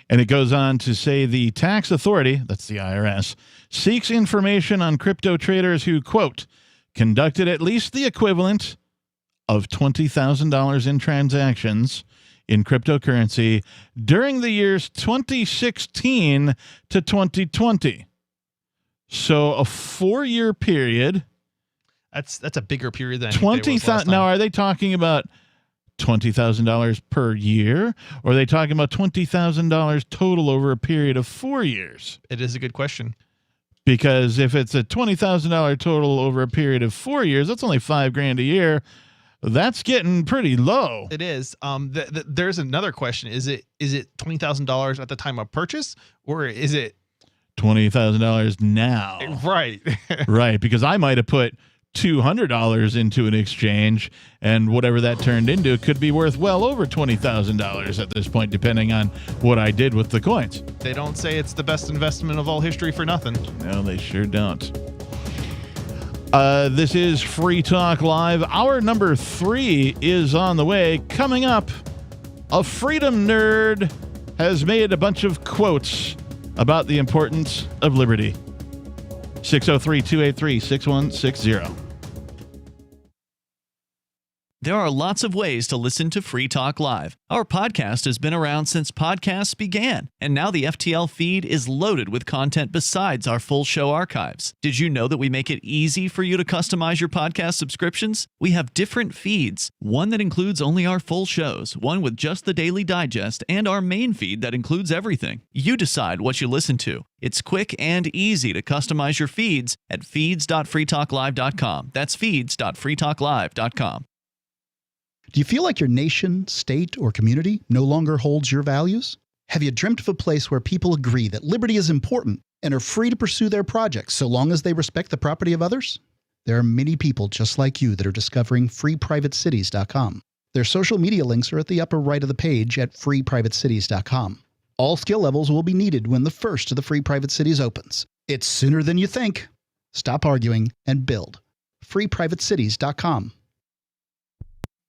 And it goes on to say the tax authority, that's the IRS, seeks information on crypto traders who, quote, conducted at least the equivalent of $20,000 in transactions in cryptocurrency during the years 2016 to 2020. So a 4-year period. That's a bigger period than 20,000. Now, are they talking about $20,000 per year, or are they talking about $20,000 total over a period of 4 years? It is a good question. Because if it's a $20,000 total over a period of 4 years, that's only $5,000 a year. That's getting pretty low. It is. There's another question. Is it $20,000 at the time of purchase, or is it $20,000 now? Right. Right, because I might have put $200 into an exchange, and whatever that turned into could be worth well over $20,000 at this point, depending on what I did with the coins. They don't say it's the best investment of all history for nothing. No, they sure don't. This is Free Talk Live. Hour number 3 is on the way. Coming up, a freedom nerd has made a bunch of quotes about the importance of liberty. 603-283-6160. There are lots of ways to listen to Free Talk Live. Our podcast has been around since podcasts began, and now the FTL feed is loaded with content besides our full show archives. Did you know that we make it easy for you to customize your podcast subscriptions? We have different feeds, one that includes only our full shows, one with just the Daily Digest, and our main feed that includes everything. You decide what you listen to. It's quick and easy to customize your feeds at feeds.freetalklive.com. That's feeds.freetalklive.com. Do you feel like your nation, state, or community no longer holds your values? Have you dreamt of a place where people agree that liberty is important and are free to pursue their projects so long as they respect the property of others? There are many people just like you that are discovering freeprivatecities.com. Their social media links are at the upper right of the page at freeprivatecities.com. All skill levels will be needed when the first of the Free Private Cities opens. It's sooner than you think. Stop arguing and build. freeprivatecities.com.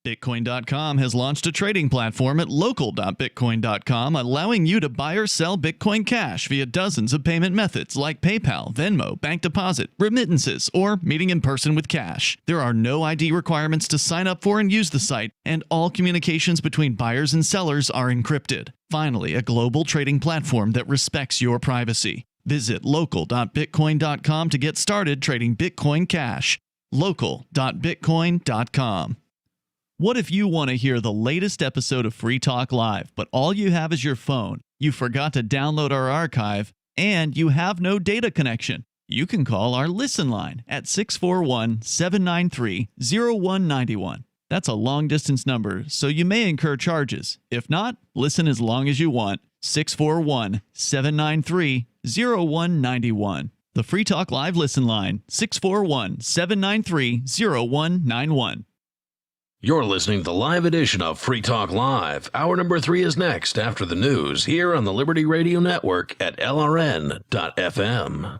Bitcoin.com has launched a trading platform at local.bitcoin.com, allowing you to buy or sell Bitcoin Cash via dozens of payment methods like PayPal, Venmo, bank deposit, remittances, or meeting in person with cash. There are no ID requirements to sign up for and use the site, and all communications between buyers and sellers are encrypted. Finally, a global trading platform that respects your privacy. Visit local.bitcoin.com to get started trading Bitcoin Cash. local.bitcoin.com. What if you want to hear the latest episode of Free Talk Live, but all you have is your phone, you forgot to download our archive, and you have no data connection? You can call our Listen line at 641-793-0191. That's a long-distance number, so you may incur charges. If not, listen as long as you want. 641-793-0191. The Free Talk Live Listen line, 641-793-0191. You're listening to the live edition of Free Talk Live. Hour number 3 is next after the news here on the Liberty Radio Network at LRN.FM.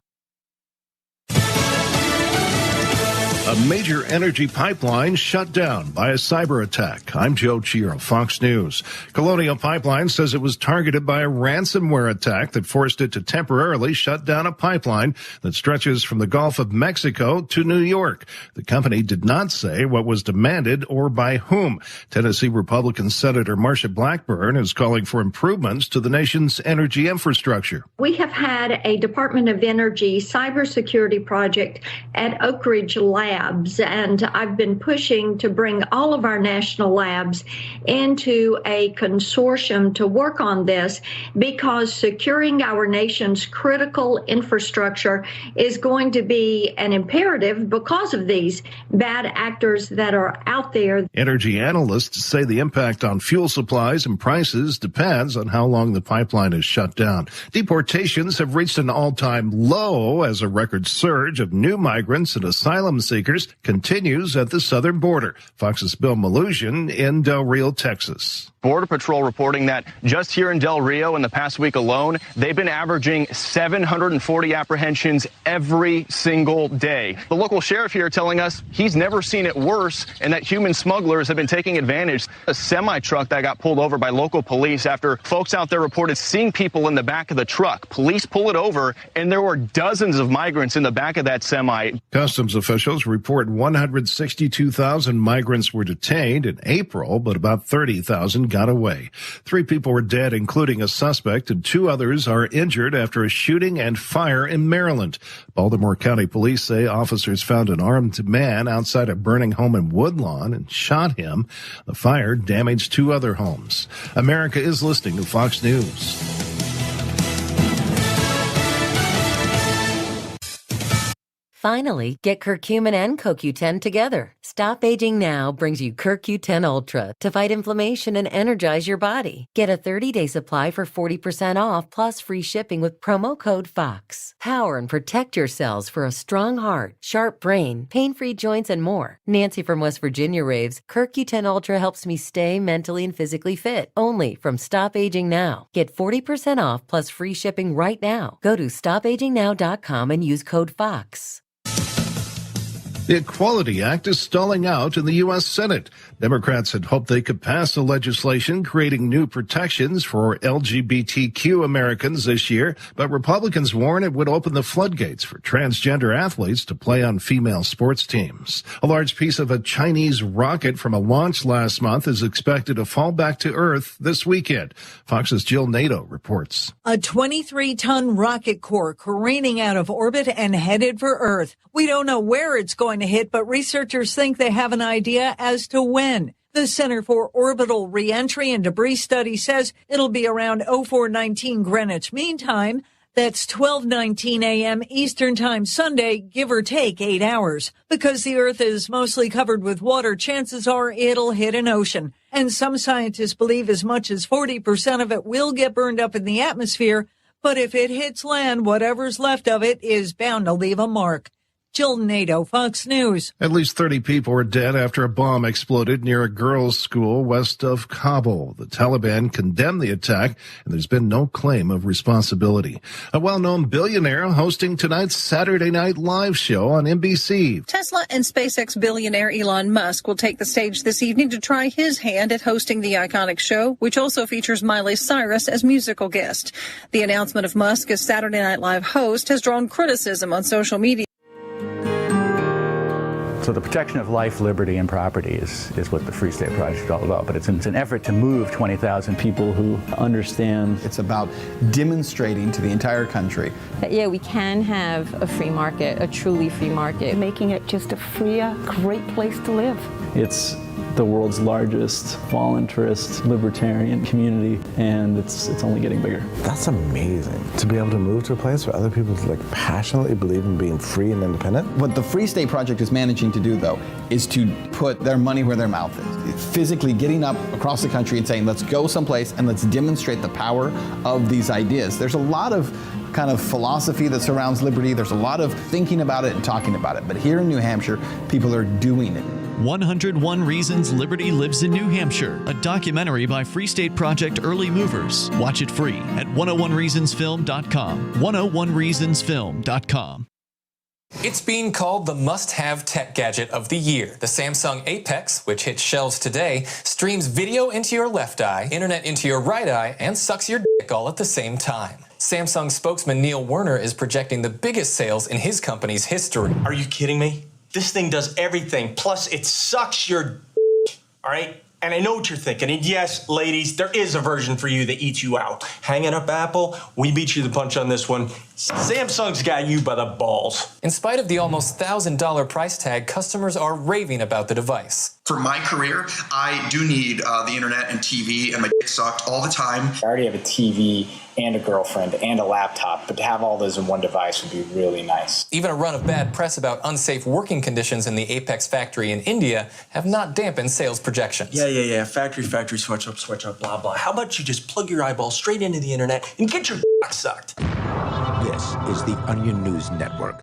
A major energy pipeline shut down by a cyber attack. I'm Joe Chiro, Fox News. Colonial Pipeline says it was targeted by a ransomware attack that forced it to temporarily shut down a pipeline that stretches from the Gulf of Mexico to New York. The company did not say what was demanded or by whom. Tennessee Republican Senator Marsha Blackburn is calling for improvements to the nation's energy infrastructure. We have had a Department of Energy cybersecurity project at Oak Ridge Labs, and I've been pushing to bring all of our national labs into a consortium to work on this, because securing our nation's critical infrastructure is going to be an imperative because of these bad actors that are out there. Energy analysts say the impact on fuel supplies and prices depends on how long the pipeline is shut down. Deportations have reached an all-time low as a record surge of new migrants and asylum seekers continues at the southern border. Fox's Bill Malusian in Del Rio, Texas. Border Patrol reporting that just here in Del Rio in the past week alone, they've been averaging 740 apprehensions every single day. The local sheriff here telling us he's never seen it worse and that human smugglers have been taking advantage. A semi-truck that got pulled over by local police after folks out there reported seeing people in the back of the truck. Police pull it over and there were dozens of migrants in the back of that semi. Customs officials report 162,000 migrants were detained in April, but about 30,000 got away. 3 people were dead, including a suspect, and 2 others are injured after a shooting and fire in Maryland. Baltimore County Police say officers found an armed man outside a burning home in Woodlawn and shot him. The fire damaged 2 other homes. America is listening to Fox News. Finally, get curcumin and CoQ10 together. Stop Aging Now brings you CoQ10 Ultra to fight inflammation and energize your body. Get a 30-day supply for 40% off plus free shipping with promo code FOX. Power and protect your cells for a strong heart, sharp brain, pain-free joints, and more. Nancy from West Virginia raves, CoQ10 Ultra helps me stay mentally and physically fit. Only from Stop Aging Now. Get 40% off plus free shipping right now. Go to stopagingnow.com and use code FOX. The Equality Act is stalling out in the U.S. Senate. Democrats had hoped they could pass the legislation creating new protections for LGBTQ Americans this year, but Republicans warn it would open the floodgates for transgender athletes to play on female sports teams. A large piece of a Chinese rocket from a launch last month is expected to fall back to Earth this weekend. Fox's Jill Nato reports. A 23-ton rocket core careening out of orbit and headed for Earth. We don't know where it's going to hit, but researchers think they have an idea as to when. The Center for Orbital Reentry and Debris Study says it'll be around 0419 Greenwich Mean Time. That's 12:19 a.m. Eastern Time Sunday, give or take 8 hours. Because the Earth is mostly covered with water, chances are it'll hit an ocean. And some scientists believe as much as 40% of it will get burned up in the atmosphere. But if it hits land, whatever's left of it is bound to leave a mark. Jill Nato, Fox News. At least 30 people were dead after a bomb exploded near a girls' school west of Kabul. The Taliban condemned the attack, and there's been no claim of responsibility. A well-known billionaire hosting tonight's Saturday Night Live show on NBC. Tesla and SpaceX billionaire Elon Musk will take the stage this evening to try his hand at hosting the iconic show, which also features Miley Cyrus as musical guest. The announcement of Musk as Saturday Night Live host has drawn criticism on social media. So the protection of life, liberty, and property is what the Free State Project is all about. But it's an effort to move 20,000 people who understand. It's about demonstrating to the entire country that, yeah, we can have a free market, a truly free market. Making it just a freer, great place to live. It's the world's largest voluntarist libertarian community, and it's only getting bigger. That's amazing, to be able to move to a place where other people passionately believe in being free and independent. What the Free State Project is managing to do, though, is to put their money where their mouth is. It's physically getting up across the country and saying, let's go someplace and let's demonstrate the power of these ideas. There's a lot of kind of philosophy that surrounds liberty. There's a lot of thinking about it and talking about it. But here in New Hampshire, people are doing it. 101 Reasons Liberty Lives in New Hampshire, a documentary by Free State Project Early Movers. Watch it free at 101reasonsfilm.com. 101reasonsfilm.com. It's being called the must-have tech gadget of the year. The Samsung Apex, which hits shelves today, streams video into your left eye, internet into your right eye, and sucks your dick all at the same time. Samsung spokesman Neil Werner is projecting the biggest sales in his company's history. Are you kidding me? This thing does everything, plus it sucks your all right? And I know what you're thinking. And yes, ladies, there is a version for you that eats you out. Hanging up Apple, we beat you to the punch on this one. Samsung's got you by the balls. In spite of the almost $1,000 price tag, customers are raving about the device. For my career, I do need the internet and TV, and my dick sucked all the time. I already have a TV and a girlfriend and a laptop, but to have all those in one device would be really nice. Even a run of bad press about unsafe working conditions in the Apex factory in India have not dampened sales projections. Yeah. Factory, switch up, blah, blah. How about you just plug your eyeball straight into the internet and get your dick sucked? This is the Onion News Network.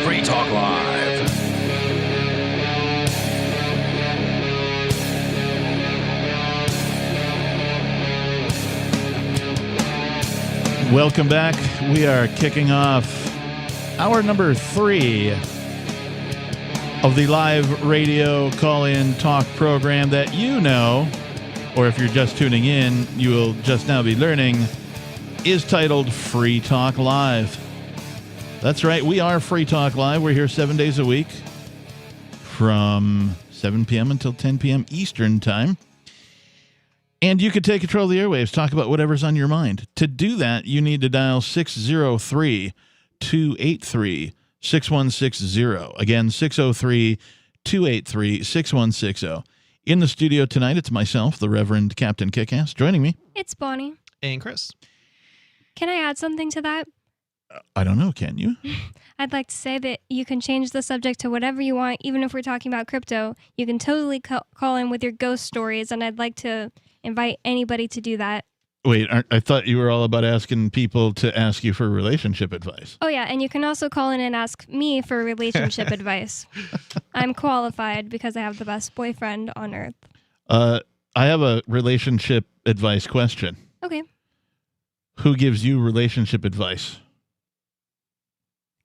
Free Talk Live. Welcome back. We are kicking off hour number 3 of the live radio call-in talk program that you know, or if you're just tuning in, you will just now be learning, is titled Free Talk Live. That's right, we are Free Talk Live. We're here 7 days a week from 7 p.m. until 10 p.m. Eastern Time. And you can take control of the airwaves, talk about whatever's on your mind. To do that, you need to dial 603-283-6160. Again, 603-283-6160. In the studio tonight, it's myself, the Reverend Captain Kickass. Joining me, It's Bonnie. And Chris. Can I add something to that? I don't know, can you? I'd like to say that you can change the subject to whatever you want, even if we're talking about crypto. You can totally call in with your ghost stories, and I'd like to invite anybody to do that. Wait, I thought you were all about asking people to ask you for relationship advice. Oh, yeah, and you can also call in and ask me for relationship advice. I'm qualified because I have the best boyfriend on earth. I have a relationship advice question. Okay. Who gives you relationship advice?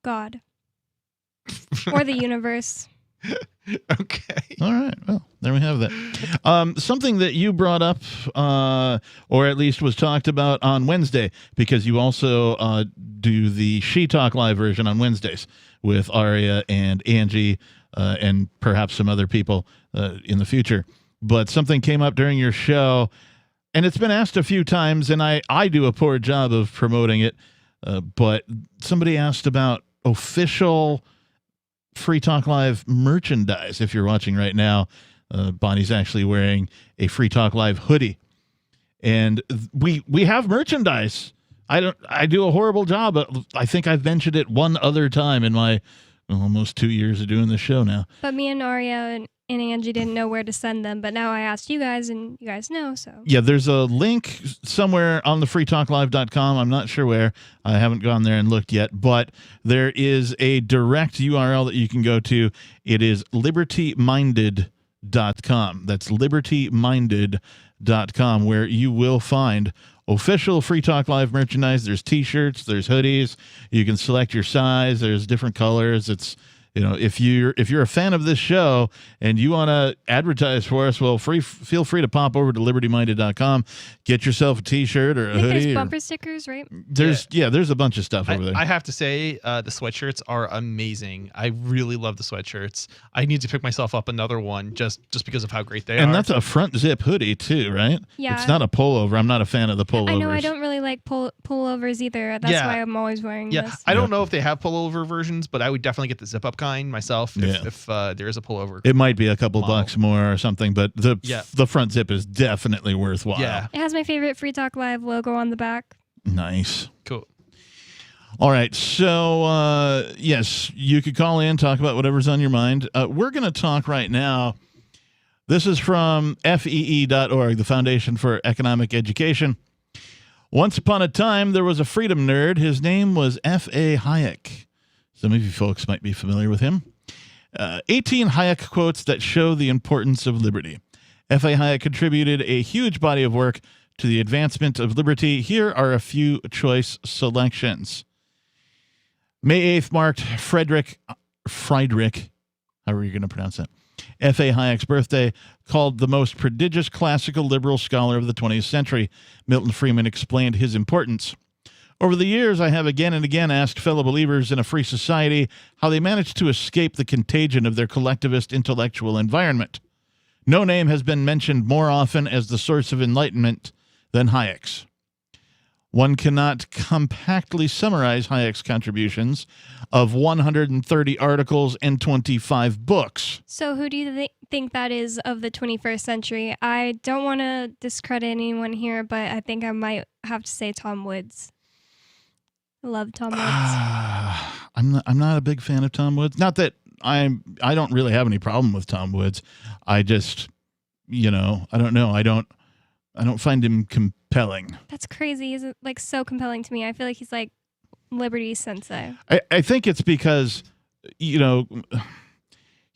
God. Or the universe. Okay. All right. Well, there we have that. Something that you brought up, or at least was talked about on Wednesday, because you also do the She Talk Live version on Wednesdays with Aria and Angie and perhaps some other people in the future. But something came up during your show, and it's been asked a few times, and I do a poor job of promoting it, but somebody asked about official Free Talk Live merchandise. If you're watching right now, Bonnie's actually wearing a Free Talk Live hoodie, and we have merchandise. I do a horrible job, but I think I've mentioned it one other time in my almost 2 years of doing the show now. But me and Aria and Angie didn't know where to send them, but now I asked you guys, and you guys know, so. Yeah, there's a link somewhere on the freetalklive.com. I'm not sure where. I haven't gone there and looked yet, but there is a direct URL that you can go to. It is libertyminded.com. That's libertyminded.com, where you will find official Free Talk Live merchandise. There's t-shirts, there's hoodies. You can select your size. There's different colors. It's, you know, if you're a fan of this show and you want to advertise for us, well, feel free to pop over to libertyminded.com, get yourself a t-shirt or a hoodie. There's bumper stickers, right? There's a bunch of stuff over there. I have to say, the sweatshirts are amazing. I really love the sweatshirts. I need to pick myself up another one just because of how great they are. And that's a front zip hoodie too, right? Yeah. It's not a pullover. I'm not a fan of the pullovers. I know, I don't really like pullovers either. That's why I'm always wearing this. I don't know if they have pullover versions, but I would definitely get the zip-up kind myself if there is a pullover. It might be a couple bucks more or something, but the front zip is definitely worthwhile. Yeah. It has my favorite Free Talk Live logo on the back. Nice. Cool. All right. So, yes, you could call in, talk about whatever's on your mind. We're going to talk right now. This is from FEE.org, the Foundation for Economic Education. Once upon a time, there was a freedom nerd. His name was F.A. Hayek. Some of you folks might be familiar with him. 18 Hayek quotes that show the importance of liberty. F.A. Hayek contributed a huge body of work to the advancement of liberty. Here are a few choice selections. May 8th marked Friedrich, however you're going to pronounce that, F.A. Hayek's birthday, called the most prodigious classical liberal scholar of the 20th century. Milton Friedman explained his importance. Over the years, I have again and again asked fellow believers in a free society how they managed to escape the contagion of their collectivist intellectual environment. No name has been mentioned more often as the source of enlightenment than Hayek's. One cannot compactly summarize Hayek's contributions of 130 articles and 25 books. So who do you think that is of the 21st century? I don't want to discredit anyone here, but I think I might have to say Tom Woods. I love Tom Woods. I'm not a big fan of Tom Woods. Not that I don't really have any problem with Tom Woods. I just, I don't know. I don't find him compelling. That's crazy. He's like so compelling to me. I feel like he's like Liberty Sensei. I think it's because,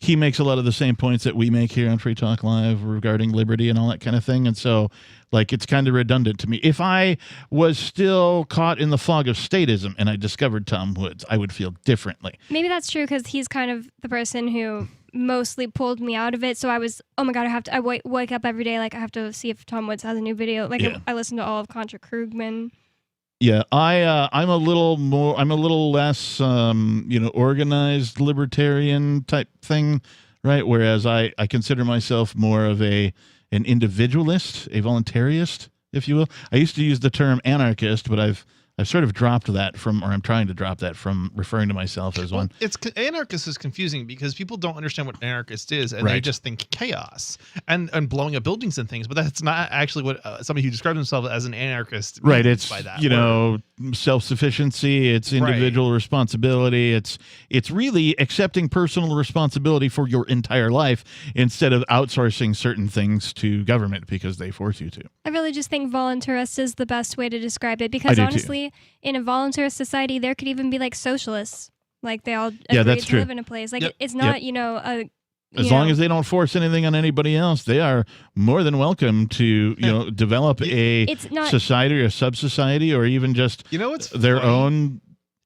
he makes a lot of the same points that we make here on Free Talk Live regarding liberty and all that kind of thing. And so, it's kind of redundant to me. If I was still caught in the fog of statism and I discovered Tom Woods, I would feel differently. Maybe that's true because he's kind of the person who mostly pulled me out of it. So I was, oh my God, I wake up every day like I have to see if Tom Woods has a new video. I listen to all of Contra Krugman. Yeah, I'm a little less, organized libertarian type thing, right? Whereas I consider myself more of an individualist, a voluntarist, if you will. I used to use the term anarchist, but I've sort of dropped that I'm trying to drop that from referring to something as one. Anarchist is confusing because people don't understand what an anarchist is, and they just think chaos and blowing up buildings and things. But that's not actually what somebody who describes himself as an anarchist means. Right. It's by that self-sufficiency. It's individual responsibility. It's really accepting personal responsibility for your entire life instead of outsourcing certain things to government because they force you to. I really just think voluntarist is the best way to describe it because honestly, in a voluntarist society, there could even be like socialists, like they all agree to live in a place. Like it's not, as long as they don't force anything on anybody else, they are more than welcome to, develop a society or a sub-society or even just what's their funny? own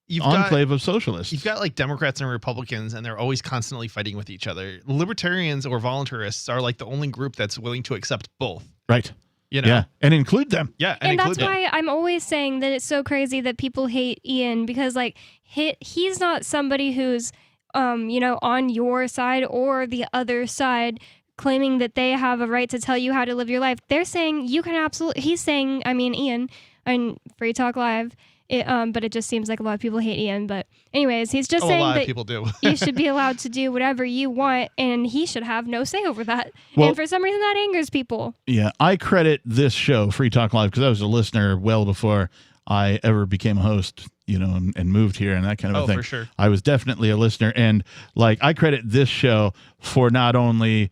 enclave of socialists. You've got like Democrats and Republicans, and they're always constantly fighting with each other. Libertarians or voluntarists are like the only group that's willing to accept both. Right. You know? Yeah, and include them. Yeah, and that's why I'm always saying that it's so crazy that people hate Ian, because like he's not somebody who's on your side or the other side claiming that they have a right to tell you how to live your life. They're saying you can absolutely. He's saying, Ian on Free Talk Live. But it just seems like a lot of people hate Ian. But anyways, he's just saying that people do. you should be allowed to do whatever you want, and he should have no say over that. Well, and for some reason, that angers people. Yeah, I credit this show, Free Talk Live, because I was a listener well before I ever became a host, and moved here and that kind of a thing. For sure. I was definitely a listener, and like I credit this show for not only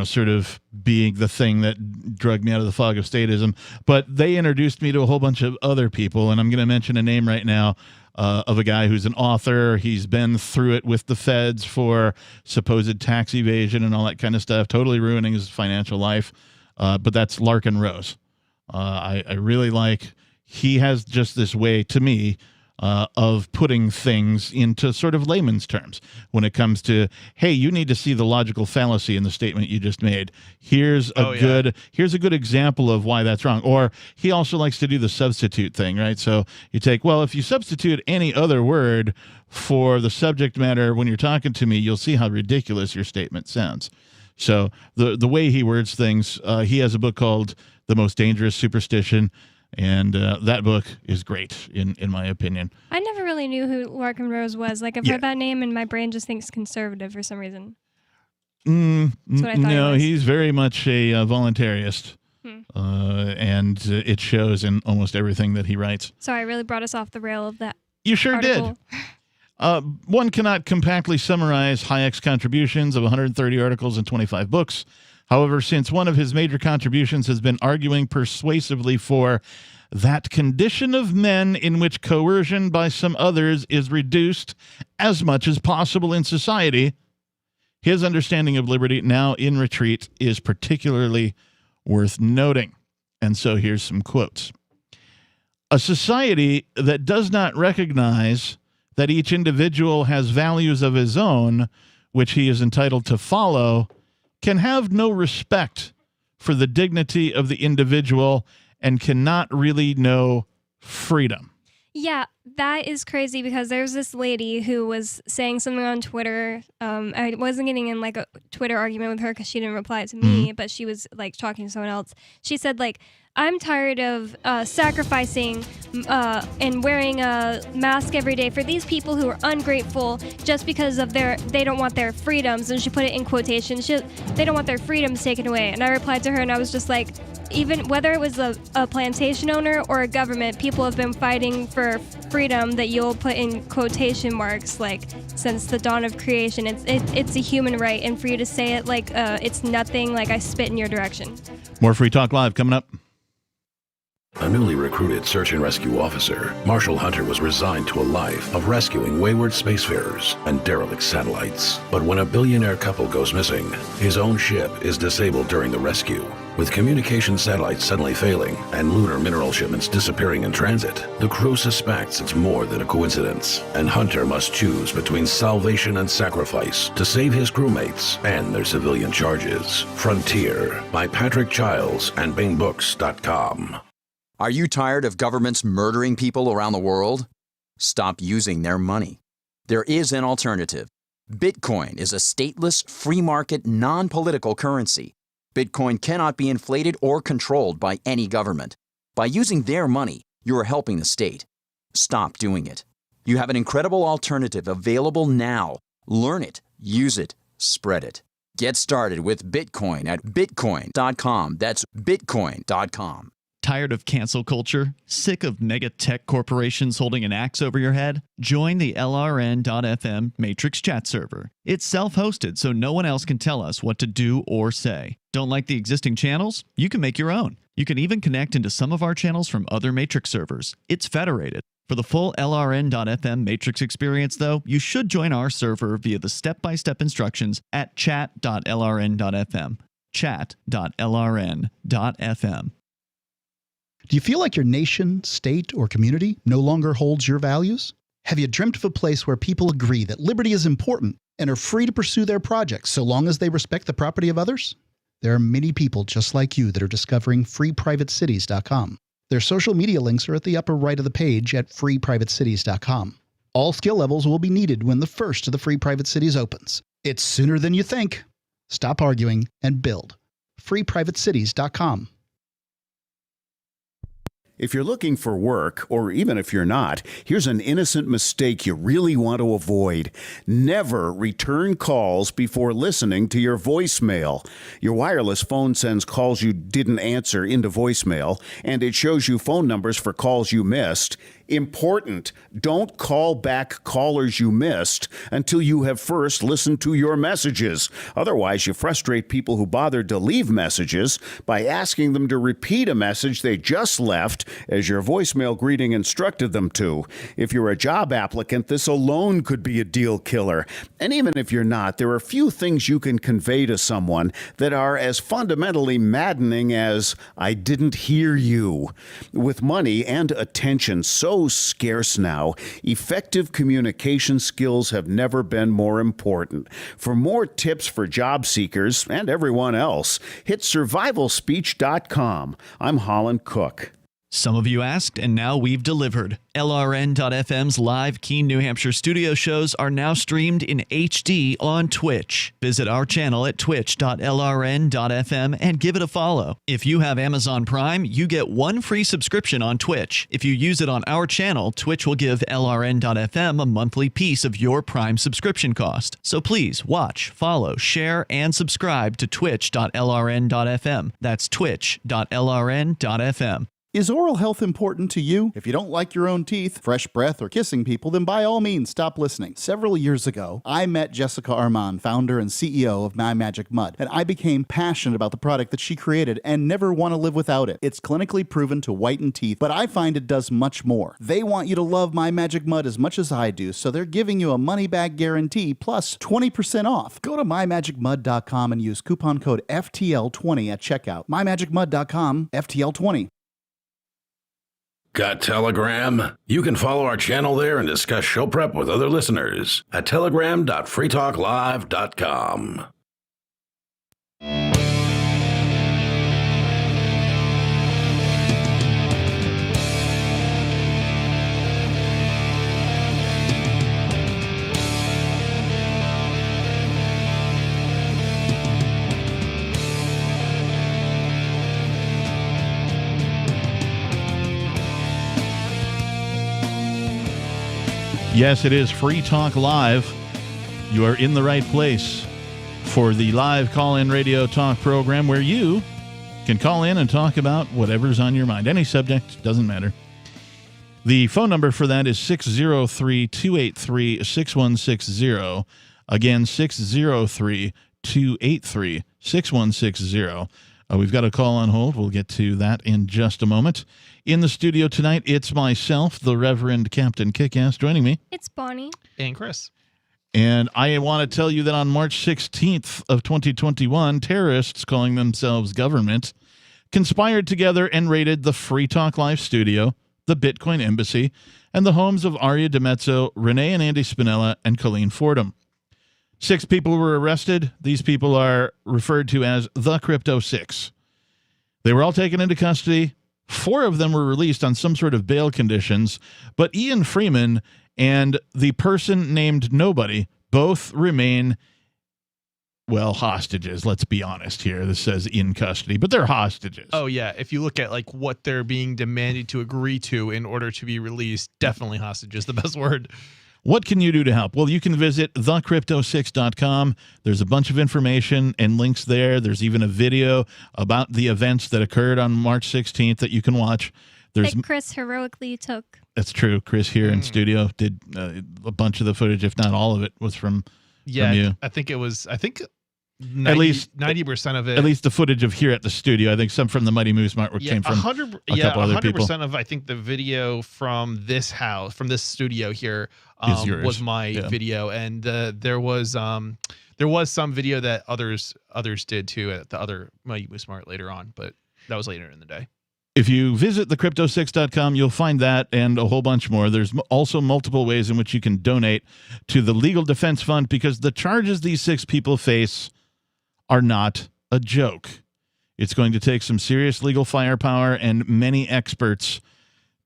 sort of being the thing that dragged me out of the fog of statism, but they introduced me to a whole bunch of other people. And I'm going to mention a name right now of a guy who's an author. He's been through it with the feds for supposed tax evasion and all that kind of stuff, totally ruining his financial life. But that's Larkin Rose. I really like, he has just this way to me of putting things into sort of layman's terms when it comes to, hey, you need to see the logical fallacy in the statement you just made. Here's a good example of why that's wrong. Or he also likes to do the substitute thing, right? So you take, well, if you substitute any other word for the subject matter when you're talking to me, you'll see how ridiculous your statement sounds. So the way he words things, he has a book called The Most Dangerous Superstition. And that book is great, in my opinion. I never really knew who Larkin Rose was. Like, I've heard that name, and my brain just thinks conservative for some reason. That's what I thought he was. He's very much a voluntarist, and it shows in almost everything that he writes. Sorry, I really brought us off the rail of that. You sure article. did. One cannot compactly summarize Hayek's contributions of 130 articles and 25 books. However, since one of his major contributions has been arguing persuasively for that condition of men in which coercion by some others is reduced as much as possible in society, his understanding of liberty, now in retreat, is particularly worth noting. And so here's some quotes. A society that does not recognize that each individual has values of his own, which he is entitled to follow, can have no respect for the dignity of the individual and cannot really know freedom. Yeah, that is crazy, because there's this lady who was saying something on Twitter. I wasn't getting in like a Twitter argument with her because she didn't reply to me, but she was like talking to someone else. She said like, I'm tired of sacrificing and wearing a mask every day for these people who are ungrateful just because of they don't want their freedoms. And she put it in quotations. They don't want their freedoms taken away. And I replied to her, and I was just like, even whether it was a plantation owner or a government, people have been fighting for freedom that you'll put in quotation marks like since the dawn of creation. It's a human right, and for you to say it like it's nothing, like I spit in your direction. More Free Talk Live coming up. A newly recruited search and rescue officer, Marshall Hunter was resigned to a life of rescuing wayward spacefarers and derelict satellites. But when a billionaire couple goes missing, his own ship is disabled during the rescue. With communication satellites suddenly failing and lunar mineral shipments disappearing in transit, the crew suspects it's more than a coincidence, and Hunter must choose between salvation and sacrifice to save his crewmates and their civilian charges. Frontier by Patrick Childs and BingBooks.com. Are you tired of governments murdering people around the world? Stop using their money. There is an alternative. Bitcoin is a stateless, free market, non-political currency. Bitcoin cannot be inflated or controlled by any government. By using their money, you are helping the state. Stop doing it. You have an incredible alternative available now. Learn it, use it, spread it. Get started with Bitcoin at Bitcoin.com. That's Bitcoin.com. Tired of cancel culture? Sick of mega tech corporations holding an axe over your head? Join the LRN.FM Matrix chat server. It's self-hosted, so no one else can tell us what to do or say. Don't like the existing channels? You can make your own. You can even connect into some of our channels from other Matrix servers. It's federated. For the full LRN.FM Matrix experience, though, you should join our server via the step-by-step instructions at chat.lrn.fm. Chat.lrn.fm. Do you feel like your nation, state, or community no longer holds your values? Have you dreamt of a place where people agree that liberty is important and are free to pursue their projects so long as they respect the property of others? There are many people just like you that are discovering freeprivatecities.com. Their social media links are at the upper right of the page at freeprivatecities.com. All skill levels will be needed when the first of the Free Private Cities opens. It's sooner than you think. Stop arguing and build. freeprivatecities.com. If you're looking for work, or even if you're not, here's an innocent mistake you really want to avoid. Never return calls before listening to your voicemail. Your wireless phone sends calls you didn't answer into voicemail, and it shows you phone numbers for calls you missed. Important. Don't call back callers you missed until you have first listened to your messages. Otherwise, you frustrate people who bothered to leave messages by asking them to repeat a message they just left as your voicemail greeting instructed them to. If you're a job applicant, this alone could be a deal killer. And even if you're not, there are few things you can convey to someone that are as fundamentally maddening as, "I didn't hear you." With money and attention so scarce now, effective communication skills have never been more important. For more tips for job seekers and everyone else, hit survivalspeech.com. I'm Holland Cook. Some of you asked, and now we've delivered. LRN.FM's live Keene, New Hampshire studio shows are now streamed in HD on Twitch. Visit our channel at twitch.lrn.fm and give it a follow. If you have Amazon Prime, you get one free subscription on Twitch. If you use it on our channel, Twitch will give LRN.FM a monthly piece of your Prime subscription cost. So please watch, follow, share, and subscribe to twitch.lrn.fm. That's twitch.lrn.fm. Is oral health important to you? If you don't like your own teeth, fresh breath, or kissing people, then by all means stop listening. Several years ago, I met Jessica Armand, founder and CEO of My Magic Mud, and I became passionate about the product that she created and never want to live without it. It's clinically proven to whiten teeth, but I find it does much more. They want you to love My Magic Mud as much as I do, so they're giving you a money-back guarantee plus 20% off. Go to mymagicmud.com and use coupon code FTL20 at checkout. mymagicmud.com, FTL20. Got Telegram? You can follow our channel there and discuss show prep with other listeners at telegram.freetalklive.com. Yes, it is Free Talk Live. You are in the right place for the live call-in radio talk program where you can call in and talk about whatever's on your mind. Any subject, doesn't matter. The phone number for that is 603-283-6160. Again, 603-283-6160. We've got a call on hold. We'll get to that in just a moment. In the studio tonight, it's myself, the Reverend Captain Kickass, joining me. It's Bonnie. And Chris. And I want to tell you that on March 16th of 2021, terrorists calling themselves government conspired together and raided the Free Talk Live studio, the Bitcoin Embassy, and the homes of Aria DiMezzo, Renee and Andy Spinella, and Colleen Fordham. 6 people were arrested. These people are referred to as the Crypto Six. They were all taken into custody. 4 of them were released on some sort of bail conditions, but Ian Freeman and the person named Nobody both remain, well, hostages. Let's be honest here. This says in custody, but they're hostages. Oh, yeah. If you look at like what they're being demanded to agree to in order to be released, definitely hostage is the best word. What can you do to help? Well, you can visit thecrypto6.com. There's a bunch of information and links there. There's even a video about the events that occurred on March 16th that you can watch. That Chris heroically took. That's true. Chris here in studio did a bunch of the footage, if not all of it, was from you. I think it was, 90, at least 90% of it. At least the footage of here at the studio. I think some from the Mighty Moose Mart came from a couple other people. 100% of, I think, the video from this house, from this studio here, was my video. And there was some video that others did too at the other Mighty Moose Mart later on, but that was later in the day. If you visit thecrypto6.com, you'll find that and a whole bunch more. There's also multiple ways in which you can donate to the Legal Defense Fund because the charges these 6 people face are not a joke. It's going to take some serious legal firepower and many experts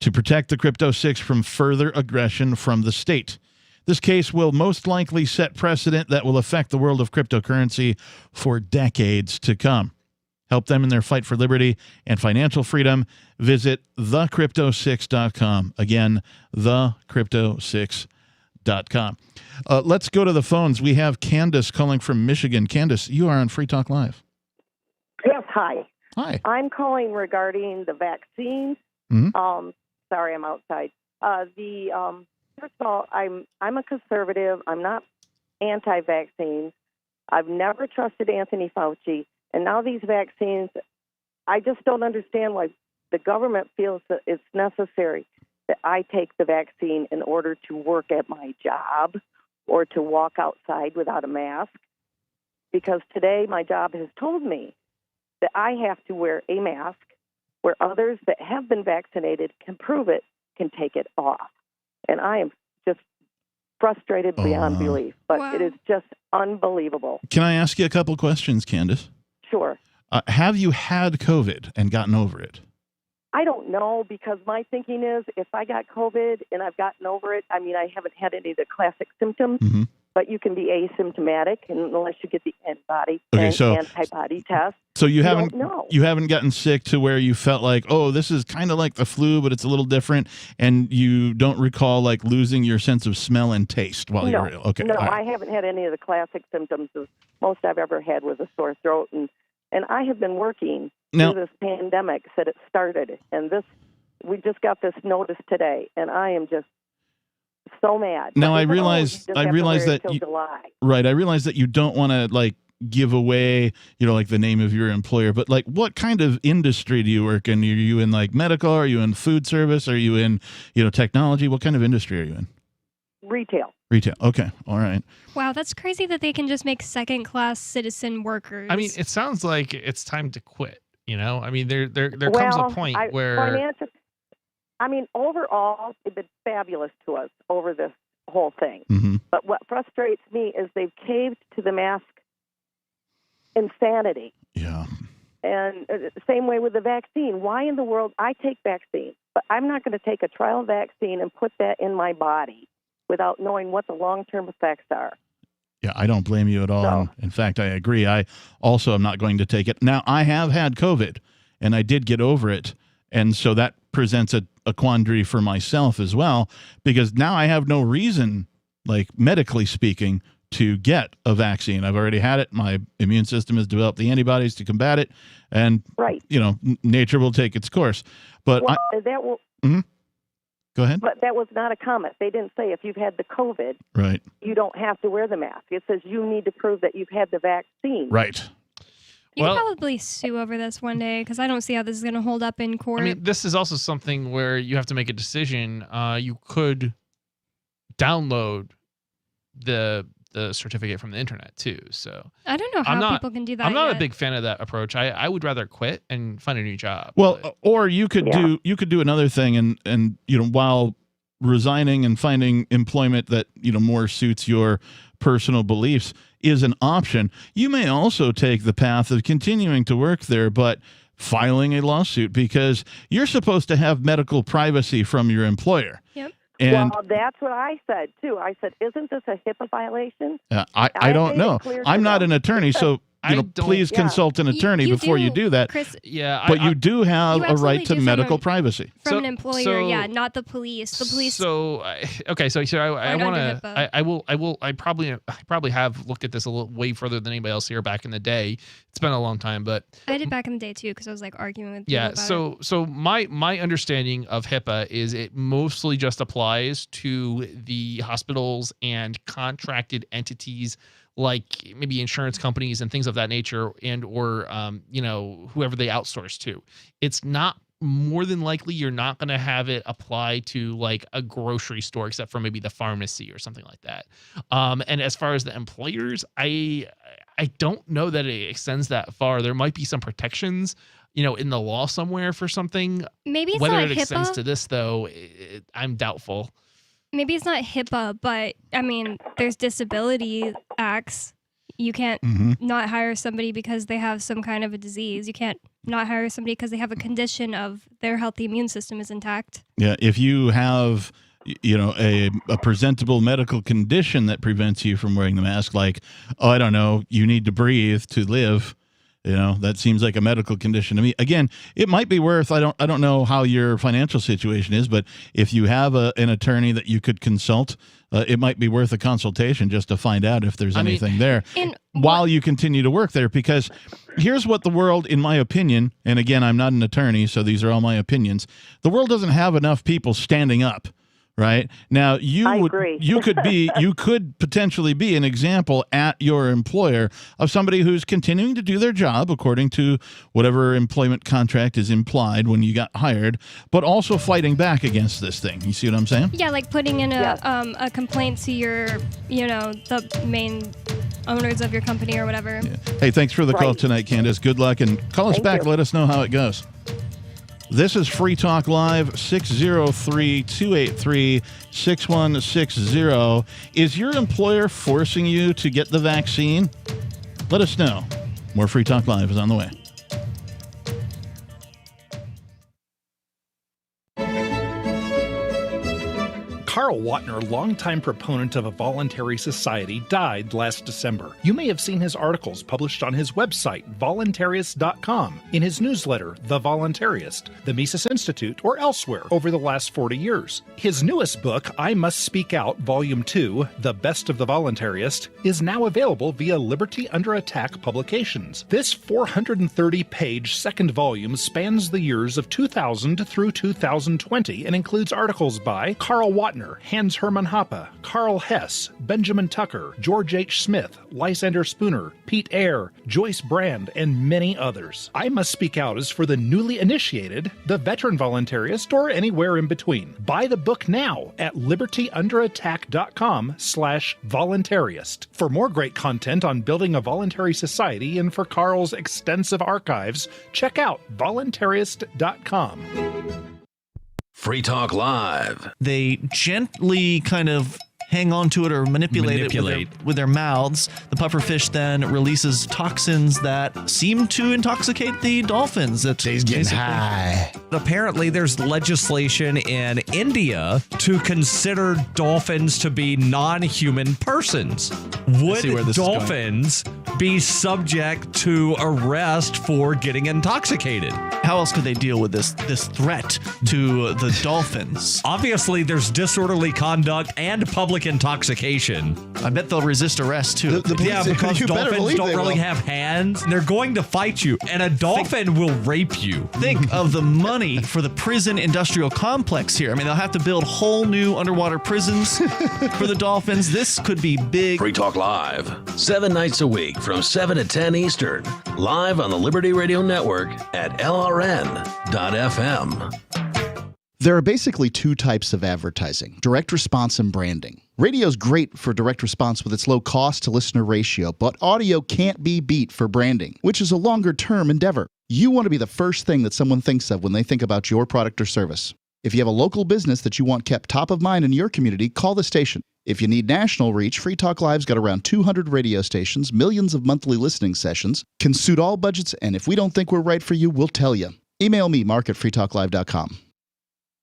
to protect the Crypto 6 from further aggression from the state. This case will most likely set precedent that will affect the world of cryptocurrency for decades to come. Help them in their fight for liberty and financial freedom. Visit thecrypto6.com. Again, thecrypto6.com. Let's go to the phones. We have Candace calling from Michigan. Candace, you are on Free Talk Live. Yes, hi. Hi. I'm calling regarding the vaccines. Sorry, I'm outside. First of all, I'm a conservative. I'm not anti-vaccines. I've never trusted Anthony Fauci. And now these vaccines, I just don't understand why the government feels that it's necessary that I take the vaccine in order to work at my job or to walk outside without a mask. Because today my job has told me that I have to wear a mask where others that have been vaccinated can prove it, can take it off. And I am just frustrated beyond belief. But it is just unbelievable. Can I ask you a couple questions, Candace? Sure. Have you had COVID and gotten over it? I don't know, because my thinking is if I got COVID and I've gotten over it, I mean, I haven't had any of the classic symptoms, but you can be asymptomatic unless you get the antibody test. So you don't know. You haven't gotten sick to where you felt like, oh, this is kind of like the flu, but it's a little different, and you don't recall like losing your sense of smell and taste while you were ill. Okay. No, all right. I haven't had any of the classic symptoms. Most I've ever had was a sore throat, and I have been working through this pandemic since it started, and we just got this notice today, and I am just so mad. Now I realize that I realize that you don't want to like give away, like the name of your employer, but like what kind of industry do you work in? Are you in like medical? Are you in food service? Are you in, technology? What kind of industry are you in? Retail. Okay. All right. Wow, that's crazy that they can just make second-class citizen workers. I mean, it sounds like it's time to quit. I mean, there comes a point where overall, they've been fabulous to us over this whole thing. But what frustrates me is they've caved to the mask insanity. Yeah. And same way with the vaccine. Why in the world? I take vaccines, but I'm not going to take a trial vaccine and put that in my body without knowing what the long-term effects are. Yeah, I don't blame you at all. No. In fact, I agree. I also am not going to take it. Now, I have had COVID, and I did get over it. And so that presents a quandary for myself as well, because now I have no reason, like medically speaking, to get a vaccine. I've already had it. My immune system has developed the antibodies to combat it. And, nature will take its course. But that will... Go ahead. But that was not a comment. They didn't say if you've had the COVID, right, you don't have to wear the mask. It says you need to prove that you've had the vaccine. Right. You can probably sue over this one day, because I don't see how this is going to hold up in court. I mean, this is also something where you have to make a decision. You could download the certificate from the internet too. So I don't know how people can do that. I'm not yet. a big fan of that approach. I would rather quit and find a new job. Well, or you could do another thing, and while resigning and finding employment that more suits your personal beliefs is an option. You may also take the path of continuing to work there, but filing a lawsuit, because you're supposed to have medical privacy from your employer. Yep. And that's what I said too. I said, "Isn't this a HIPAA violation?" I don't know. I'm not an attorney, so please consult an attorney before you do that. Chris, but you do have a right to medical privacy from an employer. Not the police. The police. So okay, so I want to. I probably have looked at this a little way further than anybody else here back in the day. It's been a long time, but I did back in the day too, because I was like arguing with people about it. So my understanding of HIPAA is it mostly just applies to the hospitals and contracted entities, like maybe insurance companies and things of that nature, and or whoever they outsource to. It's not, more than likely you're not going to have it apply to like a grocery store, except for maybe the pharmacy or something like that. And as far as the employers, I I don't know that it extends that far. There might be some protections, in the law somewhere for something. Maybe it's Whether not it extends HIPAA. to this, though, I'm doubtful. Maybe it's not HIPAA, but I mean, there's disability acts. You can't not hire somebody because they have some kind of a disease. You can't not hire somebody because they have a condition of their healthy immune system is intact. Yeah, if you have a presentable medical condition that prevents you from wearing the mask, like, oh, I don't know, you need to breathe to live. That seems like a medical condition to me. Again, it might be worth, I don't know how your financial situation is, but if you have an attorney that you could consult, it might be worth a consultation just to find out if there's anything there while you continue to work there. Because here's what the world, in my opinion, and again, I'm not an attorney, so these are all my opinions, the world doesn't have enough people standing up. Right now, you could potentially be an example at your employer of somebody who's continuing to do their job according to whatever employment contract is implied when you got hired, but also fighting back against this thing. You see what I'm saying? Yeah, like putting in a complaint to your, the main owners of your company or whatever. Yeah. Hey, thanks for the call tonight, Candace. Good luck, and call us back. Let us know how it goes. This is Free Talk Live, 603-283-6160. Is your employer forcing you to get the vaccine? Let us know. More Free Talk Live is on the way. Carl Watner, longtime proponent of a voluntary society, died last December. You may have seen his articles published on his website, voluntarist.com, in his newsletter, The Voluntarist, the Mises Institute, or elsewhere over the last 40 years. His newest book, I Must Speak Out, Volume 2, The Best of the Voluntarist, is now available via Liberty Under Attack Publications. This 430-page second volume spans the years of 2000 through 2020 and includes articles by Carl Watner, Hans Hermann Hoppe, Carl Hess, Benjamin Tucker, George H. Smith, Lysander Spooner, Pete Eyre, Joyce Brand, and many others. I Must Speak Out is for the newly initiated, the veteran voluntarist, or anywhere in between. Buy the book now at libertyunderattack.com/voluntarist. For more great content on building a voluntary society and for Carl's extensive archives, check out voluntarist.com. Free Talk Live. They gently kind of hang on to it or manipulate it with their mouths. The pufferfish then releases toxins that seem to intoxicate the dolphins. He's getting high. Apparently, there's legislation in India to consider dolphins to be non-human persons. Would dolphins be subject to arrest for getting intoxicated? How else could they deal with this threat to the dolphins? Obviously, there's disorderly conduct and public intoxication. I bet they'll resist arrest too. Yeah, because dolphins don't really have hands. They're going to fight you, and a dolphin will rape you. Think of the money for the prison industrial complex here. I mean, they'll have to build whole new underwater prisons for the dolphins. This could be big. Free Talk Live, 7 nights a week from 7 to 10 Eastern, live on the Liberty Radio Network at LRN.FM. There are basically two types of advertising, direct response and branding. Radio's great for direct response with its low cost to listener ratio, but audio can't be beat for branding, which is a longer term endeavor. You want to be the first thing that someone thinks of when they think about your product or service. If you have a local business that you want kept top of mind in your community, call the station. If you need national reach, Free Talk Live's got around 200 radio stations, millions of monthly listening sessions, can suit all budgets, and if we don't think we're right for you, we'll tell you. Email me, mark@freetalklive.com.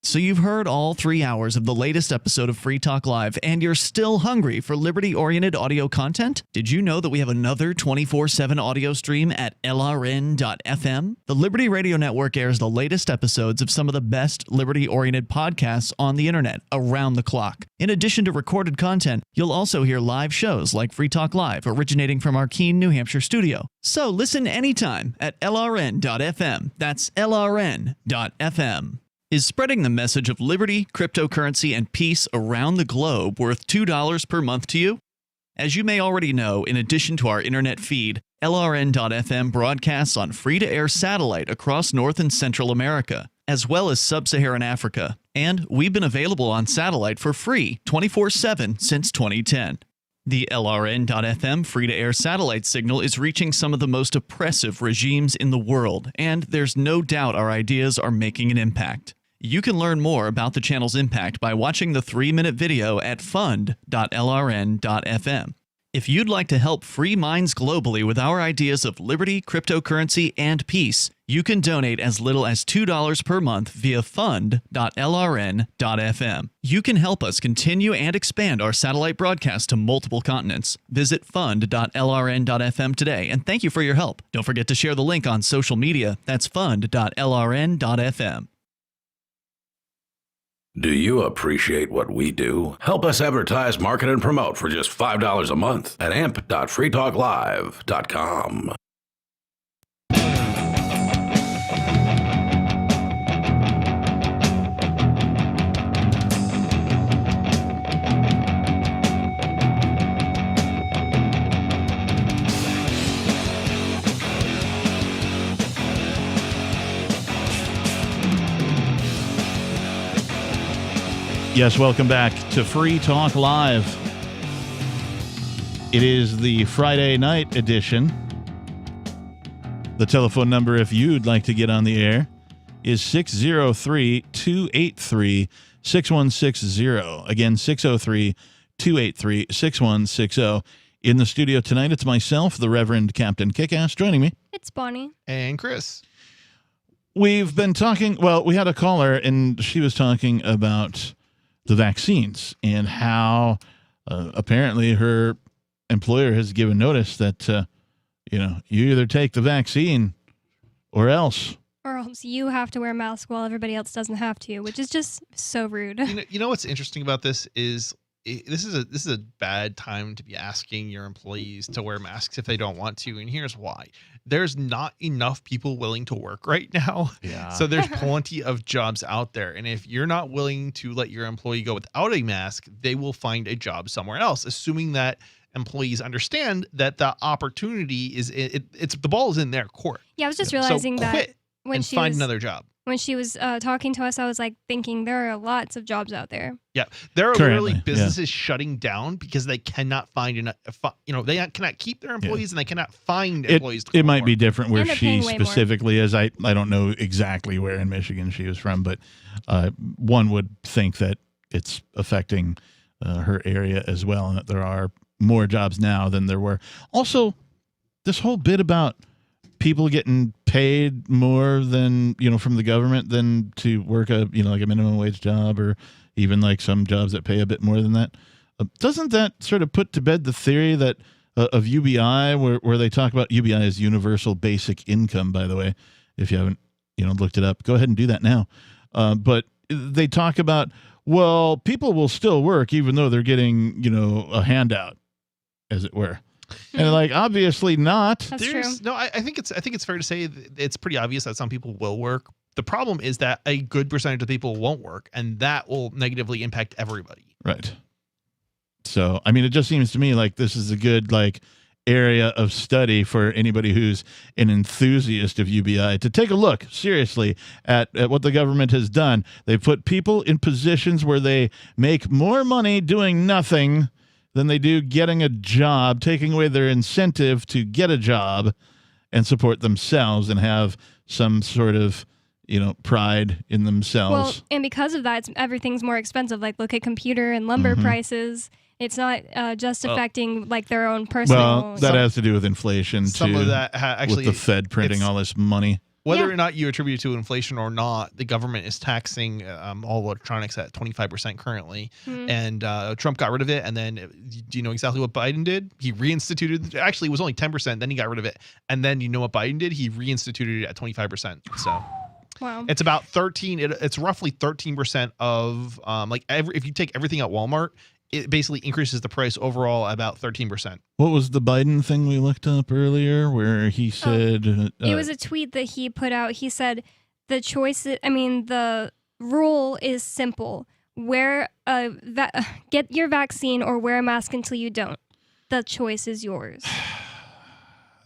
So you've heard all 3 hours of the latest episode of Free Talk Live, and you're still hungry for liberty-oriented audio content? Did you know that we have another 24/7 audio stream at LRN.FM? The Liberty Radio Network airs the latest episodes of some of the best liberty-oriented podcasts on the internet around the clock. In addition to recorded content, you'll also hear live shows like Free Talk Live, originating from our Keene, New Hampshire studio. So listen anytime at LRN.FM. That's LRN.FM. Is spreading the message of liberty, cryptocurrency, and peace around the globe worth $2 per month to you? As you may already know, in addition to our internet feed, LRN.FM broadcasts on free-to-air satellite across North and Central America, as well as Sub-Saharan Africa. And we've been available on satellite for free 24/7 since 2010. The LRN.FM free-to-air satellite signal is reaching some of the most oppressive regimes in the world, and there's no doubt our ideas are making an impact. You can learn more about the channel's impact by watching the 3-minute video at fund.lrn.fm. If you'd like to help free minds globally with our ideas of liberty, cryptocurrency, and peace, you can donate as little as $2 per month via fund.lrn.fm. You can help us continue and expand our satellite broadcast to multiple continents. Visit fund.lrn.fm today, and thank you for your help. Don't forget to share the link on social media. That's fund.lrn.fm. Do you appreciate what we do? Help us advertise, market, and promote for just $5 a month at amp.freetalklive.com. Yes, welcome back to Free Talk Live. It is the Friday night edition. The telephone number, if you'd like to get on the air, is 603-283-6160. Again, 603-283-6160. In the studio tonight, it's myself, the Reverend Captain Kickass. Joining me, It's Bonnie. And Chris. We've been talking, well, we had a caller, and she was talking about the vaccines and how apparently her employer has given notice that, you either take the vaccine or else. Or else you have to wear a mask while everybody else doesn't have to, which is just so rude. You know what's interesting about this is this is a bad time to be asking your employees to wear masks if they don't want to, and here's why. There's not enough people willing to work right now. Yeah. So there's plenty of jobs out there, and if you're not willing to let your employee go without a mask, they will find a job somewhere else, assuming that employees understand that the opportunity is it's the ball is in their court. Yeah, I was just realizing so that when and she find was another job. When she was talking to us, I was like thinking there are lots of jobs out there. Yeah, there are Currently, literally businesses shutting down because they cannot find enough. They cannot keep their employees and they cannot find employees. It might be different where And they're she paying way more. specifically is. I don't know exactly where in Michigan she was from, but one would think that it's affecting her area as well, and that there are more jobs now than there were. Also, this whole bit about people getting paid more than, from the government than to work a, like a minimum wage job, or even like some jobs that pay a bit more than that. Doesn't that sort of put to bed the theory that of UBI, where they talk about UBI as universal basic income, by the way, if you haven't, looked it up, go ahead and do that now. But they talk about, well, people will still work even though they're getting, a handout, as it were. And like, obviously not. That's true. No, I think it's fair to say that it's pretty obvious that some people will work. The problem is that a good percentage of people won't work, and that will negatively impact everybody. Right. So, I mean, it just seems to me like this is a good area of study for anybody who's an enthusiast of UBI to take a look seriously at what the government has done. They put people in positions where they make more money doing nothing than they do getting a job, taking away their incentive to get a job and support themselves and have some sort of, pride in themselves. Well, and because of that, everything's more expensive. Like, look at computer and lumber prices. It's not just affecting their own personal. Well, that has to do with inflation some too. of that actually, with the Fed printing all this money. Whether or not you attribute it to inflation or not, the government is taxing all electronics at 25% currently. And Trump got rid of it. And then do you know exactly what Biden did? He reinstituted, actually it was only 10%. Then he got rid of it. And then you know what Biden did? He reinstituted it at 25%. So wow. It's about 13. It's roughly 13% of if you take everything at Walmart, it basically increases the price overall about 13%. What was the Biden thing we looked up earlier where he said... it was a tweet that he put out. He said, the rule is simple. Get your vaccine or wear a mask until you don't. The choice is yours.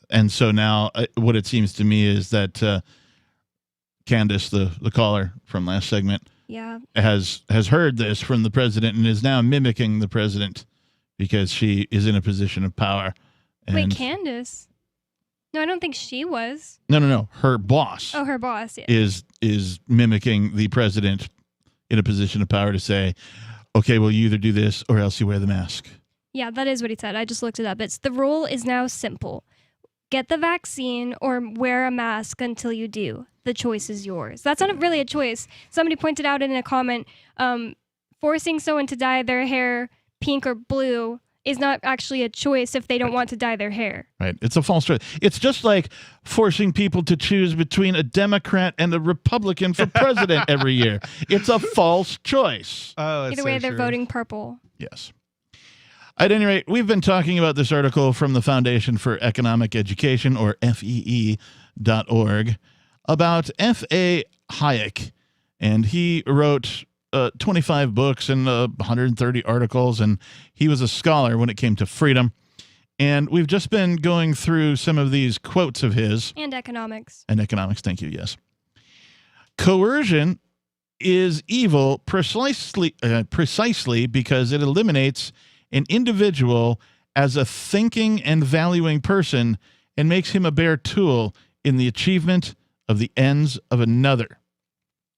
And so now what it seems to me is that Candace, the caller from last segment, yeah, has heard this from the president and is now mimicking the president because she is in a position of power. And Wait, Candace? No, I don't think she was. No. Her boss. Oh, her boss, yeah. is mimicking the president in a position of power to say, okay, well, you either do this or else you wear the mask. Yeah, that is what he said. I just looked it up. It's the rule is now simple. Get the vaccine or wear a mask until you do. The choice is yours. That's not really a choice. Somebody pointed out in a comment, forcing someone to dye their hair pink or blue is not actually a choice if they don't want to dye their hair. Right. It's a false choice. It's just like forcing people to choose between a Democrat and a Republican for president every year. It's a false choice. Oh, Either way, they're voting purple. Yes. At any rate, we've been talking about this article from the Foundation for Economic Education, or FEE.org, about F.A. Hayek. And he wrote 25 books and 130 articles, and he was a scholar when it came to freedom. And we've just been going through some of these quotes of his. And economics. And economics, thank you, yes. Coercion is evil precisely because it eliminates an individual as a thinking and valuing person and makes him a bare tool in the achievement of the ends of another.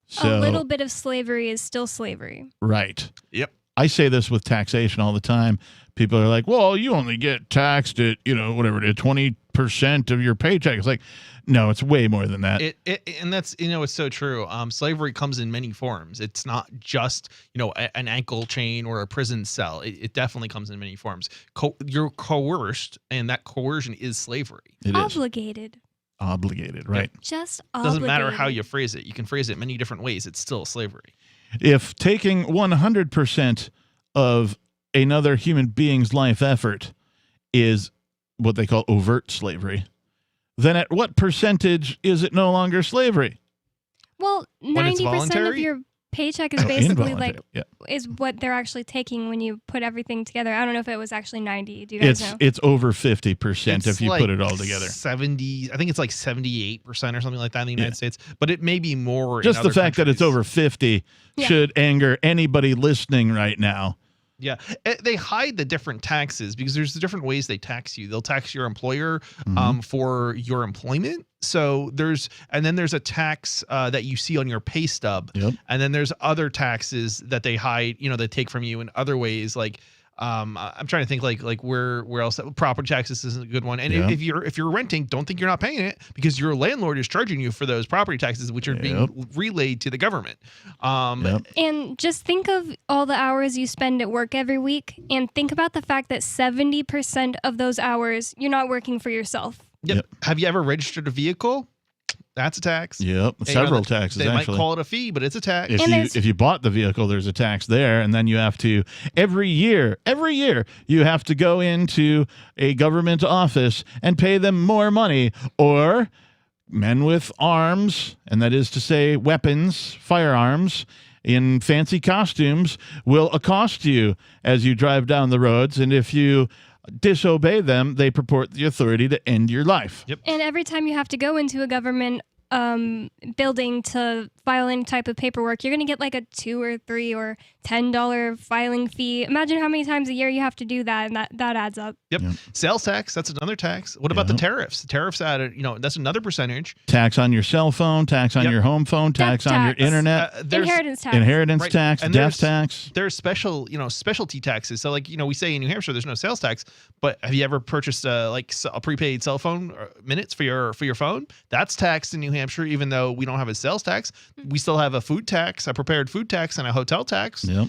So, a little bit of slavery is still slavery. Right. Yep. I say this with taxation all the time. People are like, well, you only get taxed at, whatever it is, 20% of your paycheck. It's like, no, it's way more than that. And that's, it's so true. Slavery comes in many forms. It's not just, an ankle chain or a prison cell. It definitely comes in many forms. You're coerced, and that coercion is slavery. It Obligated. is. Obligated, right. Just Doesn't matter obligated. how you phrase it. You can phrase it many different ways. It's still slavery. If taking 100% of another human being's life effort is what they call overt slavery, then at what percentage is it no longer slavery? Well, When it's 90% of voluntary? your paycheck is basically involuntary, yeah. is what they're actually taking when you put everything together. I don't know if it was actually 90. Do you guys know? It's over 50% It's if you like put it all together. 70, I think it's like 78% or something like that in the United States, but it may be more. Just in the other fact that it's countries. over 50 Yeah. should anger anybody listening right now. Yeah, they hide the different taxes because there's different ways they tax you. They'll tax your employer for your employment. So there's a tax that you see on your pay stub, and then there's other taxes that they hide. They take from you in other ways, like. I'm trying to think like where else. Property taxes is a good one. And if you're renting, don't think you're not paying it because your landlord is charging you for those property taxes, which are being relayed to the government. And just think of all the hours you spend at work every week, and think about the fact that 70% of those hours you're not working for yourself. Yep. Have you ever registered a vehicle? That's a tax. Yep, several taxes. They actually might call it a fee, but it's a tax. If you bought the vehicle, there's a tax there, and then you have to every year you have to go into a government office and pay them more money, or men with arms, and that is to say weapons, firearms, in fancy costumes will accost you as you drive down the roads, and if you disobey them, they purport the authority to end your life. Yep. And every time you have to go into a government building to file any type of paperwork, you're going to get like a $2 or $3 or $10 filing fee. Imagine how many times a year you have to do that, and that adds up. Yep. Sales tax, that's another tax. What about the tariffs? The tariffs added, that's another percentage. Tax on your cell phone, tax on your home phone, tax on your internet, inheritance tax, inheritance tax, and death tax. There's specialty taxes. So we say in New Hampshire there's no sales tax, but have you ever purchased a prepaid cell phone minutes for your phone? That's taxed in New Hampshire, even though we don't have a sales tax. We still have a food tax, a prepared food tax, and a hotel tax. Yep.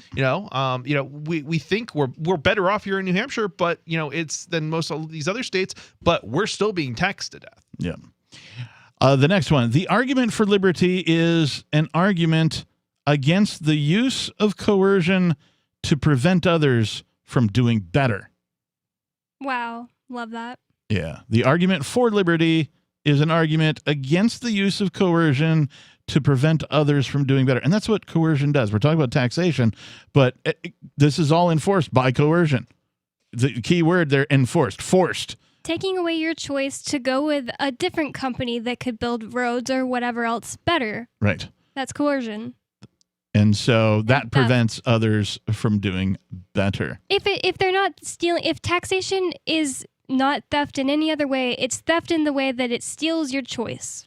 We think we're better off here in New Hampshire, but it's than most of these other states, but we're still being taxed to death. Yeah. The next one. The argument for liberty is an argument against the use of coercion to prevent others from doing better. Wow. Love that. Yeah. The argument for liberty is an argument against the use of coercion to prevent others from doing better. And that's what coercion does. We're talking about taxation, but this is all enforced by coercion. The key word there, enforced, forced. Taking away your choice to go with a different company that could build roads or whatever else better. Right. That's coercion. And so that prevents others from doing better. If they're not stealing, if taxation is not theft in any other way, it's theft in the way that it steals your choice.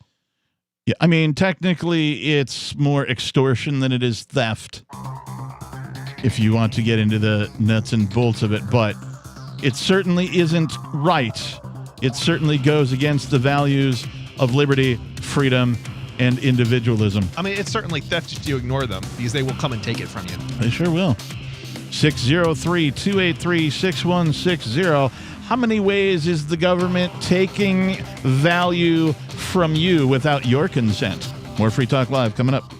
Yeah, I mean, technically, it's more extortion than it is theft, if you want to get into the nuts and bolts of it. But it certainly isn't right. It certainly goes against the values of liberty, freedom, and individualism. I mean, it's certainly theft if you ignore them, because they will come and take it from you. They sure will. 603-283-6160. How many ways is the government taking value from you without your consent? More Free Talk Live coming up.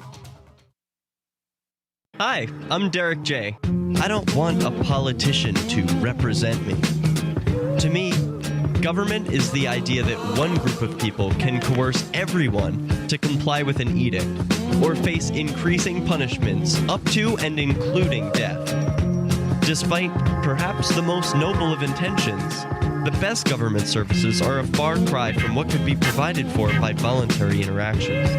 Hi, I'm Derek J. I don't want a politician to represent me. To me, government is the idea that one group of people can coerce everyone to comply with an edict or face increasing punishments up to and including death. Despite perhaps the most noble of intentions, the best government services are a far cry from what could be provided for by voluntary interactions.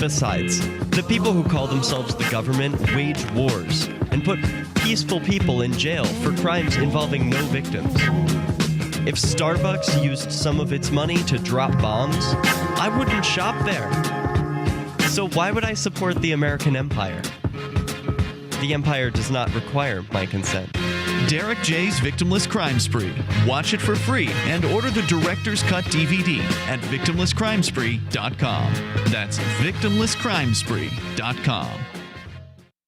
Besides, the people who call themselves the government wage wars and put peaceful people in jail for crimes involving no victims. If Starbucks used some of its money to drop bombs, I wouldn't shop there. So why would I support the American empire? The empire does not require my consent. Derek J's Victimless Crime Spree. Watch it for free and order the Director's Cut DVD at victimlesscrimespree.com. That's victimlesscrimespree.com.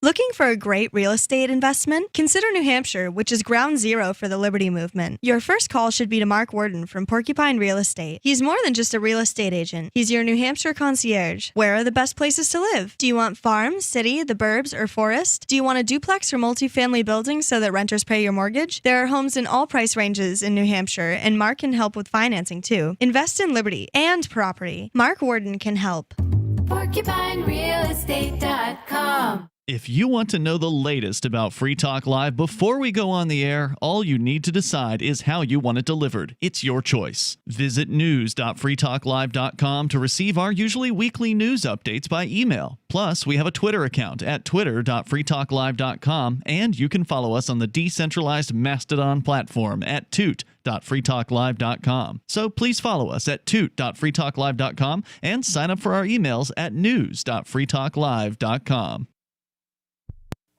Looking for a great real estate investment? Consider New Hampshire, which is ground zero for the Liberty Movement. Your first call should be to Mark Worden from Porcupine Real Estate. He's more than just a real estate agent. He's your New Hampshire concierge. Where are the best places to live? Do you want farm, city, the burbs, or forest? Do you want a duplex or multifamily building so that renters pay your mortgage? There are homes in all price ranges in New Hampshire, and Mark can help with financing too. Invest in liberty and property. Mark Worden can help. PorcupineRealEstate.com. If you want to know the latest about Free Talk Live before we go on the air, all you need to decide is how you want it delivered. It's your choice. Visit news.freetalklive.com to receive our usually weekly news updates by email. Plus, we have a Twitter account at twitter.freetalklive.com, and you can follow us on the decentralized Mastodon platform at toot.freetalklive.com. So please follow us at toot.freetalklive.com and sign up for our emails at news.freetalklive.com.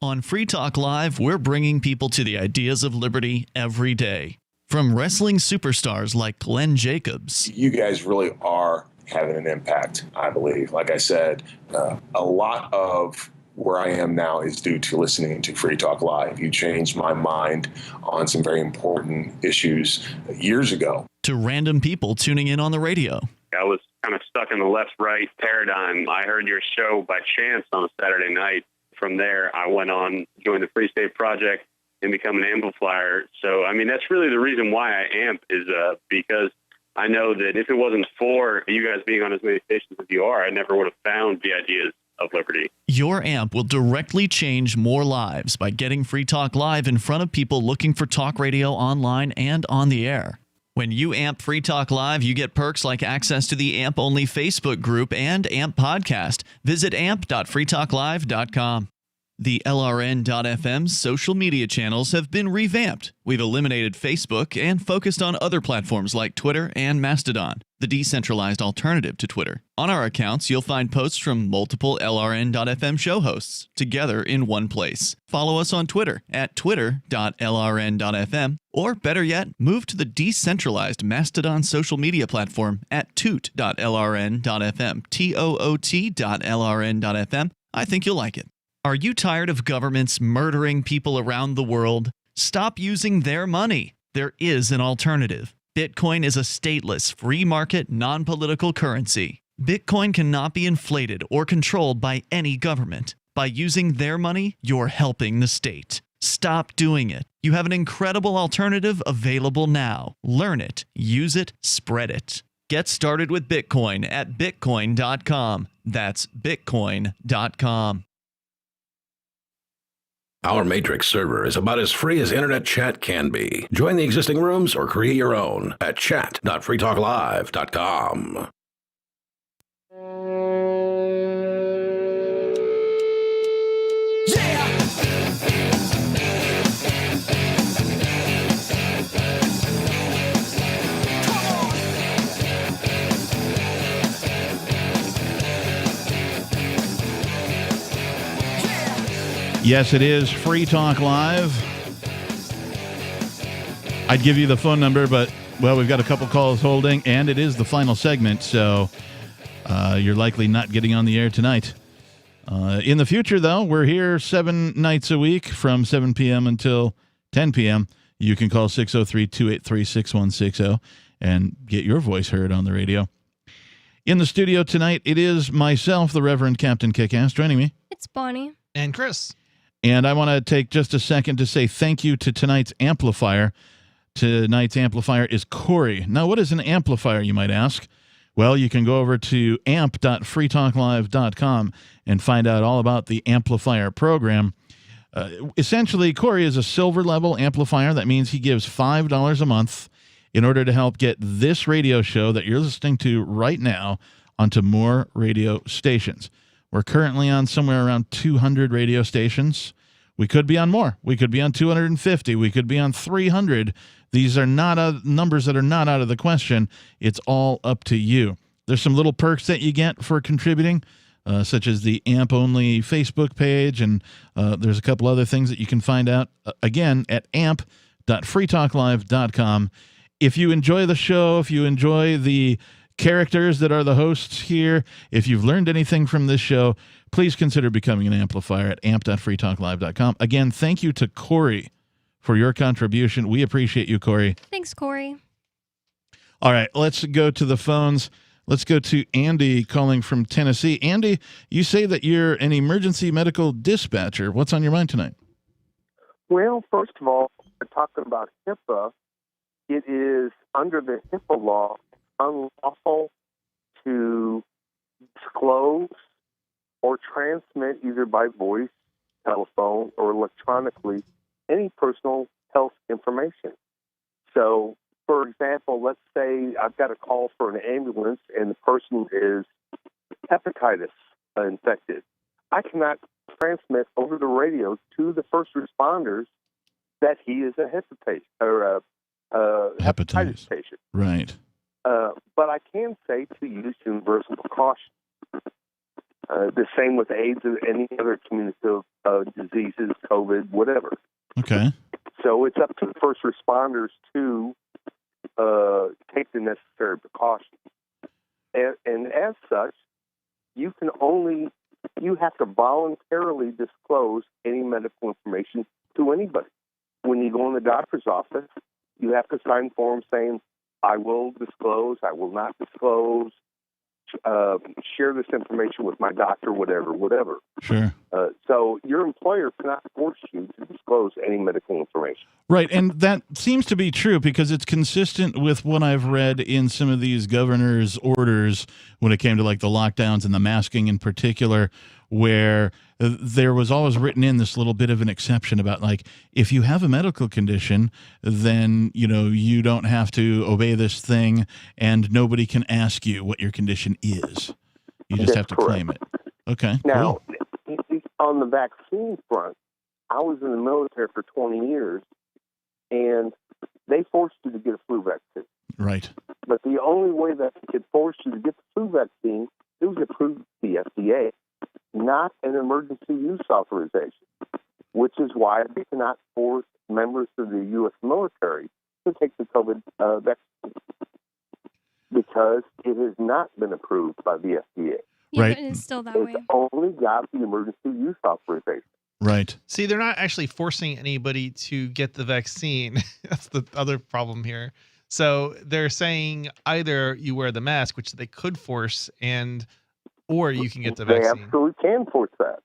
On Free Talk Live, we're bringing people to the ideas of liberty every day. From wrestling superstars like Glenn Jacobs. You guys really are having an impact, I believe. Like I said, a lot of where I am now is due to listening to Free Talk Live. You changed my mind on some very important issues years ago. To random people tuning in on the radio. I was kind of stuck in the left-right paradigm. I heard your show by chance on a Saturday night. From there, I went on, joined the Free State Project, and become an amplifier. So, I mean, that's really the reason why I amp is because I know that if it wasn't for you guys being on as many stations as you are, I never would have found the ideas of liberty. Your amp will directly change more lives by getting Free Talk Live in front of people looking for talk radio online and on the air. When you amp Free Talk Live, you get perks like access to the AMP-only Facebook group and AMP podcast. Visit amp.freetalklive.com. The LRN.FM's social media channels have been revamped. We've eliminated Facebook and focused on other platforms like Twitter and Mastodon, the decentralized alternative to Twitter. On our accounts, you'll find posts from multiple LRN.FM show hosts together in one place. Follow us on Twitter at twitter.lrn.fm, or better yet, move to the decentralized Mastodon social media platform at toot.lrn.fm, toot.lrn.fm. I think you'll like it. Are you tired of governments murdering people around the world? Stop using their money. There is an alternative. Bitcoin is a stateless, free market, non-political currency. Bitcoin cannot be inflated or controlled by any government. By using their money, you're helping the state. Stop doing it. You have an incredible alternative available now. Learn it, use it, spread it. Get started with Bitcoin at bitcoin.com. That's bitcoin.com. Our Matrix server is about as free as internet chat can be. Join the existing rooms or create your own at chat.freetalklive.com. Yes, it is Free Talk Live. I'd give you the phone number, but, well, we've got a couple calls holding, and it is the final segment, so you're likely not getting on the air tonight. In the future, though, we're here 7 nights a week from 7 p.m. until 10 p.m. You can call 603-283-6160 and get your voice heard on the radio. In the studio tonight, it is myself, the Reverend Captain Kickass, joining me. It's Bonnie. And Chris. And I want to take just a second to say thank you to tonight's amplifier. Tonight's amplifier is Corey. Now, what is an amplifier, you might ask? Well, you can go over to amp.freetalklive.com and find out all about the amplifier program. Essentially, Corey is a silver level amplifier. That means he gives $5 a month in order to help get this radio show that you're listening to right now onto more radio stations. We're currently on somewhere around 200 radio stations. We could be on more. We could be on 250. We could be on 300. These are not numbers that are not out of the question. It's all up to you. There's some little perks that you get for contributing, such as the AMP-only Facebook page, and there's a couple other things that you can find out, again, at amp.freetalklive.com. If you enjoy the show, if you enjoy the characters that are the hosts here, if you've learned anything from this show, please consider becoming an amplifier at amp.freetalklive.com. Again, thank you to Corey for your contribution. We appreciate you, Corey. Thanks, Corey. All right, let's go to the phones. Let's go to Andy calling from Tennessee. Andy, you say that you're an emergency medical dispatcher. What's on your mind tonight? Well, first of all, we're talking about HIPAA. It is under the HIPAA law unlawful to disclose or transmit either by voice, telephone, or electronically any personal health information. So, for example, let's say I've got a call for an ambulance and the person is hepatitis infected. I cannot transmit over the radio to the first responders that he is a hepatitis patient. Right. But I can say to use universal precaution. The same with AIDS and any other communicable diseases, COVID, whatever. Okay. So it's up to the first responders to take the necessary precautions. And as such, you have to voluntarily disclose any medical information to anybody. When you go in the doctor's office, you have to sign forms saying, I will disclose, I will not disclose, share this information with my doctor, whatever. Sure. So your employer cannot force you to disclose any medical information. Right, and that seems to be true because it's consistent with what I've read in some of these governor's orders when it came to like the lockdowns and the masking in particular, where there was always written in this little bit of an exception about like, if you have a medical condition, then, you don't have to obey this thing and nobody can ask you what your condition is. You just have to claim it. Okay, now, cool. On the vaccine front, I was in the military for 20 years, and they forced you to get a flu vaccine. Right. But the only way that they could force you to get the flu vaccine, it was approved by the FDA, not an emergency use authorization, which is why they cannot force members of the U.S. military to take the COVID vaccine, because it has not been approved by the FDA. Yeah, right. But it's still that way. It's only got the emergency use authorization. Right. See, they're not actually forcing anybody to get the vaccine. That's the other problem here. So they're saying either you wear the mask, which they could force, or you can get the vaccine. They absolutely can force that.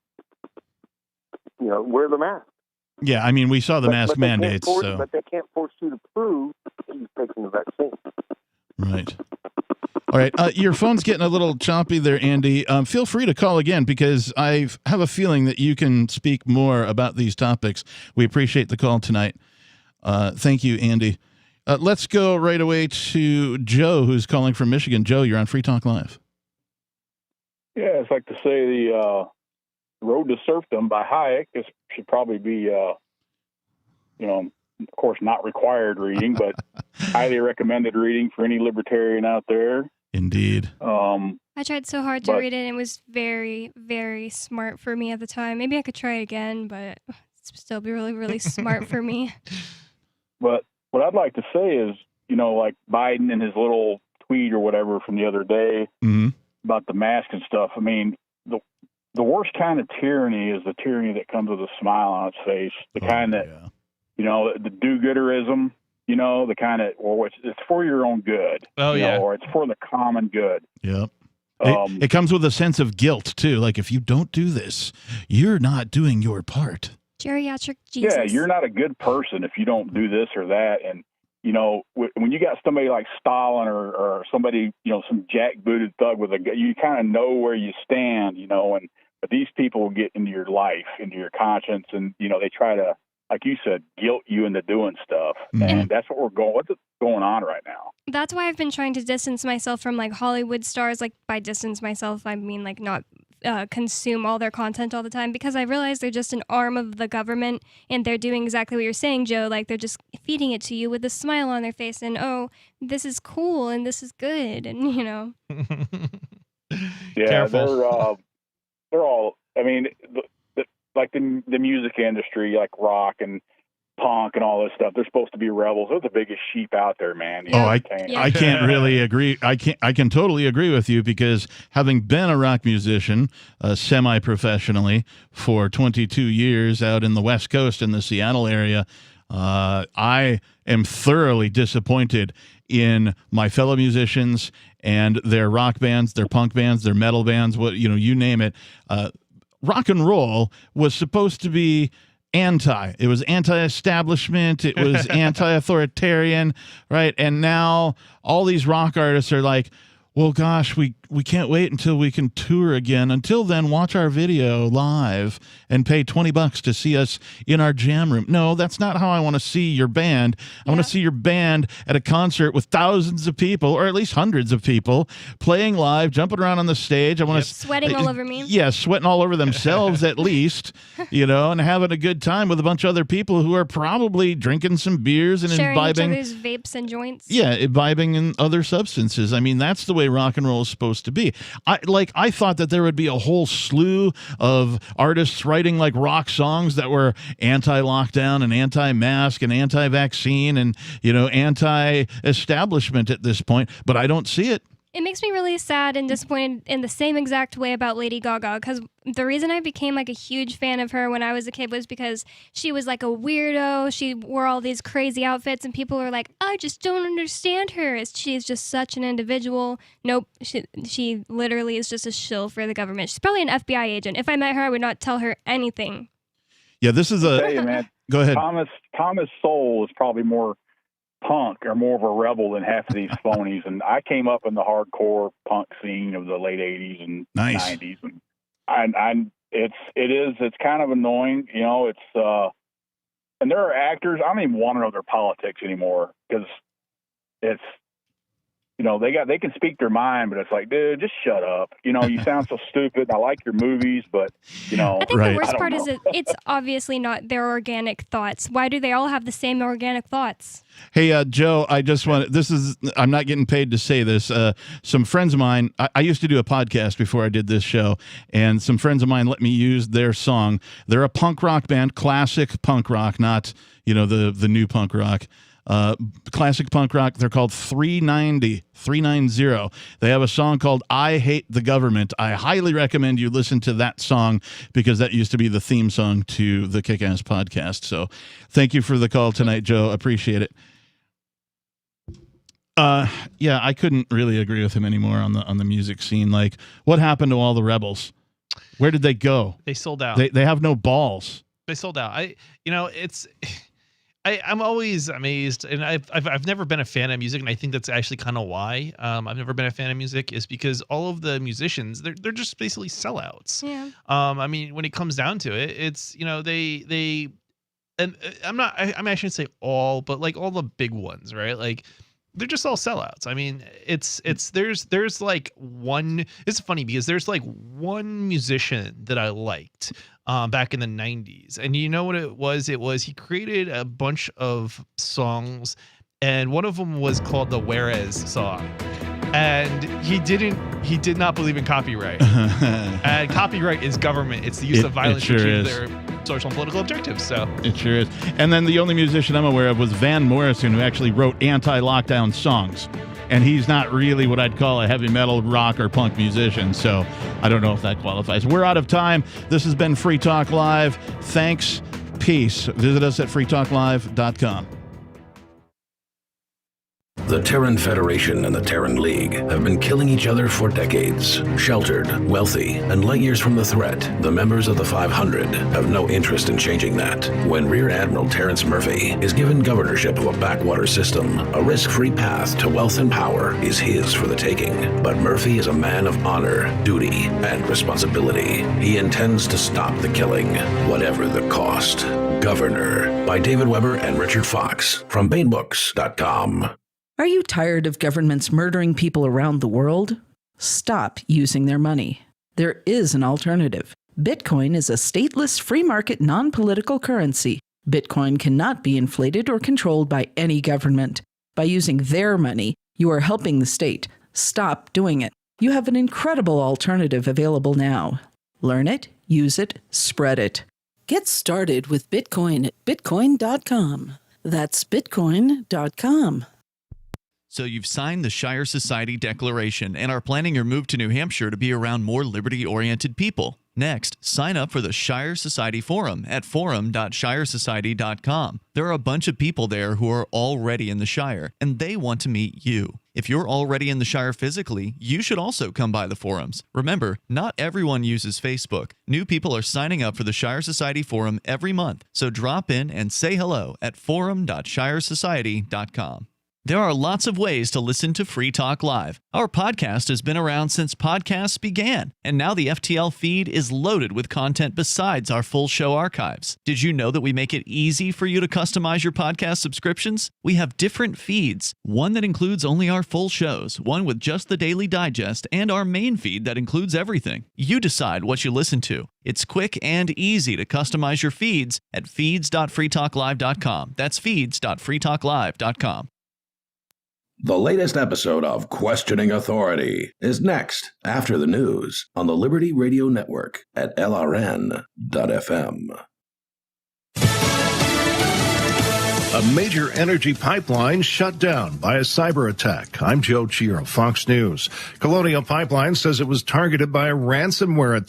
Wear the mask. Yeah, I mean, we saw the mask mandates. But they can't force you to prove that you've taken the vaccine. Right. All right. Your phone's getting a little choppy there, Andy. Feel free to call again because I have a feeling that you can speak more about these topics. We appreciate the call tonight. Thank you, Andy. Let's go right away to Joe, who's calling from Michigan. Joe, you're on Free Talk Live. Yeah, it's like to say the Road to Serfdom by Hayek. This should probably be, of course, not required reading, but highly recommended reading for any libertarian out there. Indeed. I tried so hard to read it, and it was very, very smart for me at the time. Maybe I could try it again, but it's still be really, really smart for me. But what I'd like to say is, like Biden and his little tweet or whatever from the other day about the mask and stuff. I mean, the worst kind of tyranny is the tyranny that comes with a smile on its face. The kind that, the do-gooderism, the kind of, or it's for your own good. Or it's for the common good. Yep. It comes with a sense of guilt, too. Like, if you don't do this, you're not doing your part. Geriatric Jesus. Yeah, you're not a good person if you don't do this or that. And, when you got somebody like Stalin or somebody, some jackbooted thug with you kind of know where you stand, but these people will get into your life, into your conscience, and, they try to, like you said, guilt you into doing stuff. And that's what's going on right now. That's why I've been trying to distance myself from like Hollywood stars. Like by distance myself, I mean like not consume all their content all the time, because I realize they're just an arm of the government, and they're doing exactly what you're saying, Joe. Like they're just feeding it to you with a smile on their face, and oh, this is cool and this is good, and Yeah, Careful. they're all. I mean, like the music industry, like rock and punk and all this stuff. They're supposed to be rebels. They're the biggest sheep out there, man. I can't really agree. I can totally agree with you, because having been a rock musician semi-professionally for 22 years out in the West Coast in the Seattle area, I am thoroughly disappointed in my fellow musicians and their rock bands, their punk bands, their metal bands, you name it. Rock and roll was supposed to be it was anti-establishment, it was anti-authoritarian, right? And now all these rock artists are like, well, gosh, we can't wait until we can tour again. Until then, watch our video live and pay $20 to see us in our jam room. No, that's not how I want to see your band. I want to see your band at a concert with thousands of people, or at least hundreds of people, playing live, jumping around on the stage. I want to sweating all over me. Yeah, sweating all over themselves at least, and having a good time with a bunch of other people who are probably drinking some beers and sharing imbibing each other's vapes and joints. Yeah, imbibing in other substances. I mean, that's the way rock and roll is supposed to be. I thought that there would be a whole slew of artists writing like rock songs that were anti-lockdown and anti-mask and anti-vaccine and, anti-establishment at this point, but I don't see it. It makes me really sad and disappointed in the same exact way about Lady Gaga, because the reason I became like a huge fan of her when I was a kid was because she was like a weirdo. She wore all these crazy outfits, and people were like, I just don't understand her. She's just such an individual. Nope, she literally is just a shill for the government. She's probably an FBI agent. If I met her, I would not tell her anything. Yeah, this is Tell you, man, Go ahead. Thomas Sowell is probably more punk or more of a rebel than half of these phonies. And I came up in the hardcore punk scene of the late 80s and 90s. And it's kind of annoying, and there are actors, I don't even want to know their politics anymore, because it's, they can speak their mind, but it's like, dude, just shut up. You sound so stupid. I like your movies, but I think the worst part is it's obviously not their organic thoughts. Why do they all have the same organic thoughts? Hey, Joe, I just want I'm not getting paid to say this. Some friends of mine, I used to do a podcast before I did this show, and some friends of mine let me use their song. They're a punk rock band, classic punk rock, not, the new punk rock. Classic punk rock. They're called 390. They have a song called I Hate the Government. I highly recommend you listen to that song, because that used to be the theme song to the Kick-Ass podcast. So thank you for the call tonight, Joe. Appreciate it. Yeah, I couldn't really agree with him anymore on the music scene. Like, what happened to all the rebels? Where did they go? They sold out. They have no balls. They sold out. I'm always amazed, and I've never been a fan of music, and I think that's actually kind of why I've never been a fan of music, is because all of the musicians, they're just basically sellouts. Yeah. I mean, when it comes down to it, it's they and I shouldn't say all, but like all the big ones, right? Like they're just all sellouts. I mean, there's like one. It's funny because there's like one musician that I liked back in the 90s, and you know what it was? It was he created a bunch of songs, and one of them was called the Whereas song. And he did not believe in copyright. And copyright is government. It's the use of violence to achieve their social and political objectives. So it sure is. And then the only musician I'm aware of was Van Morrison, who actually wrote anti-lockdown songs. And he's not really what I'd call a heavy metal, rock, or punk musician, so I don't know if that qualifies. We're out of time. This has been Free Talk Live. Thanks. Peace. Visit us at freetalklive.com. The Terran Federation and the Terran League have been killing each other for decades. Sheltered, wealthy, and light years from the threat, the members of the 500 have no interest in changing that. When Rear Admiral Terrence Murphy is given governorship of a backwater system, a risk-free path to wealth and power is his for the taking. But Murphy is a man of honor, duty, and responsibility. He intends to stop the killing, whatever the cost. Governor, by David Weber and Richard Fox, from BaneBooks.com. Are you tired of governments murdering people around the world? Stop using their money. There is an alternative. Bitcoin is a stateless, free market, non-political currency. Bitcoin cannot be inflated or controlled by any government. By using their money, you are helping the state. Stop doing it. You have an incredible alternative available now. Learn it, use it, spread it. Get started with Bitcoin at bitcoin.com. That's bitcoin.com. So you've signed the Shire Society Declaration and are planning your move to New Hampshire to be around more liberty-oriented people. Next, sign up for the Shire Society Forum at forum.shiresociety.com. There are a bunch of people there who are already in the Shire, and they want to meet you. If you're already in the Shire physically, you should also come by the forums. Remember, not everyone uses Facebook. New people are signing up for the Shire Society Forum every month, so drop in and say hello at forum.shiresociety.com. There are lots of ways to listen to Free Talk Live. Our podcast has been around since podcasts began, and now the FTL feed is loaded with content besides our full show archives. Did you know that we make it easy for you to customize your podcast subscriptions? We have different feeds, one that includes only our full shows, one with just the Daily Digest, and our main feed that includes everything. You decide what you listen to. It's quick and easy to customize your feeds at feeds.freetalklive.com. That's feeds.freetalklive.com. The latest episode of Questioning Authority is next after the news on the Liberty Radio Network at LRN.FM. A major energy pipeline shut down by a cyber attack. I'm Joe Chiro, Fox News. Colonial Pipeline says it was targeted by a ransomware attack.